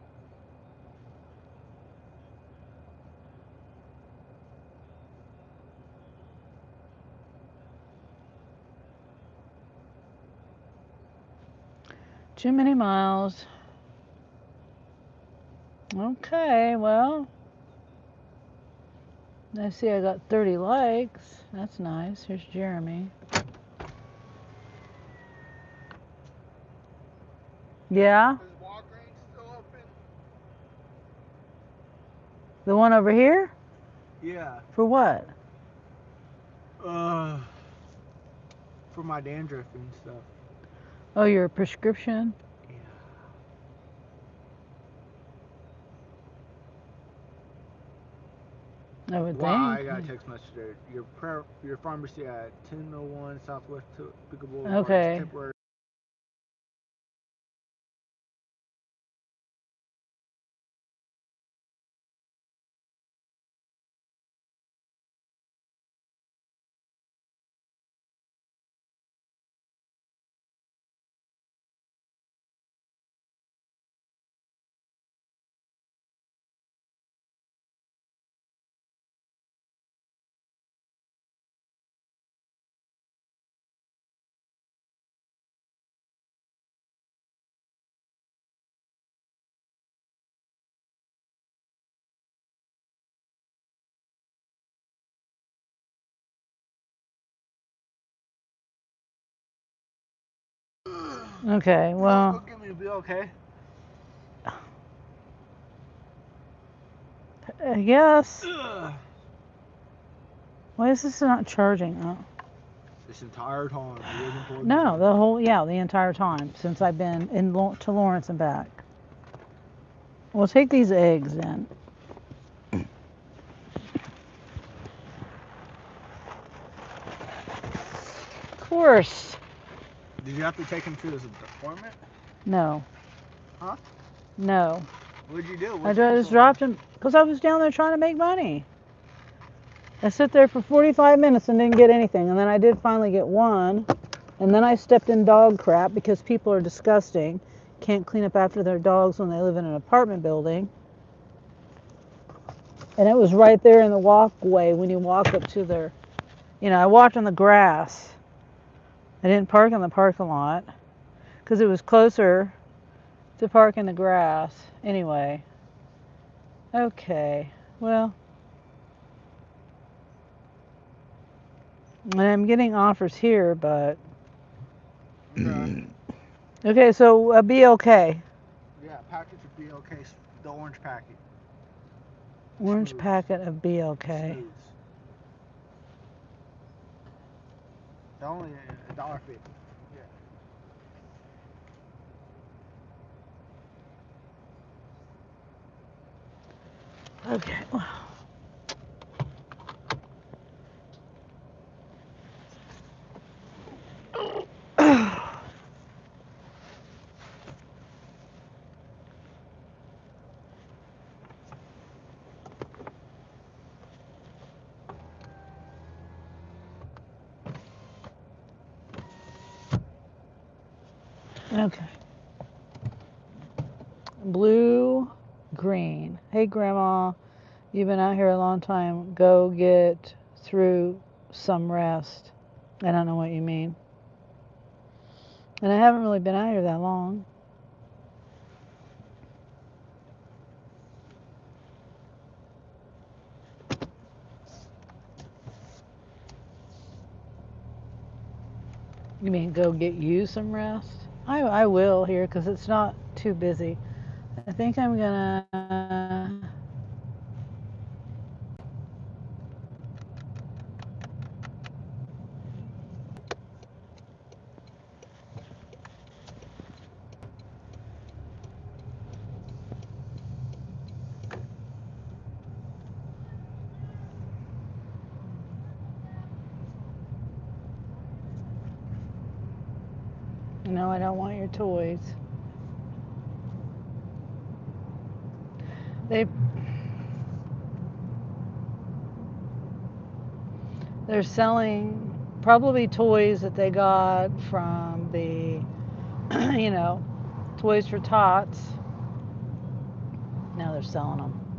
Too many miles. Okay, well, I see I got 30 likes. That's nice. Here's Jeremy. Yeah? Is Walgreens still open? The one over here? Yeah. For what? Uh, for my dandruff and stuff. Oh, your prescription? Yeah. I would Wow, I think. got a text message there. Your pharmacy at 1001 Southwest Topeka Boulevard is Okay. temporary. Okay. Well, Go give me a bill, okay? I guess. Ugh. Why is this not charging? Oh. This entire time it wasn't plugged No, in. the entire time since I've been to Lawrence and back. We'll take these eggs then. Of course. Did you have to take him to his appointment? No. Huh? No. What'd you do? I What'd you do just so dropped him because I was down there trying to make money. I sat there for 45 minutes and didn't get anything, and then I did finally get one, and then I stepped in dog crap because people are disgusting, can't clean up after their dogs when they live in an apartment building. And it was right there in the walkway when you walk up to their, I walked on the grass. I didn't park in the parking lot because it was closer to park in the grass. Anyway, okay, well, and I'm getting offers here, but Okay. okay, so be okay. Yeah, package of BLK, the orange packet. Orange Smooths. packet of BLK. Smooths. They're only $1.50. Yeah. Okay. Okay. Blue, green. Hey, Grandma, you've been out here a long time. Go get through some rest. I don't know what you mean. And I haven't really been out here that long. You mean go get you some rest? I will here because it's not too busy. I think I'm gonna. No, I don't want your toys. They they're selling probably toys that they got from the Toys for Tots. Now they're selling them.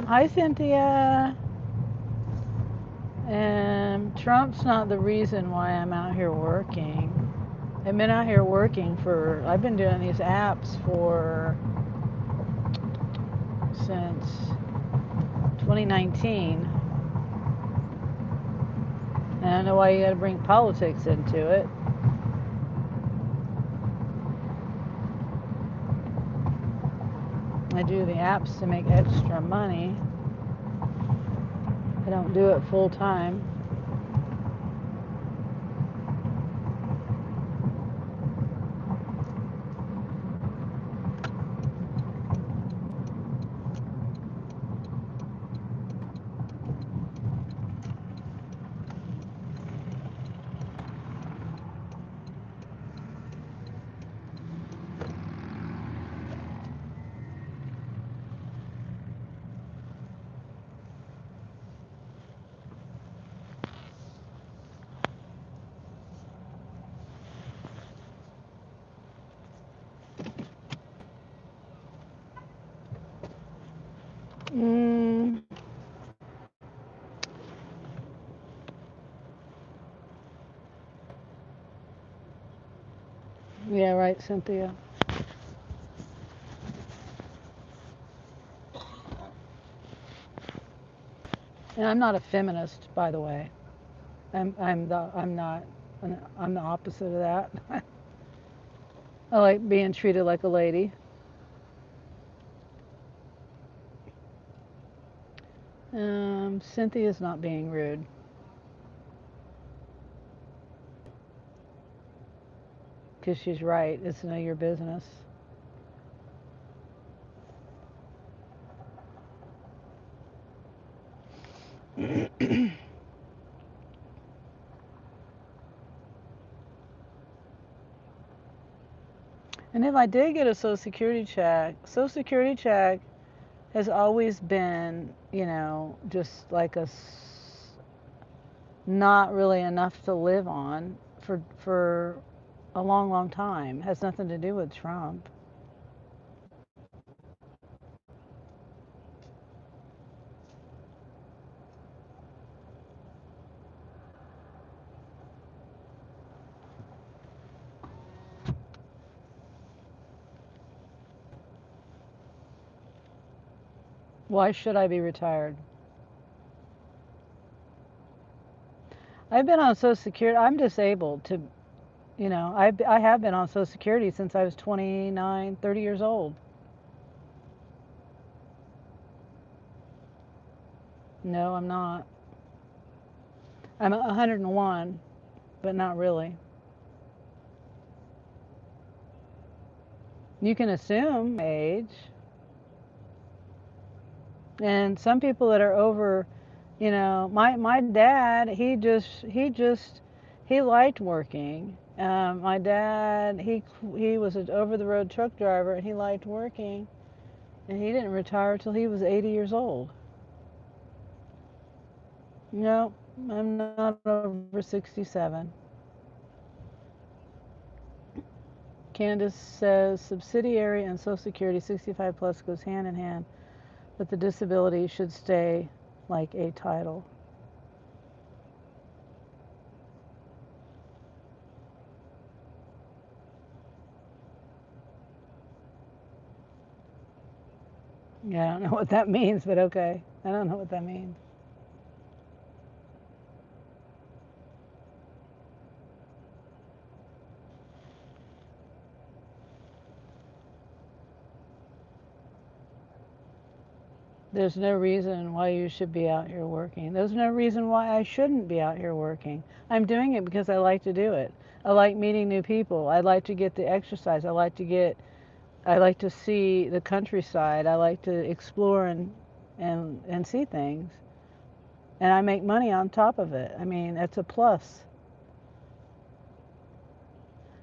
Hi, Cynthia. And Trump's not the reason why I'm out here working. I've been out here working I've been doing these apps since 2019. And I don't know why you gotta bring politics into it. I do the apps to make extra money. I don't do it full time. Mm, yeah, right, Cynthia. And I'm not a feminist, by the way. I'm not. I'm the opposite of that. I like being treated like a lady. Cynthia's not being rude because she's right. It's none of your business. And if I did get a Social Security check has always been, just like not really enough to live on for a long, long time. Has nothing to do with Trump. Why should I be retired? I've been on Social Security. I'm disabled to, I have been on Social Security since I was 29, 30 years old. No, I'm not. I'm 101, but not really. You can assume age. And some people that are over, my dad, he liked working. My dad, he was an over the road truck driver and he liked working, and he didn't retire till he was 80 years old. No, I'm not over 67. Candace says subsidiary and Social Security 65 plus goes hand in hand, but the disability should stay like a title. Yeah, I don't know what that means, but okay. I don't know what that means. There's no reason why you should be out here working. There's no reason why I shouldn't be out here working. I'm doing it because I like to do it. I like meeting new people. I like to get the exercise. I like to see the countryside. I like to explore and see things. And I make money on top of it. I mean, it's a plus.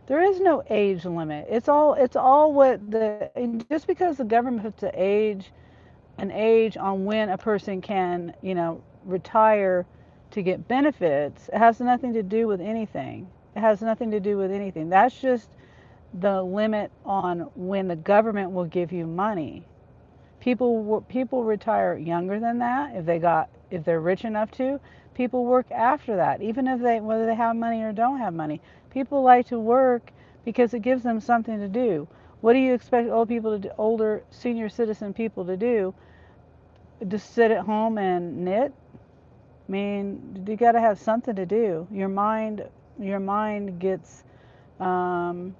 There is no age limit. It's all what just because the government puts an age on when a person can, retire to get benefits. It has nothing to do with anything. It has nothing to do with anything. That's just the limit on when the government will give you money. People retire younger than that if they're rich enough to. People work after that, even if whether they have money or don't have money. People like to work because it gives them something to do. What do you expect older senior citizen people to do? Just sit at home and knit? I mean, you got to have something to do. Your mind gets, um,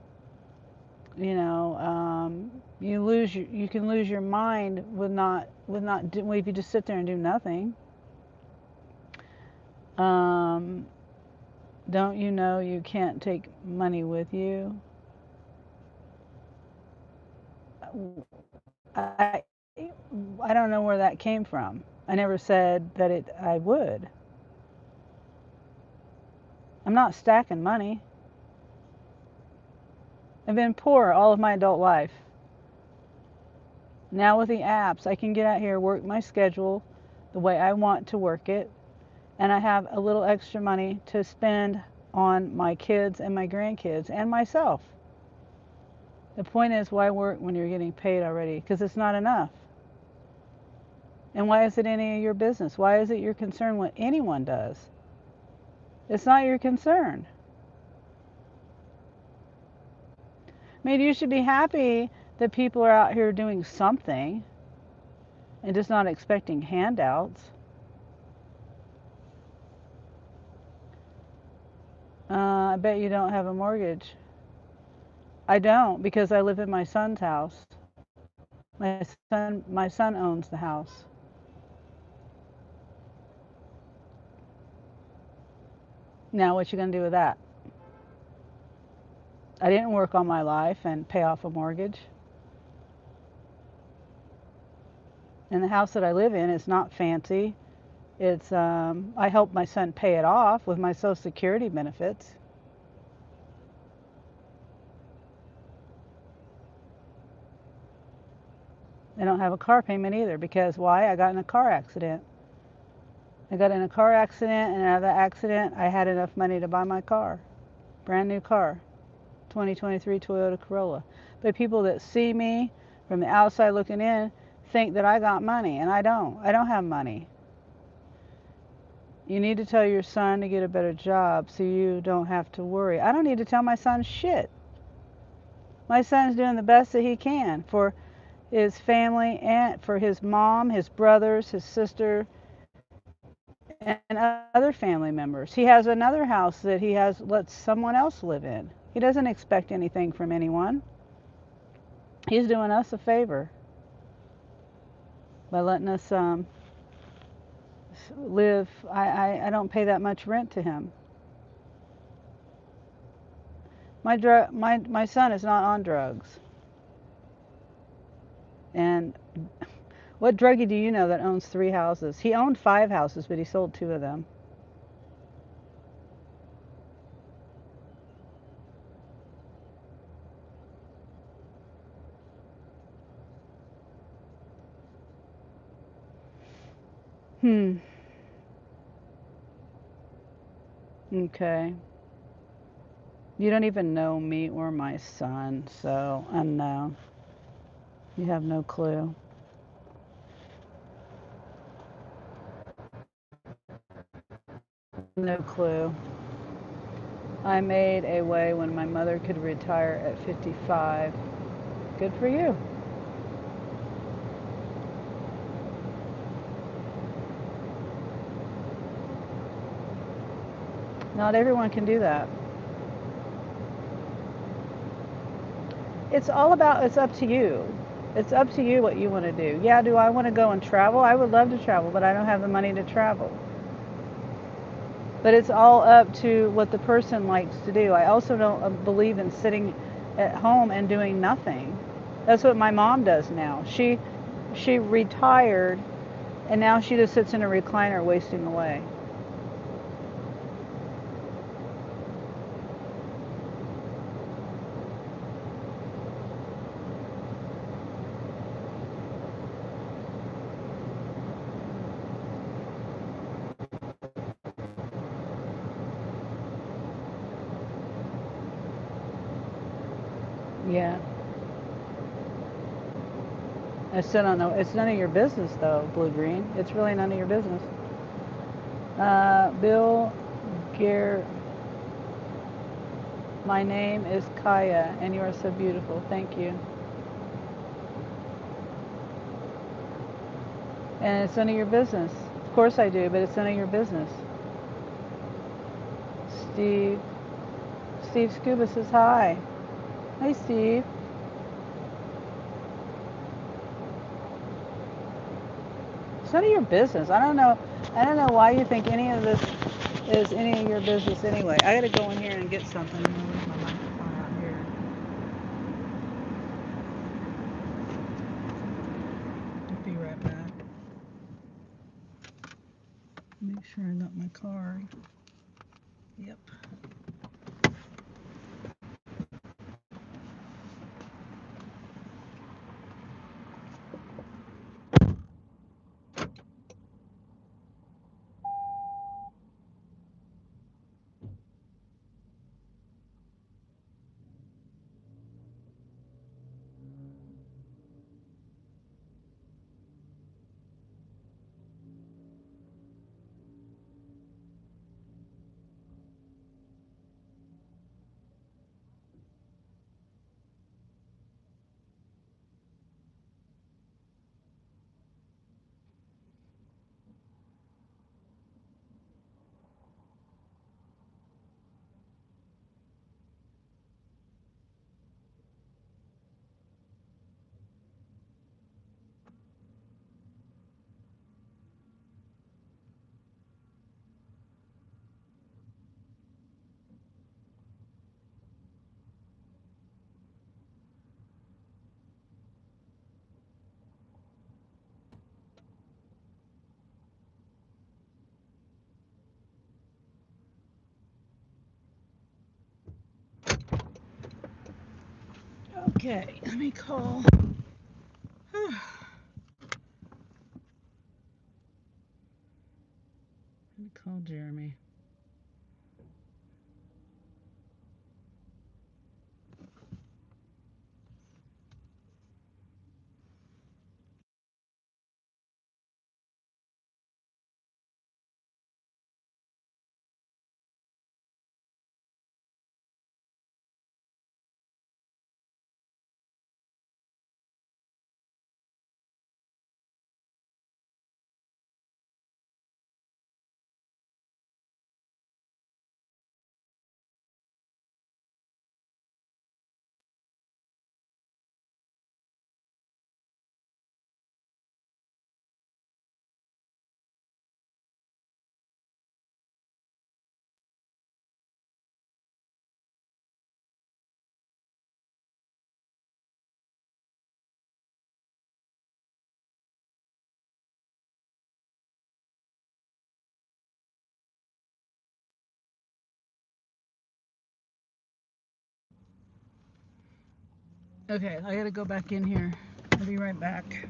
You can lose your mind if you just sit there and do nothing. Um, don't you know you can't take money with you? I I don't know where that came from. I never said that I would. I'm not stacking money. I've been poor all of my adult life. Now with the apps, I can get out here, work my schedule the way I want to work it, and I have a little extra money to spend on my kids and my grandkids and myself. The point is, why work when you're getting paid already? Because it's not enough. And why is it any of your business? Why is it your concern what anyone does? It's not your concern. I mean, you should be happy that people are out here doing something and just not expecting handouts. I bet you don't have a mortgage. I don't because I live in my son's house. My son owns the house. Now what you gonna do with that? I didn't work all my life and pay off a mortgage. And the house that I live in is not fancy. It's I helped my son pay it off with my Social Security benefits. I don't have a car payment either because why? I got in a car accident. I got in a car accident, and out of that accident, I had enough money to buy my car. Brand new car, 2023 Toyota Corolla. But people that see me from the outside looking in think that I got money, and I don't. I don't have money. You need to tell your son to get a better job so you don't have to worry. I don't need to tell my son shit. My son's doing the best that he can for his family and for his mom, his brothers, his sister, and other family members. He has another house that he has lets someone else live in. He doesn't expect anything from anyone. He's doing us a favor by letting us live. I don't pay that much rent to him. My son is not on drugs. And what druggie do you know that owns 3 houses? He owned 5 houses, but he sold 2 of them. Hmm. Okay. You don't even know me or my son, so no. You have no clue. No clue. I made a way when my mother could retire at 55. Good for you. Not everyone can do that. It's up to you. It's up to you what you want to do. Yeah, do I want to go and travel? I would love to travel, but I don't have the money to travel. But it's all up to what the person likes to do. I also don't believe in sitting at home and doing nothing. That's what my mom does now. She retired and now she just sits in a recliner wasting away. Yeah. I still don't know. It's none of your business, though, Blue Green. It's really none of your business. Bill Gear, my name is Kaya, and you are so beautiful. Thank you. And it's none of your business. Of course I do, but it's none of your business. Steve. Steve Scuba says hi. Hi, Steve. It's none of your business. I don't know. I don't know why you think any of this is any of your business anyway. I gotta go in here and get something. I'm gonna leave my microphone out here. I'll be right back. Make sure I got my card. Yep. Okay, let me call. Let me call Jeremy. Okay, I gotta go back in here. I'll be right back.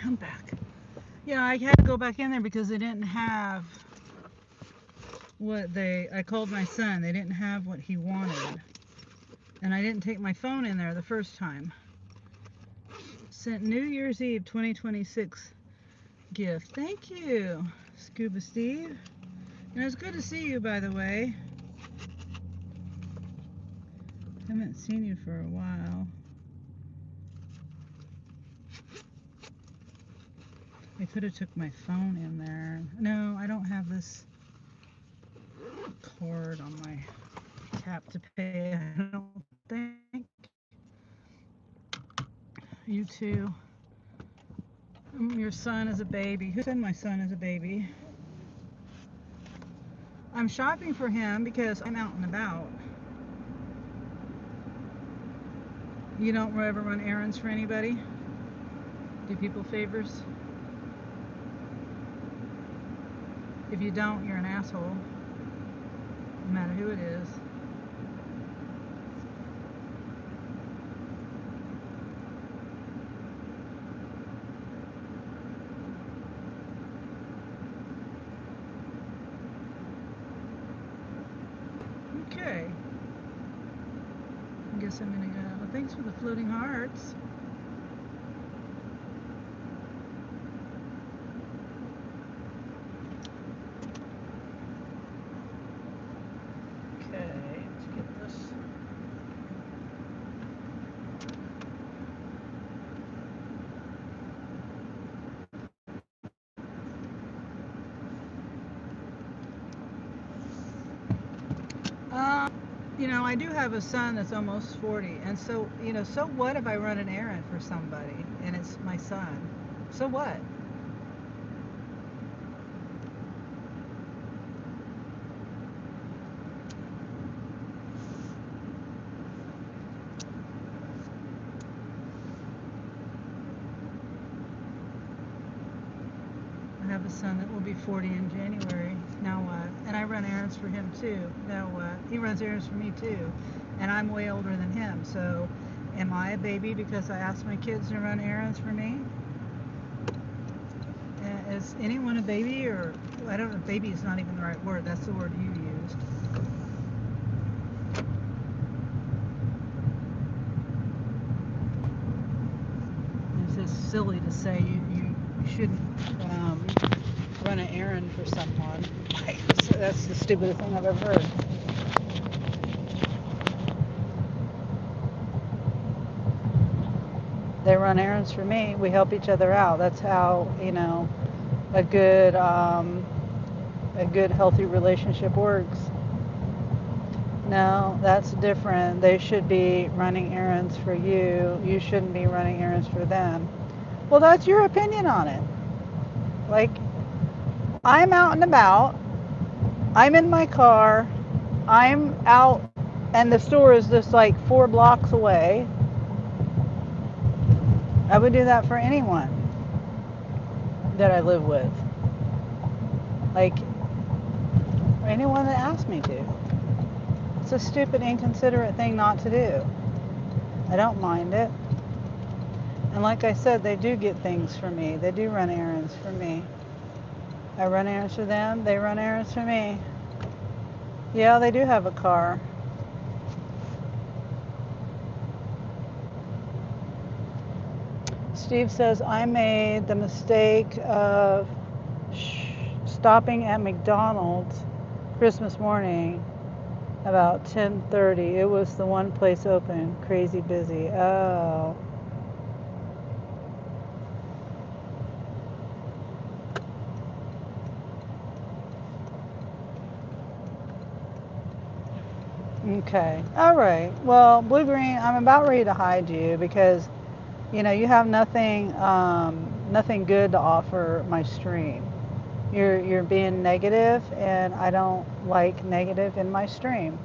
I'm back. Yeah, I had to go back in there because they didn't have I called my son. They didn't have what he wanted. And I didn't take my phone in there the first time. Sent New Year's Eve 2026 gift. Thank you, Scuba Steve. And it's good to see you, by the way. Haven't seen you for a while. I could have took my phone in there. No, I don't have this card on my tap to pay. I don't think. You too. Your son is a baby. Who said my son is a baby? I'm shopping for him because I'm out and about. You don't ever run errands for anybody? Do people favors? If you don't, you're an asshole. No matter who it is. Okay. I guess I'm gonna go. Well, thanks for the floating hearts. Okay, let's get this. You know, I do have a son that's almost 40, and so, you know, so what if I run an errand for somebody and it's my son? So what? I have a son that will be 40 in January. Now what? And I run errands for him too. Now what? He runs errands for me too. And I'm way older than him. So am I a baby because I asked my kids to run errands for me? Is anyone a baby? Or I don't know, baby is not even the right word. That's the word you used. It's just silly to say you shouldn't run an errand for someone. That's the stupidest thing I've ever heard. They run errands for me. We help each other out. That's how, you know, a good healthy relationship works. No, that's different. They should be running errands for you. You shouldn't be running errands for them. Well, that's your opinion on it. Like, I'm out and about. I'm in my car. I'm out, and the store is just like 4 blocks away. I would do that for anyone that I live with. Like, anyone that asked me to. It's a stupid, inconsiderate thing not to do. I don't mind it. And like I said, they do get things for me. They do run errands for me. I run errands for them. They run errands for me. Yeah, they do have a car. Steve says, I made the mistake of stopping at McDonald's Christmas morning about 10:30. It was the one place open, crazy busy. Oh. Okay. All right. Well, Blue Green, I'm about ready to hide you because, you know, you have nothing good to offer my stream. You're being negative, and I don't like negative in my stream.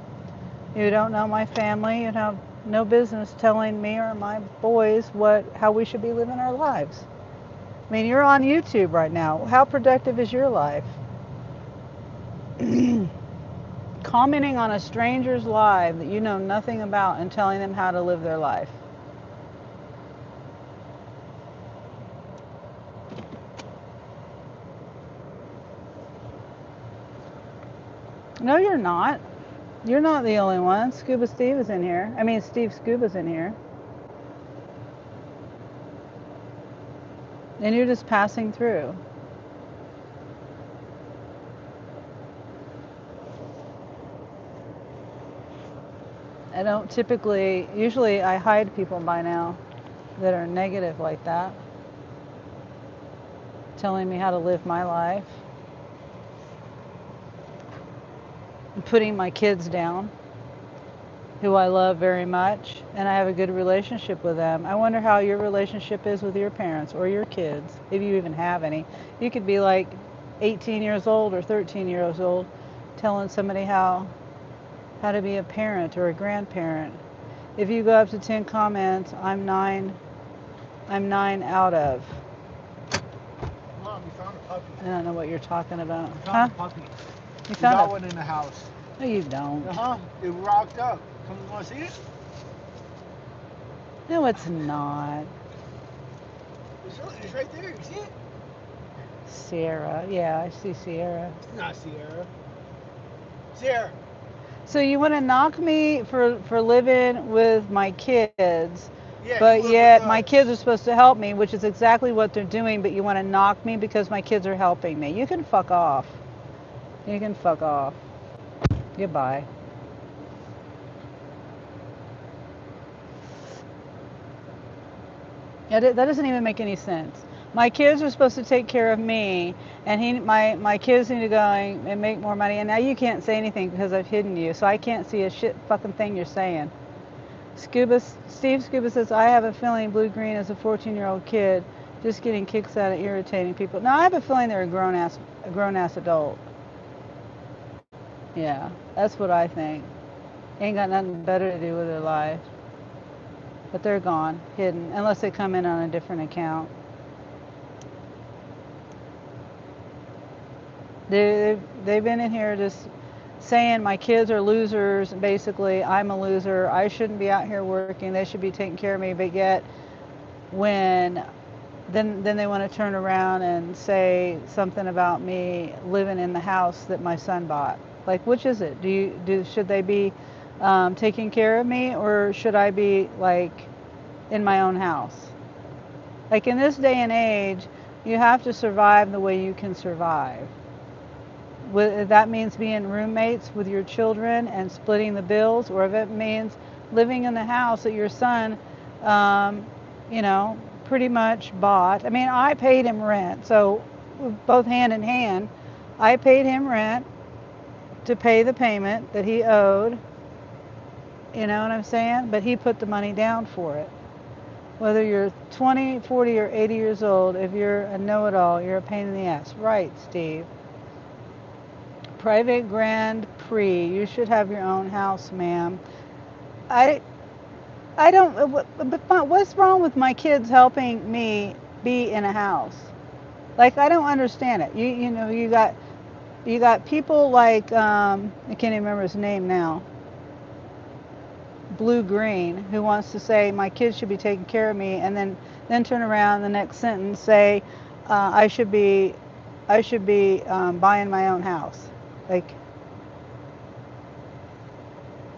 You don't know my family. You have no business telling me or my boys how we should be living our lives. I mean, you're on YouTube right now. How productive is your life? Commenting on a stranger's live that you know nothing about and telling them how to live their life. No, you're not. You're not the only one. Scuba Steve is in here. I mean, Steve Scuba's in here. And you're just passing through. I don't typically, usually I hide people by now that are negative like that, telling me how to live my life, and putting my kids down, who I love very much, and I have a good relationship with them. I wonder how your relationship is with your parents or your kids, if you even have any. You could be like 18 years old or 13 years old telling somebody how to be a parent or a grandparent. If you go up to 10 comments, I'm 9 out of. Mom, we found a puppy. I don't know what you're talking about. We found a puppy. You We found got a... one in the house. No, you don't. It rocked up. Come, you want to see it? No, it's not. It's right there. You see it? Sierra. Yeah, I see Sierra. It's not Sierra. Sierra. So you want to knock me for living with my kids, Yeah, but you live yet with my us. kids are supposed to help me, which is exactly what they're doing, but you want to knock me because my kids are helping me. You can fuck off. You can fuck off. Goodbye. That doesn't even make any sense. My kids are supposed to take care of me, and my kids need to go and make more money. And now you can't say anything because I've hidden you, so I can't see a shit fucking thing you're saying. Steve Scuba says, I have a feeling Blue Green is a 14-year-old kid just getting kicks out of irritating people. Now I have a feeling they're a grown-ass adult. Yeah, that's what I think. Ain't got nothing better to do with their life. But they're gone, hidden, unless they come in on a different account. They've been in here just saying my kids are losers. Basically, I'm a loser. I shouldn't be out here working. They should be taking care of me. But yet, when then they want to turn around and say something about me living in the house that my son bought. Like, which is it? Should they be taking care of me, or should I be like in my own house? Like in this day and age, you have to survive the way you can survive. If that means being roommates with your children and splitting the bills, or if it means living in the house that your son, pretty much bought. I mean, I paid him rent, so both hand in hand, I paid him rent to pay the payment that he owed. You know what I'm saying? But he put the money down for it. Whether you're 20, 40, or 80 years old, if you're a know-it-all, you're a pain in the ass. Right, Steve. Private Grand Prix. You should have your own house, ma'am. I don't. What's wrong with my kids helping me be in a house? Like, I don't understand it. You got people like I can't even remember his name now. Blue Green, who wants to say my kids should be taking care of me, and then turn around the next sentence say I should be buying my own house. Like,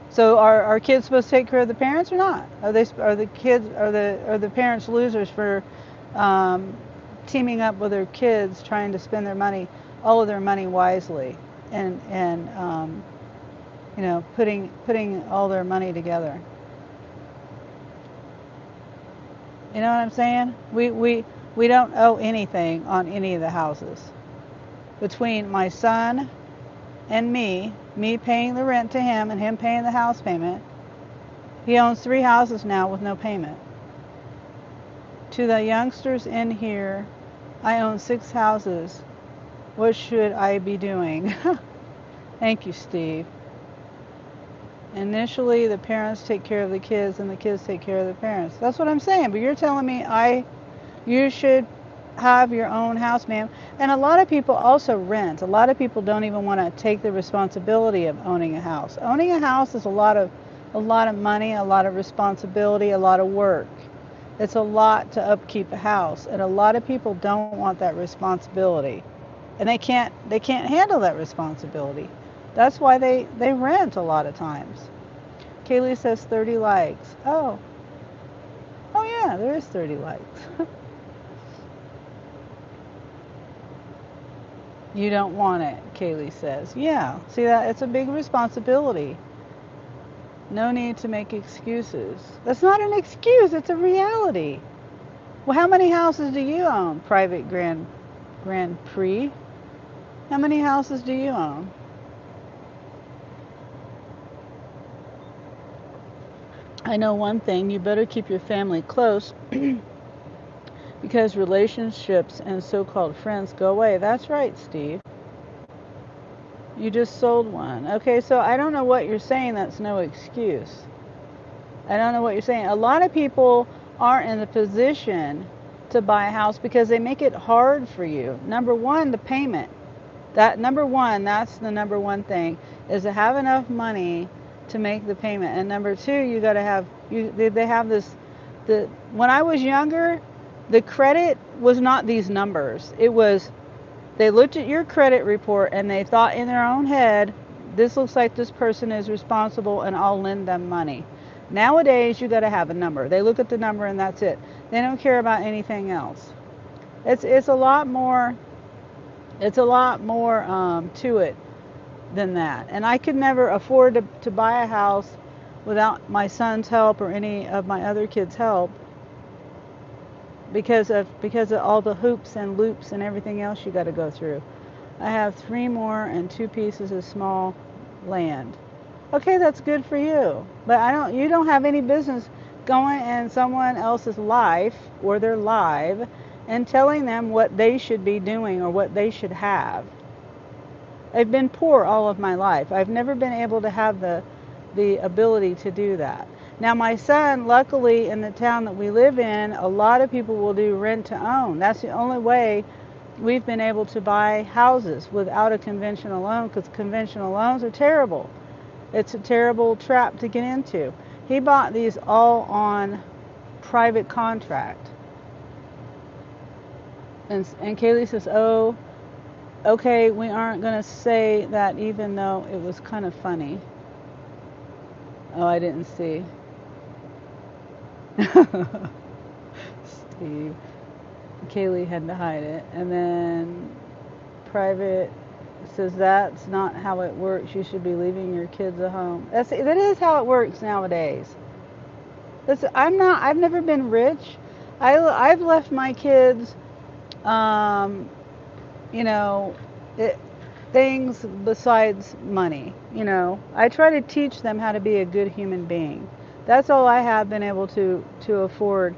so are kids supposed to take care of the parents or not? Are the parents losers for teaming up with their kids, trying to spend all of their money wisely, and putting all their money together? You know what I'm saying? We don't owe anything on any of the houses. Between my son and me paying the rent to him and him paying the house payment, he owns 3 houses now with no payment. To the youngsters in here, I own 6 houses. What should I be doing? Thank you, Steve. Initially, the parents take care of the kids and the kids take care of the parents. That's what I'm saying. But you're telling me you should have your own house, ma'am. And a lot of people also rent. A lot of people don't even want to take the responsibility of owning a house. Owning a house is a lot of money, a lot of responsibility, a lot of work. It's a lot to upkeep a house, and a lot of people don't want that responsibility, and they can't handle that responsibility. That's why they rent a lot of times. Kaylee says 30 likes. Oh, oh yeah, there is 30 likes. You don't want it, Kaylee says. Yeah, see that? It's a big responsibility. No need to make excuses. That's not an excuse, it's a reality. Well, how many houses do you own, Private Grand Prix? How many houses do you own? I know one thing, you better keep your family close because relationships and so-called friends go away. That's right, Steve. You just sold one. Okay, so I don't know what you're saying. That's no excuse. I don't know what you're saying. A lot of people aren't in the position to buy a house because they make it hard for you. Number one, the payment. That's the number one thing, is to have enough money to make the payment. And number two, you got to have they have this when I was younger, the credit was not these numbers. It was, they looked at your credit report and they thought in their own head, this looks like this person is responsible and I'll lend them money. Nowadays, you got to have a number. They look at the number and that's it. They don't care about anything else. It's a lot more. It's a lot more to it than that. And I could never afford to buy a house without my son's help or any of my other kids' help because of all the hoops and loops and everything else you got to go through. I have 3 more and 2 pieces of small land. Okay, that's good for you. But you don't have any business going in someone else's life or their life and telling them what they should be doing or what they should have. I've been poor all of my life. I've never been able to have the ability to do that. Now my son, luckily in the town that we live in, a lot of people will do rent to own. That's the only way we've been able to buy houses without a conventional loan, because conventional loans are terrible. It's a terrible trap to get into. He bought these all on private contract. And Kaylee says, oh, okay, we aren't going to say that even though it was kind of funny. Oh, I didn't see. Steve. Kaylee had to hide it. And then private says that's not how it works. You should be leaving your kids at home. That is how it works nowadays. I've never been rich. I've left my kids you know, things besides money. I try to teach them how to be a good human being. That's all I have been able to afford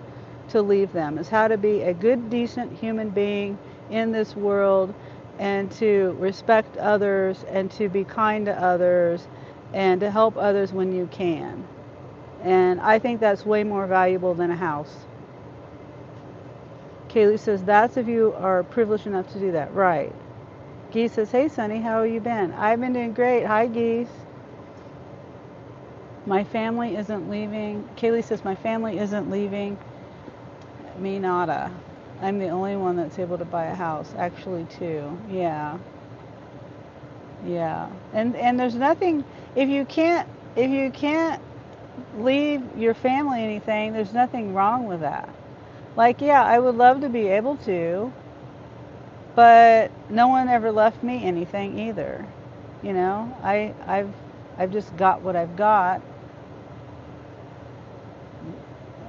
to leave them, is how to be a good, decent human being in this world, and to respect others and to be kind to others and to help others when you can. And I think that's way more valuable than a house. Kaylee says, that's if you are privileged enough to do that. Right. Geese says, hey, Sonny, how have you been? I've been doing great. Hi, Geese. My family isn't leaving. Kaylee says, my family isn't leaving me nada. I'm the only one that's able to buy a house. Actually, too. Yeah. Yeah. And there's nothing, if you can't leave your family anything, there's nothing wrong with that. Like, yeah, I would love to be able to, but no one ever left me anything either. I've just got what I've got,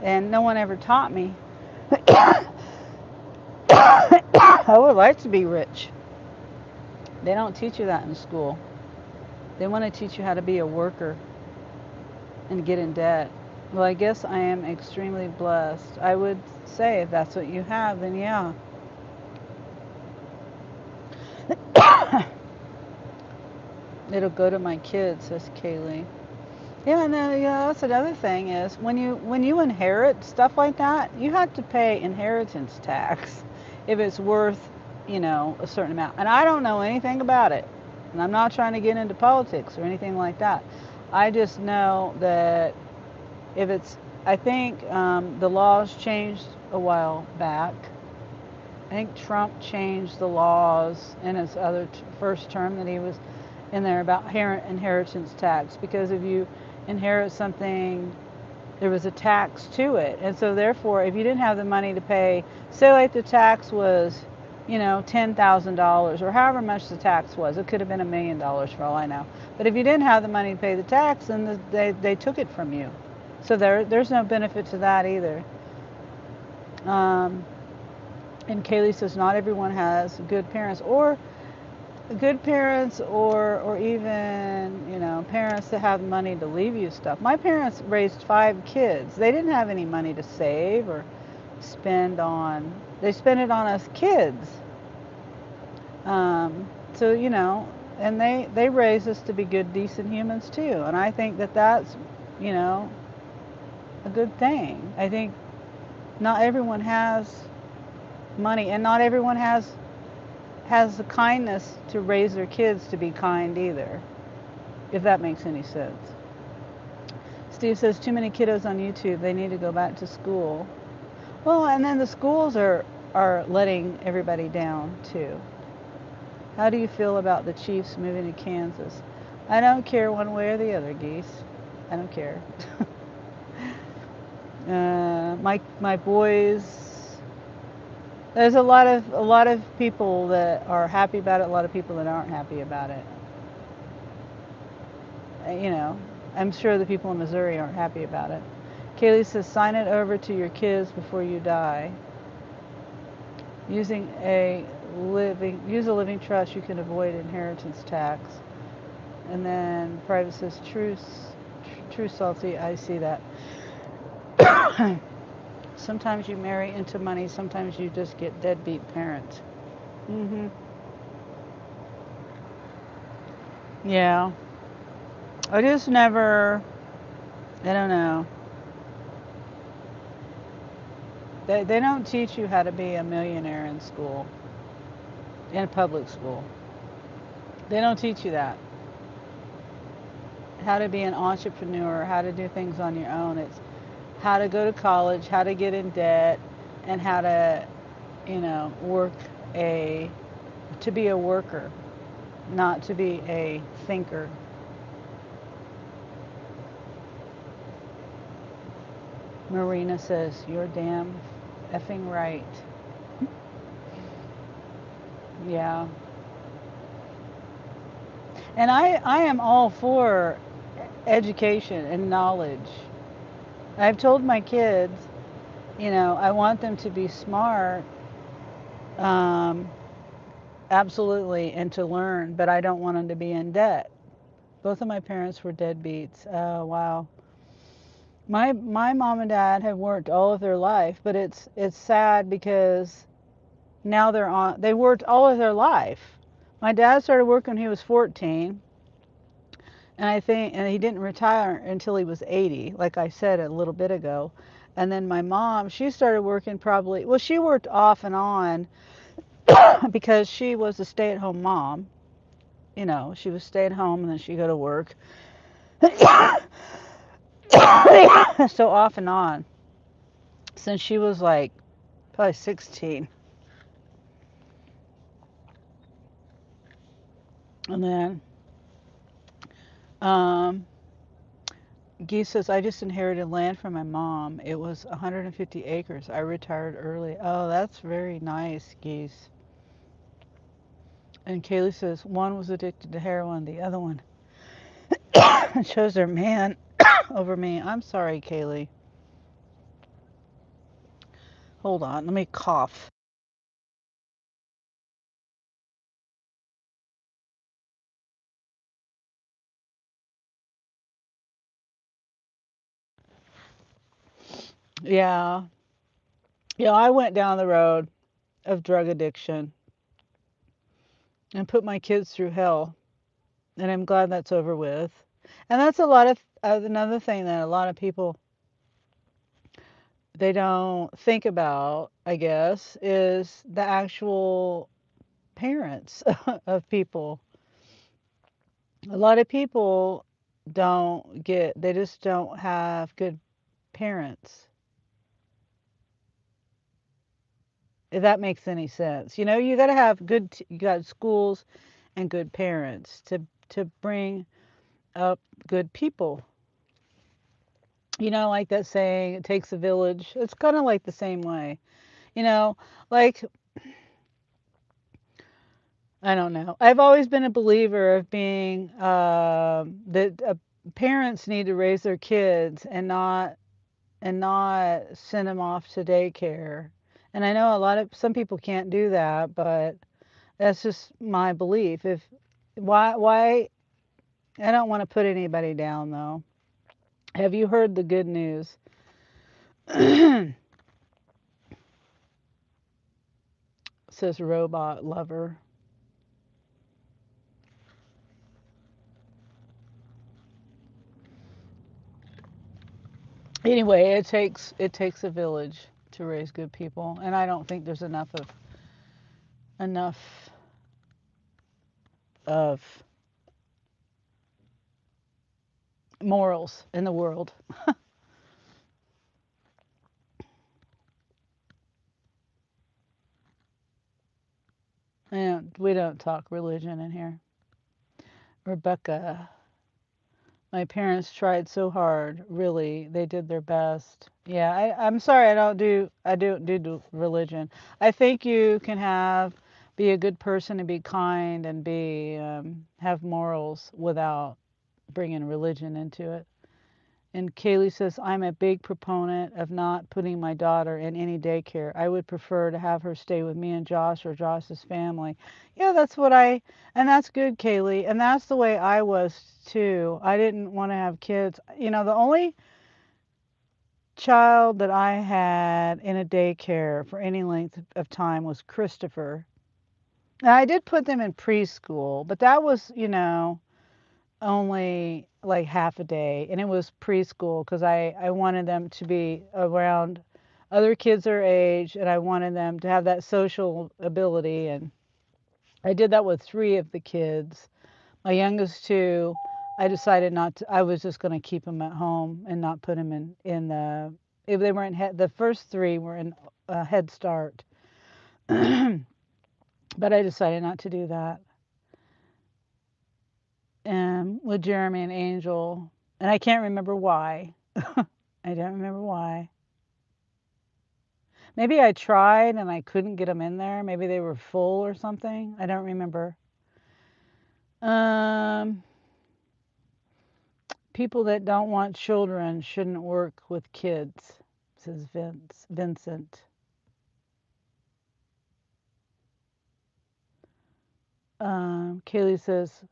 and no one ever taught me. I would like to be rich. They don't teach you that in school. They want to teach you how to be a worker and get in debt. Well, I guess I am extremely blessed. I would say if that's what you have, then yeah. It'll go to my kids, says Kaylee. Yeah, and then, that's another thing is when you inherit stuff like that, you have to pay inheritance tax if it's worth, a certain amount. And I don't know anything about it. And I'm not trying to get into politics or anything like that. I just know that I think the laws changed a while back. I think Trump changed the laws in his first term that he was in there about inheritance tax, because if you inherit something, there was a tax to it. And so therefore, if you didn't have the money to pay, say like the tax was, $10,000 or however much the tax was, it could have been $1 million for all I know. But if you didn't have the money to pay the tax, then they took it from you. So there's no benefit to that either. Um, and Kaylee says not everyone has good parents or even parents that have money to leave you stuff. My parents raised 5 kids. They didn't have any money to save or spend on. They spent it on us kids. So and they raised us to be good, decent humans too. And I think that's you know a good thing. I think not everyone has money, and not everyone has the kindness to raise their kids to be kind either, if that makes any sense. Steve says too many kiddos on YouTube. They need to go back to school. Well, and then the schools are letting everybody down too. How do you feel about the Chiefs moving to Kansas? I don't care one way or the other, Geese. I don't care. My boys. There's a lot of people that are happy about it. A lot of people that aren't happy about it. You know, I'm sure the people in Missouri aren't happy about it. Kaylee says, sign it over to your kids before you die. Use a living trust, you can avoid inheritance tax. And then Private says, true salty, I see that. Sometimes you marry into money, sometimes you just get deadbeat parents. Hmm. Yeah. I just never, I don't know. They don't teach you how to be a millionaire in school, in public school. They don't teach you that. How to be an entrepreneur, how to do things on your own. It's how to go to college, how to get in debt, and how to, work a, to be a worker, not to be a thinker. Marina says, you're damn effing right. Yeah. And I am all for education and knowledge. I've told my kids, I want them to be smart, um, absolutely, and to learn, but I don't want them to be in debt. Both of my parents were deadbeats. Oh, wow. My mom and dad have worked all of their life, but it's sad because now they worked all of their life. My dad started working when he was 14, and he didn't retire until he was 80, like I said a little bit ago. And then my mom, she started working probably, well, she worked off and on because she was a stay-at-home mom. She would stay at home and then she'd go to work. So off and on since she was like probably 16. And then um, Geese says, I just inherited land from my mom. It was 150 acres. I retired early. Oh, that's very nice, Geese. And Kaylee says, one was addicted to heroin, the other one chose their man over me. I'm sorry, Kaylee. Hold on, let me cough. Yeah. I went down the road of drug addiction and put my kids through hell. And I'm glad that's over with. And that's a lot of another thing that a lot of people they don't think about, I guess, is the actual parents of people. A lot of people they just don't have good parents, if that makes any sense. You got to have you got schools and good parents to bring up good people. Like that saying, it takes a village. It's kind of like the same way. You know, like I don't know. I've always been a believer of being that parents need to raise their kids and not send them off to daycare. And I know some people can't do that, but that's just my belief. If why I don't want to put anybody down though. Have you heard the good news? Says robot lover. Anyway, it takes a village to raise good people, and I don't think there's enough of morals in the world. And we don't talk religion in here. Rebecca, my parents tried so hard. Really, they did their best. Yeah, I'm sorry. I don't do religion. I think you can be a good person and be kind and be have morals without bringing religion into it. And Kaylee says, I'm a big proponent of not putting my daughter in any daycare. I would prefer to have her stay with me and Josh or Josh's family. Yeah, and that's good, Kaylee. And that's the way I was too. I didn't want to have kids. The only child that I had in a daycare for any length of time was Christopher. Now, I did put them in preschool, but that was, only like half a day, and it was preschool because I wanted them to be around other kids their age, and I wanted them to have that social ability. And I did that with three of the kids. My youngest two, I decided not to. I was just going to keep them at home and not put them in the. If they were in the first three were in Head Start, but I decided not to do that. With Jeremy and Angel, and I can't remember why. I don't remember why. Maybe I tried and I couldn't get them in there. Maybe they were full or something. I don't remember. Um, People that don't want children shouldn't work with kids, says Vincent. Kaylee says,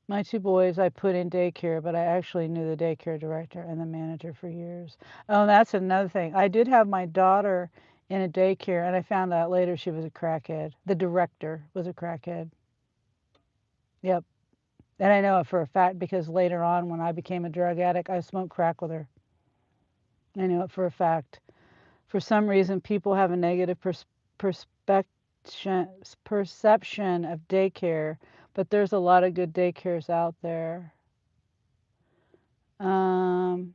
my two boys I put in daycare, but I actually knew the daycare director and the manager for years. Oh, that's another thing. I did have my daughter in a daycare, and I found out later she was a crackhead. The director was a crackhead. Yep. And I know it for a fact because later on, when I became a drug addict, I smoked crack with her. I know it for a fact. For some reason, people have a negative perspective, perception of daycare, but there's a lot of good daycares out there. Um,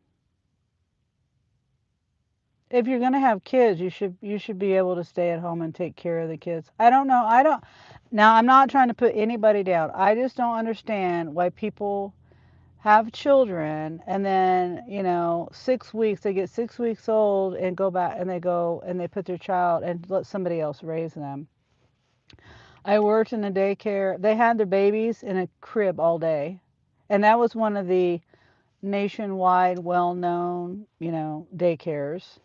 if you're going to have kids, you should be able to stay at home and take care of the kids. I don't know. I don't. Now, I'm not trying to put anybody down. I just don't understand why people have children and then 6 weeks they get 6 weeks old and go back and they put their child and let somebody else raise them. I worked in a daycare. They had their babies in a crib all day, and that was one of the nationwide well-known daycares.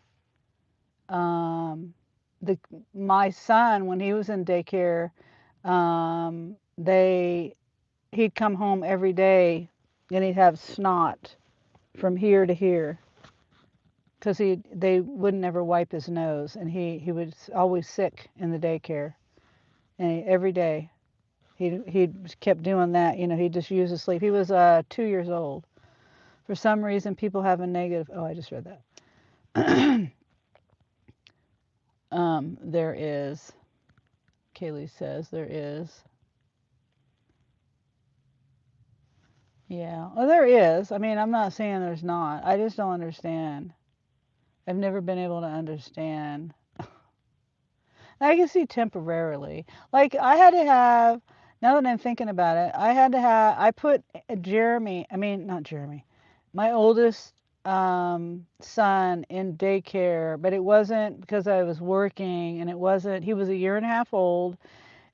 um the My son, when he was in daycare, they he'd come home every day and he'd have snot from here to here because they wouldn't ever wipe his nose, and he was always sick in the daycare, and every day he kept doing that. He just used to sleep. He was 2 years old. For some reason, people have a negative. Oh, I just read that. There is. Kaylee says there is. Yeah. Well, there is. I mean, I'm not saying there's not. I just don't understand. I've never been able to understand. I can see temporarily. Like I had to have. Now that I'm thinking about it, I put Jeremy, I mean, not Jeremy, my oldest son in daycare, but it wasn't because I was working and it wasn't, he was a year and a half old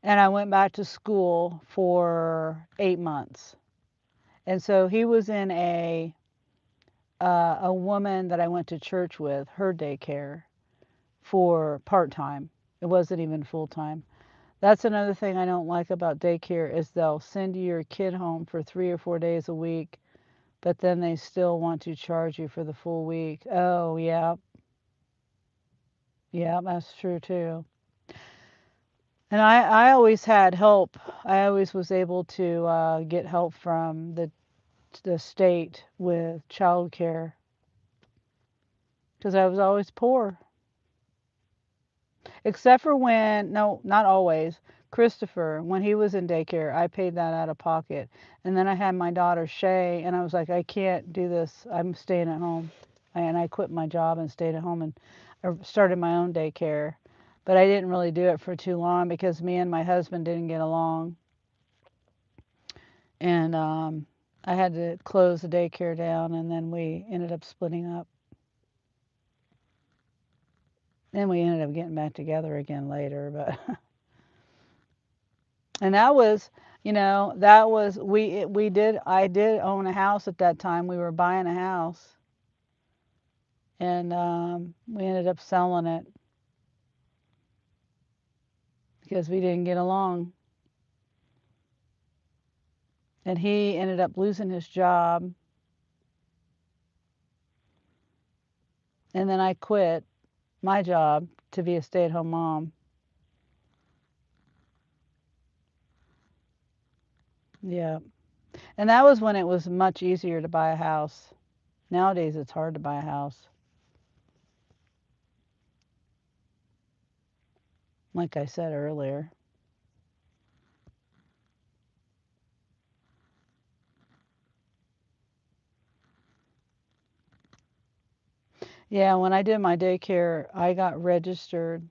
and I went back to school for 8 months. And so he was in a woman that I went to church with, her daycare for part time. It wasn't even full time. That's another thing I don't like about daycare is they'll send your kid home for 3 or 4 days a week, but then they still want to charge you for the full week. Oh, yeah, yeah, that's true too. And I always had help. I always was able to get help from the state with childcare because I was always poor. Except for when, no, not always. Christopher, when he was in daycare, I paid that out of pocket. And then I had my daughter Shay, and I was like, I can't do this. I'm staying at home. And I quit my job and stayed at home and I started my own daycare. But I didn't really do it for too long because me and my husband didn't get along. And I had to close the daycare down, and then we ended up splitting up. Then we ended up getting back together again later, but and that was, that was we did I did own a house at that time. We were buying a house, and we ended up selling it because we didn't get along. And he ended up losing his job, and then I quit my job to be a stay-at-home mom. Yeah. And that was when it was much easier to buy a house. Nowadays it's hard to buy a house, like I said earlier. Yeah, when I did my daycare, I got registered.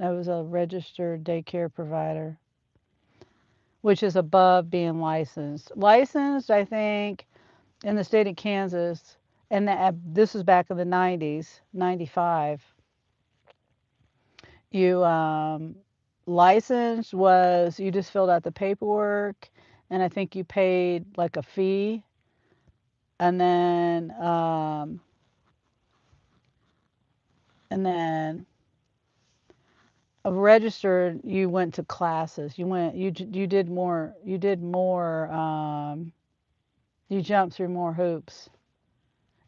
I was a registered daycare provider, which is above being licensed. Licensed, I think, in the state of Kansas, and this was back in the 90s, 95. You licensed was you just filled out the paperwork, and I think you paid like a fee, and then registered. You went to classes. You jumped through more hoops,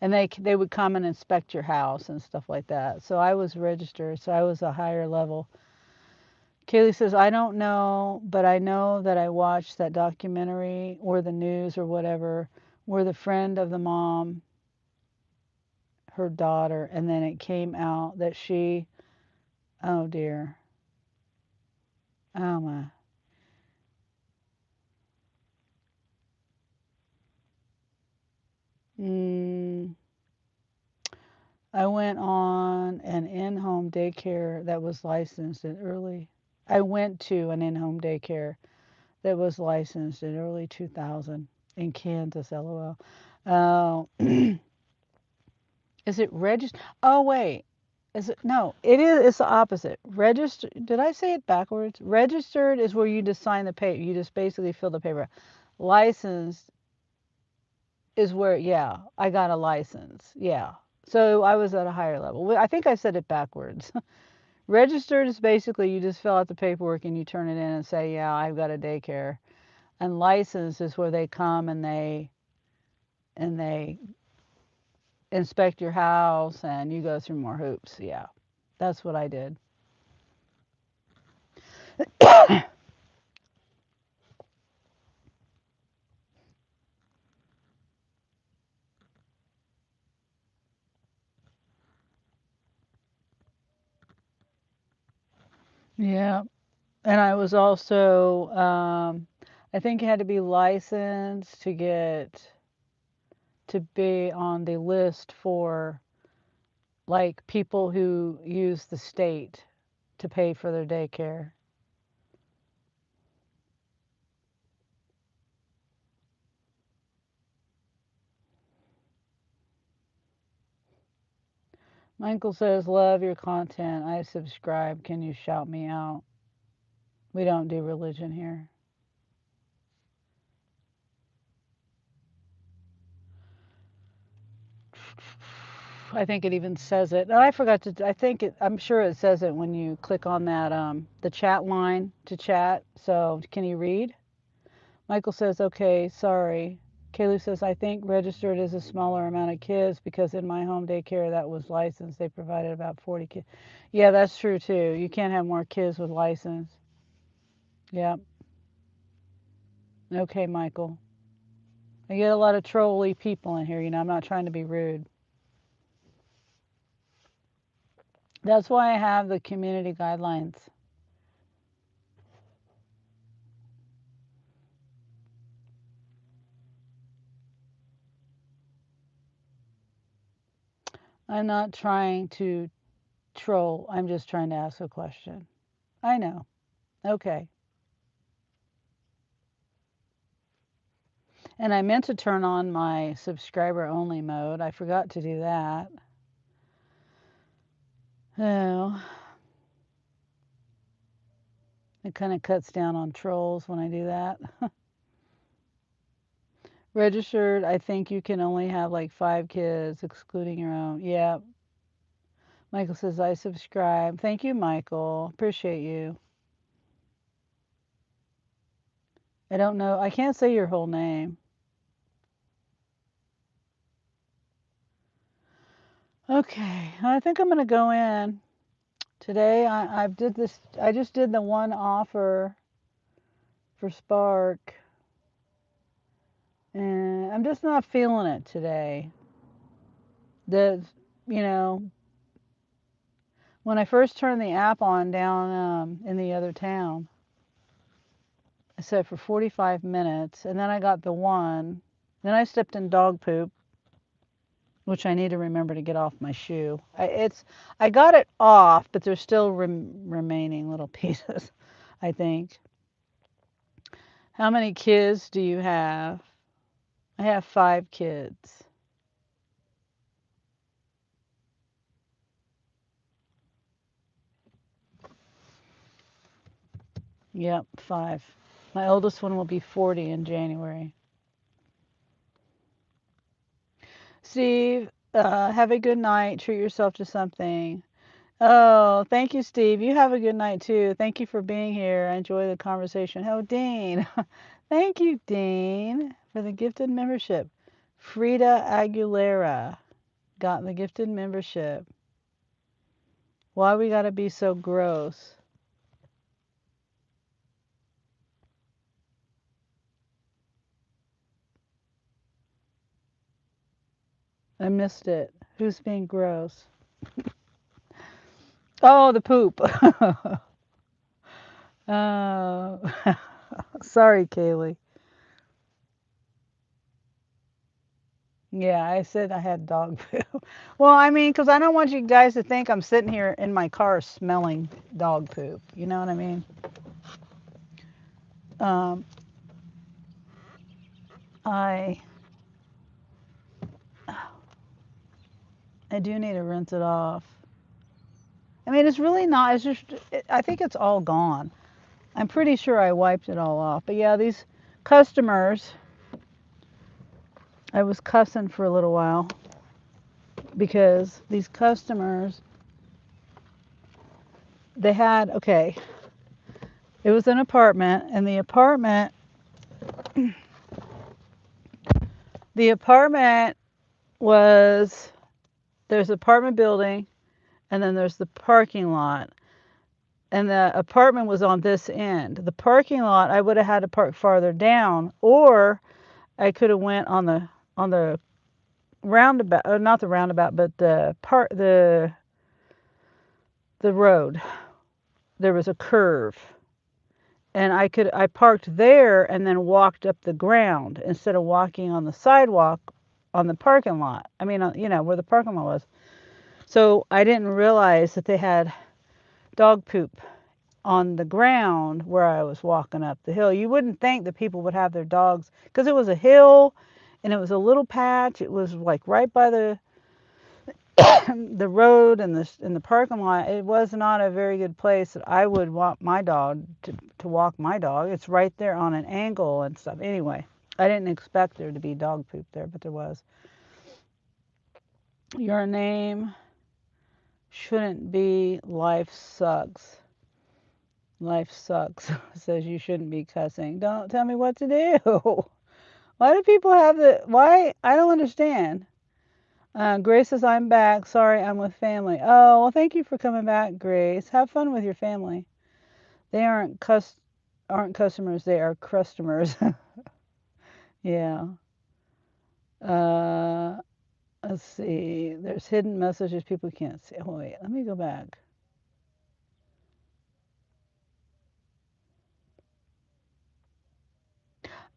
and they would come and inspect your house and stuff like that. So I was registered, so I was a higher level. Kaylee says, I don't know, but I know that I watched that documentary or the news or whatever where the friend of the mom, her daughter, and then it came out that oh dear, oh my. Mm, I went on an in-home daycare that was licensed in early. I went to an in-home daycare that was licensed in early 2000 in Kansas, LOL. Oh, is it registered? Oh, wait. Is it? No, it is. It's the opposite. Registered. Did I say it backwards? Registered is where you just sign the paper. You just basically fill the paper. Licensed is where, yeah, I got a license. Yeah. So I was at a higher level. I think I said it backwards. Registered is basically you just fill out the paperwork and you turn it in and say, yeah, I've got a daycare. And licensed is where they come and they inspect your house and you go through more hoops. Yeah. That's what I did. Yeah. And I was also, I think you had to be licensed to be on the list for like people who use the state to pay for their daycare. Michael says, love your content. I subscribe. Can you shout me out? We don't do religion here. I think it even says it. No, I forgot to. I think it. I'm sure it says it when you click on that the chat line to chat. So can you read? Michael says, okay, sorry. Kaylee says, I think registered is a smaller amount of kids because in my home daycare that was licensed. They provided about 40 kids. Yeah, that's true too. You can't have more kids with license. Yep. Okay, Michael. I get a lot of trolly people in here. I'm not trying to be rude. That's why I have the community guidelines. I'm not trying to troll. I'm just trying to ask a question. I know. Okay. And I meant to turn on my subscriber only mode. I forgot to do that. Oh, it kind of cuts down on trolls when I do that. Registered, I think you can only have like 5 kids, excluding your own. Yeah. Michael says, I subscribe. Thank you, Michael. Appreciate you. I don't know. I can't say your whole name. Okay. I think I'm going to go in. Today I did this. I just did the one offer for Spark, and I'm just not feeling it today. The you know when I first turned the app on down in the other town, I said for 45 minutes, and then I got the one. Then I stepped in dog poop, which I need to remember to get off my shoe. I got it off, but there's still remaining little pieces. I think. How many kids do you have? I have 5 kids. Yep, 5. My oldest one will be 40 in January. Steve, have a good night. Treat yourself to something. Oh, thank you, Steve. You have a good night too. Thank you for being here. I enjoy the conversation. Oh, Dean. Thank you, Dean, for the gifted membership. Frida Aguilera got the gifted membership. Why we gotta be so gross? I missed it. Who's being gross? Oh, the poop. Oh, sorry, Kaylee. Yeah, I said I had dog poop. Well, I mean, because I don't want you guys to think I'm sitting here in my car smelling dog poop. You know what I mean? Um, I I do need to rinse it off. I mean, it's really not. It's just I think it's all gone. I'm pretty sure I wiped it all off. But yeah, these customers, I was cussing for a little while because these customers, they had, okay, it was an apartment, and the apartment was, there's an apartment building, and then there's the parking lot. And the apartment was on this end. The parking lot, I would have had to park farther down, or I could have went on the roundabout, not the roundabout, but the road. There was a curve, and I parked there and then walked up the ground instead of walking on the sidewalk on the parking lot. I mean, where the parking lot was. So I didn't realize that they had dog poop on the ground where I was walking up the hill. You wouldn't think that people would have their dogs because it was a hill and it was a little patch. It was like right by the road and the parking lot, it was not a very good place that I would want my dog to walk my dog. It's right there on an angle and stuff. Anyway, I didn't expect there to be dog poop there, but there was. Your name shouldn't be life sucks. Life sucks. Says you shouldn't be cussing. Don't tell me what to do. Why do people have why? I don't understand. Grace says, I'm back. Sorry, I'm with family. Oh, well, thank you for coming back, Grace. Have fun with your family. They aren't customers, they are customers. Yeah. Uh, let's see. There's hidden messages people can't see. Oh, wait, let me go back.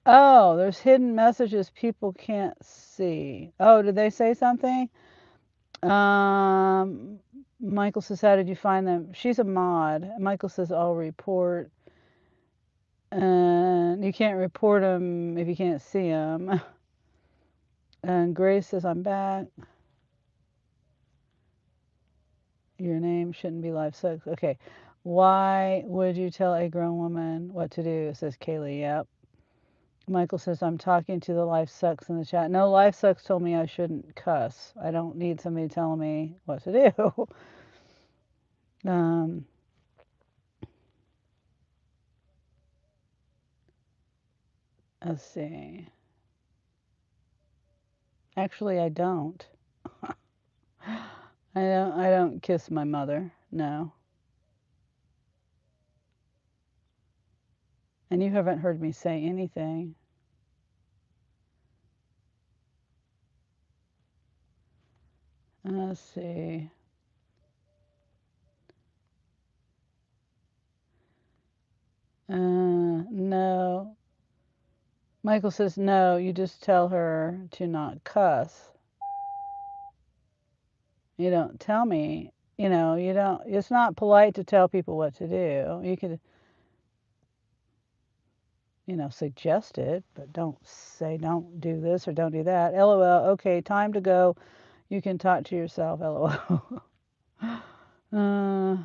Oh, there's hidden messages people can't see. Oh, did they say something? Um, Michael says, how did you find them? She's a mod. Michael says, I'll report. And you can't report them if you can't see them. And Grace says, I'm back. Your name shouldn't be life sucks. Okay. Why would you tell a grown woman what to do? Says Kaylee. Yep. Michael says, I'm talking to the life sucks in the chat. No, life sucks told me I shouldn't cuss. I don't need somebody telling me what to do. um, let's see. Actually, I don't. I don't kiss my mother. No. And you haven't heard me say anything. Let's see. No. Michael says, no, you just tell her to not cuss. You don't tell me, you don't, it's not polite to tell people what to do. You could, suggest it, but don't say, don't do this or don't do that. LOL. Okay, time to go. You can talk to yourself. LOL. uh,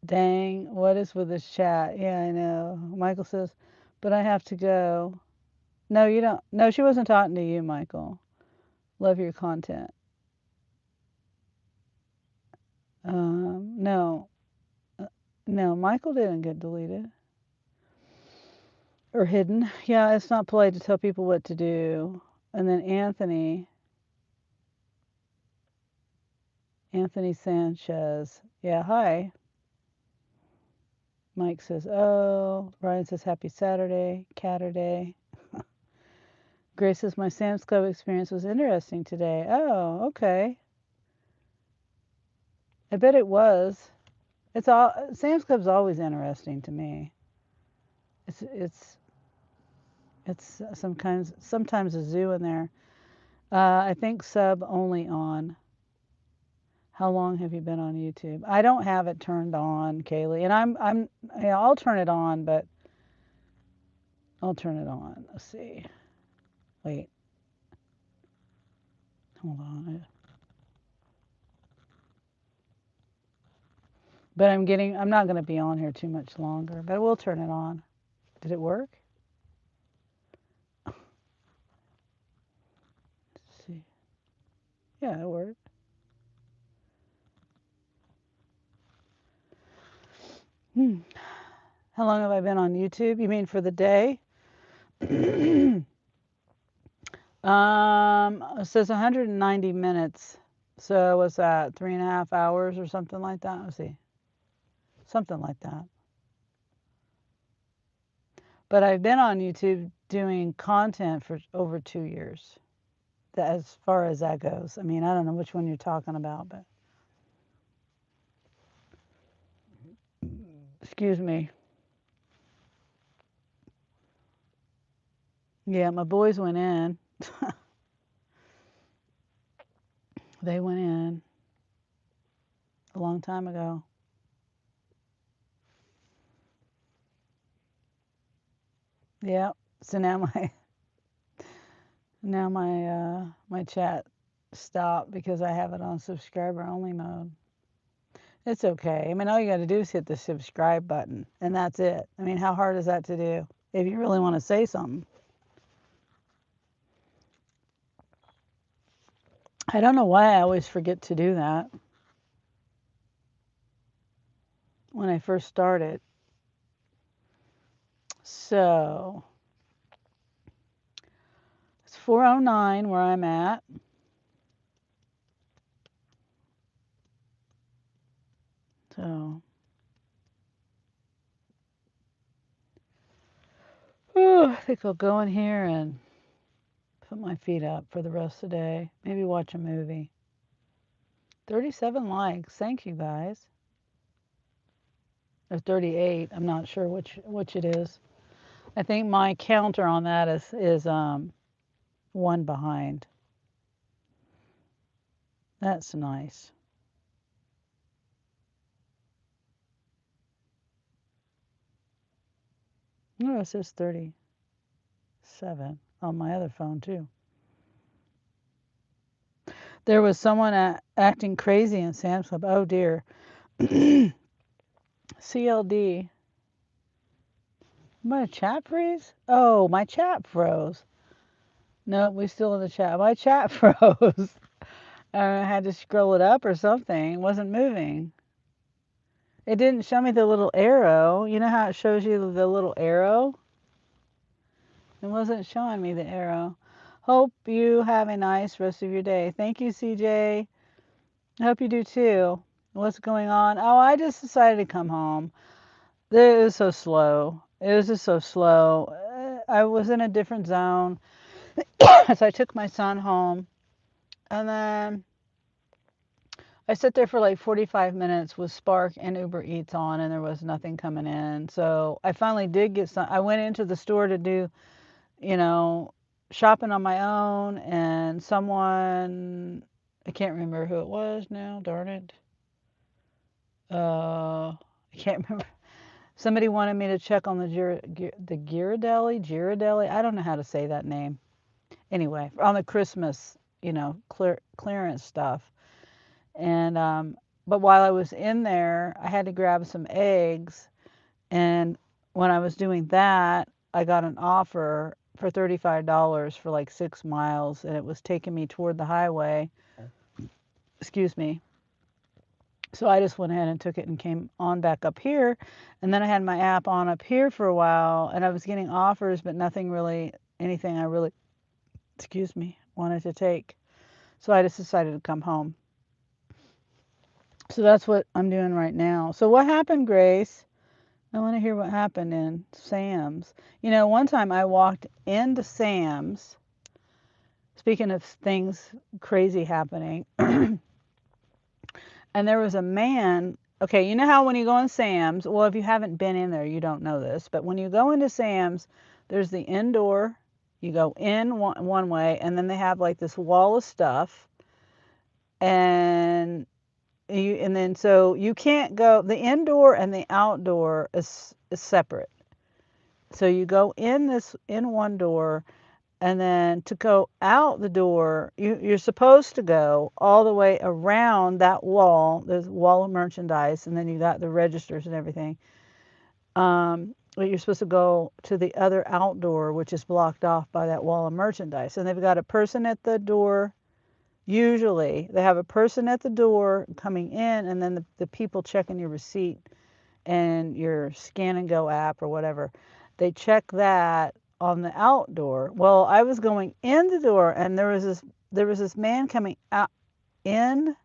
Dang, what is with this chat? Yeah, I know. Michael says, but I have to go. No, you don't. No, she wasn't talking to you, Michael. Love your content. No, no, Michael didn't get deleted or hidden. Yeah, it's not polite to tell people what to do. And then Anthony Sanchez. Yeah, hi. Mike says, oh. Ryan says, happy Saturday, Catterday. Grace says, my Sam's Club experience was interesting today. Oh, okay. I bet it was. Sam's Club's always interesting to me. It's sometimes a zoo in there. I think sub only on. How long have you been on YouTube? I don't have it turned on, Kaylee, and yeah, I'll turn it on, but I'll turn it on. Let's see. Wait, hold on. But I'm not going to be on here too much longer, but we'll turn it on. Did it work? Let's see. Yeah, it worked. How long have I been on YouTube? You mean for the day? It says 190 minutes. So what's that? 3.5 hours or something like that? Let's see. Something like that. But I've been on YouTube doing content for over 2 years. As far as that goes. I mean, I don't know which one you're talking about, but excuse me. Yeah, my boys went in. They went in a long time ago. Yeah. So now Now my chat stopped because I have it on subscriber only mode. It's okay. I mean, all you got to do is hit the subscribe button, and that's it. I mean, how hard is that to do if you really want to say something? I don't know why I always forget to do that when I first started. So it's 4:09 where I'm at. So I think I'll go in here and put my feet up for the rest of the day. Maybe watch a movie. 37 likes. Thank you guys. Or 38. I'm not sure which it is. I think my counter on that is one behind. That's nice. No, it says 37 on my other phone too. There was someone acting crazy in Sam's Club. Oh dear. CLD. My chat freeze? Oh, my chat froze. No, we still in the chat. My chat froze. I had to scroll it up or something. It wasn't moving. It didn't show me the little arrow. You know how it shows you the little arrow? It wasn't showing me the arrow. Hope you have a nice rest of your day. Thank you, CJ. I hope you do too. What's going on? Oh, I just decided to come home. It was so slow. It was just so slow. I was in a different zone. So I took my son home. And then I sat there for like 45 minutes with Spark and Uber Eats on, and there was nothing coming in. So I finally did get some. I went into the store to do, you know, shopping on my own, and someone, I can't remember who it was now, darn it. I can't remember. Somebody wanted me to check on the Ghirardelli. I don't know how to say that name. Anyway, on the Christmas, clearance stuff. And but while I was in there, I had to grab some eggs. And when I was doing that, I got an offer for $35 for like 6 miles, and it was taking me toward the highway. Excuse me. So I just went ahead and took it and came on back up here. And then I had my app on up here for a while, and I was getting offers, but nothing really, anything I really, excuse me, wanted to take. So I just decided to come home. So that's what I'm doing right now. So what happened, Grace? I want to hear what happened in Sam's. One time I walked into Sam's, speaking of things crazy happening, and there was a man. Okay, you know how when you go in Sam's, well, if you haven't been in there, you don't know this, but when you go into Sam's, there's the indoor. You go in one way, and then they have like this wall of stuff, and so you can't go. The indoor and the outdoor is separate. So you go in one door, and then to go out the door, you're supposed to go all the way around that wall. There's a wall of merchandise, and then you got the registers and everything. But you're supposed to go to the other outdoor, which is blocked off by that wall of merchandise. And they've got a person at the door. Usually, they have a person at the door coming in, and then the people checking your receipt and your scan and go app or whatever. They check that on the outdoor. Well, I was going in the door, and there was this man coming out in.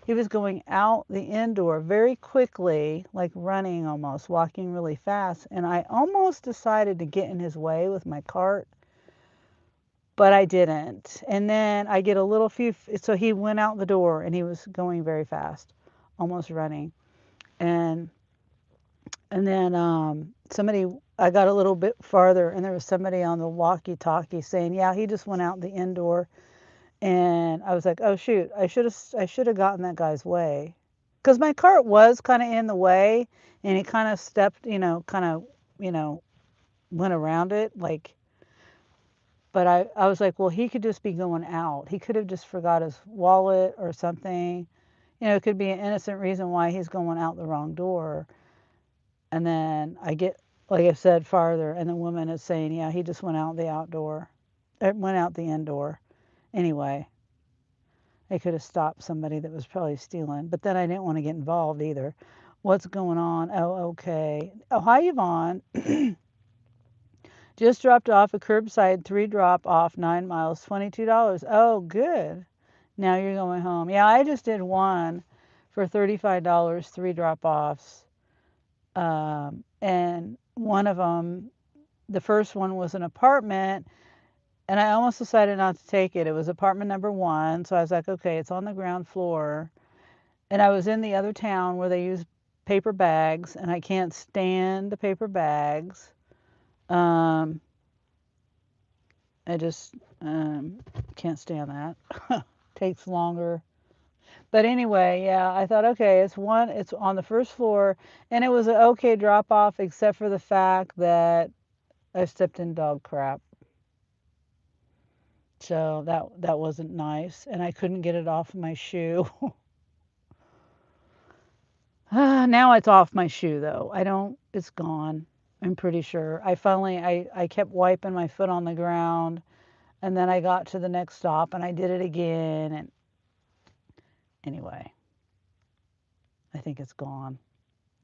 He was going out the indoor very quickly, like running almost, walking really fast, and I almost decided to get in his way with my cart, but I didn't. And then I get a little few, so he went out the door, and he was going very fast, almost running. And then somebody, I got a little bit farther, and there was somebody on the walkie-talkie saying, "Yeah, he just went out the indoor." And I was like, "Oh shoot, I should have gotten that guy's way," because my cart was kind of in the way, and he kind of stepped, kind of, went around it, like. But I was like, well, he could just be going out. He could have just forgot his wallet or something. It could be an innocent reason why he's going out the wrong door. And then I get, like I said, farther, and the woman is saying, yeah, he just went out the outdoor. It went out the indoor. Anyway, they could have stopped somebody that was probably stealing. But then I didn't want to get involved either. What's going on? Oh, okay. Oh, hi, Yvonne. Just dropped off a curbside 3 drop off 9 miles, $22. Oh, good. Now you're going home. Yeah, I just did one for $35, 3 drop offs. And one of them, the first one was an apartment, and I almost decided not to take it. It was apartment number 1, so I was like, okay, it's on the ground floor. And I was in the other town where they use paper bags, and I can't stand the paper bags. I just can't stand that. Takes longer. But anyway, yeah, I thought, okay, it's on the first floor, and it was an okay drop off, except for the fact that I stepped in dog crap. So that wasn't nice, and I couldn't get it off my shoe. Now it's off my shoe though. It's gone. I'm pretty sure. I kept wiping my foot on the ground, and then I got to the next stop and I did it again, and anyway, I think it's gone.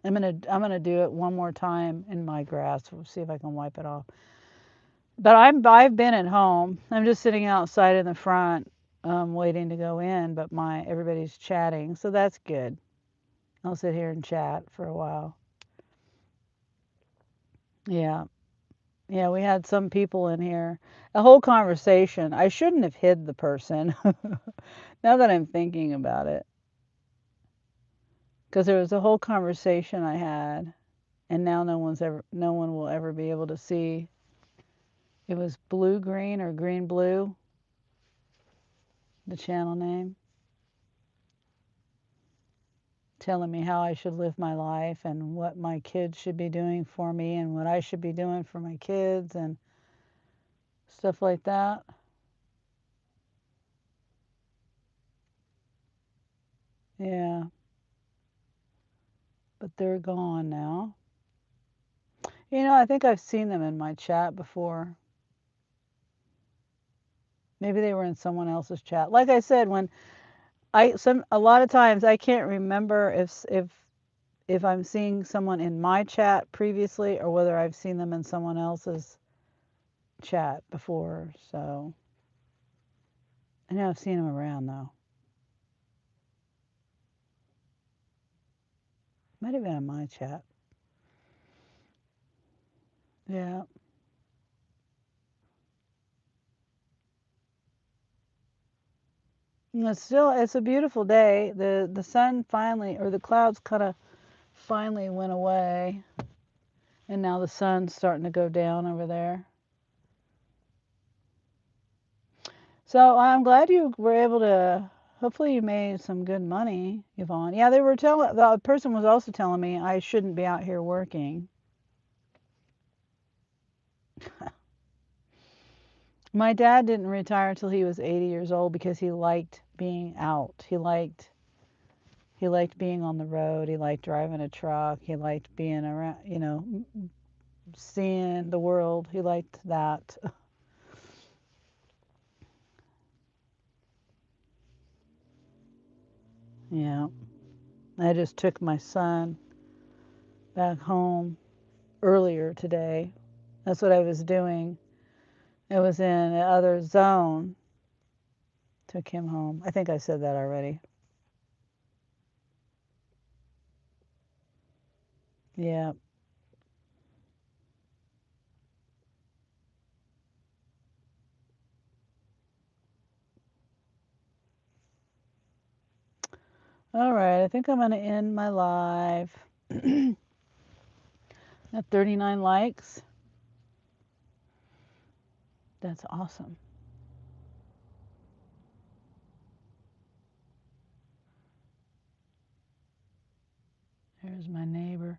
I'm gonna do it one more time in my grass. We'll see if I can wipe it off. But I've been at home. I'm just sitting outside in the front, waiting to go in. But everybody's chatting, so that's good. I'll sit here and chat for a while. Yeah, yeah. We had some people in here. A whole conversation. I shouldn't have hid the person. Now that I'm thinking about it, because there was a whole conversation I had, and now no one will ever be able to see. It was blue green or green blue, the channel name, telling me how I should live my life and what my kids should be doing for me and what I should be doing for my kids and stuff like that. Yeah, but they're gone now. I think I've seen them in my chat before. Maybe they were in someone else's chat. Like I said, when a lot of times I can't remember if I'm seeing someone in my chat previously or whether I've seen them in someone else's chat before. So I know I've seen them around though. Might have been in my chat. Yeah. It's a beautiful day. The sun finally, or the clouds kind of finally went away, and now the sun's starting to go down over there. So I'm glad you were able to. Hopefully you made some good money, Yvonne. Yeah, the person was also telling me I shouldn't be out here working. My dad didn't retire until he was 80 years old because he liked being out. He liked being on the road. He liked driving a truck. He liked being around, seeing the world. He liked that. Yeah. I just took my son back home earlier today. That's what I was doing. It was in the other zone. Took him home. I think I said that already. Yeah. All right. I think I'm going to end my live. At 39 likes. That's awesome. There's my neighbor.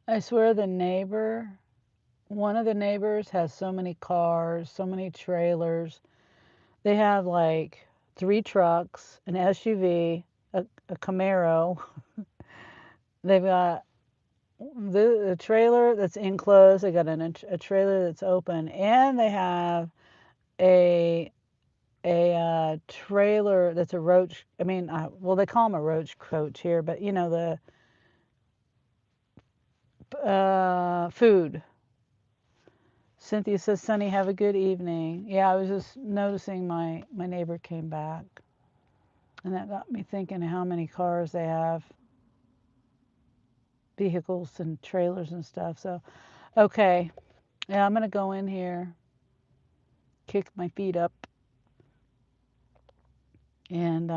I swear the neighbor one of the neighbors has so many cars, so many trailers. They have like 3 trucks, an SUV, a Camaro. They've got the trailer that's enclosed. They got a trailer that's open, and they have a trailer that's a roach. I mean, well, they call them a roach coach here, but you know the food. Cynthia says, "Sonny, have a good evening." Yeah, I was just noticing my neighbor came back, and that got me thinking how many cars they have, vehicles and trailers and stuff. So, okay, yeah, I'm gonna go in here, kick my feet up, and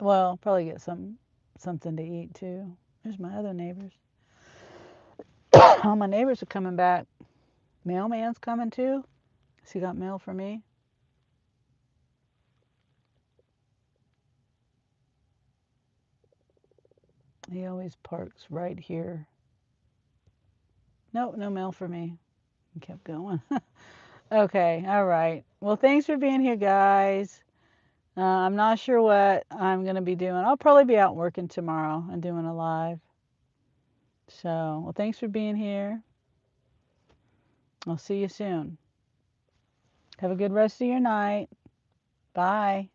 well, probably get something to eat too. There's my other neighbors. All my neighbors are coming back. Mailman's coming too. Has he got mail for me? He always parks right here. Nope, no mail for me. He kept going. Okay, all right. Well, thanks for being here, guys. I'm not sure what I'm going to be doing. I'll probably be out working tomorrow and doing a live. So, well, thanks for being here. I'll see you soon. Have a good rest of your night. Bye.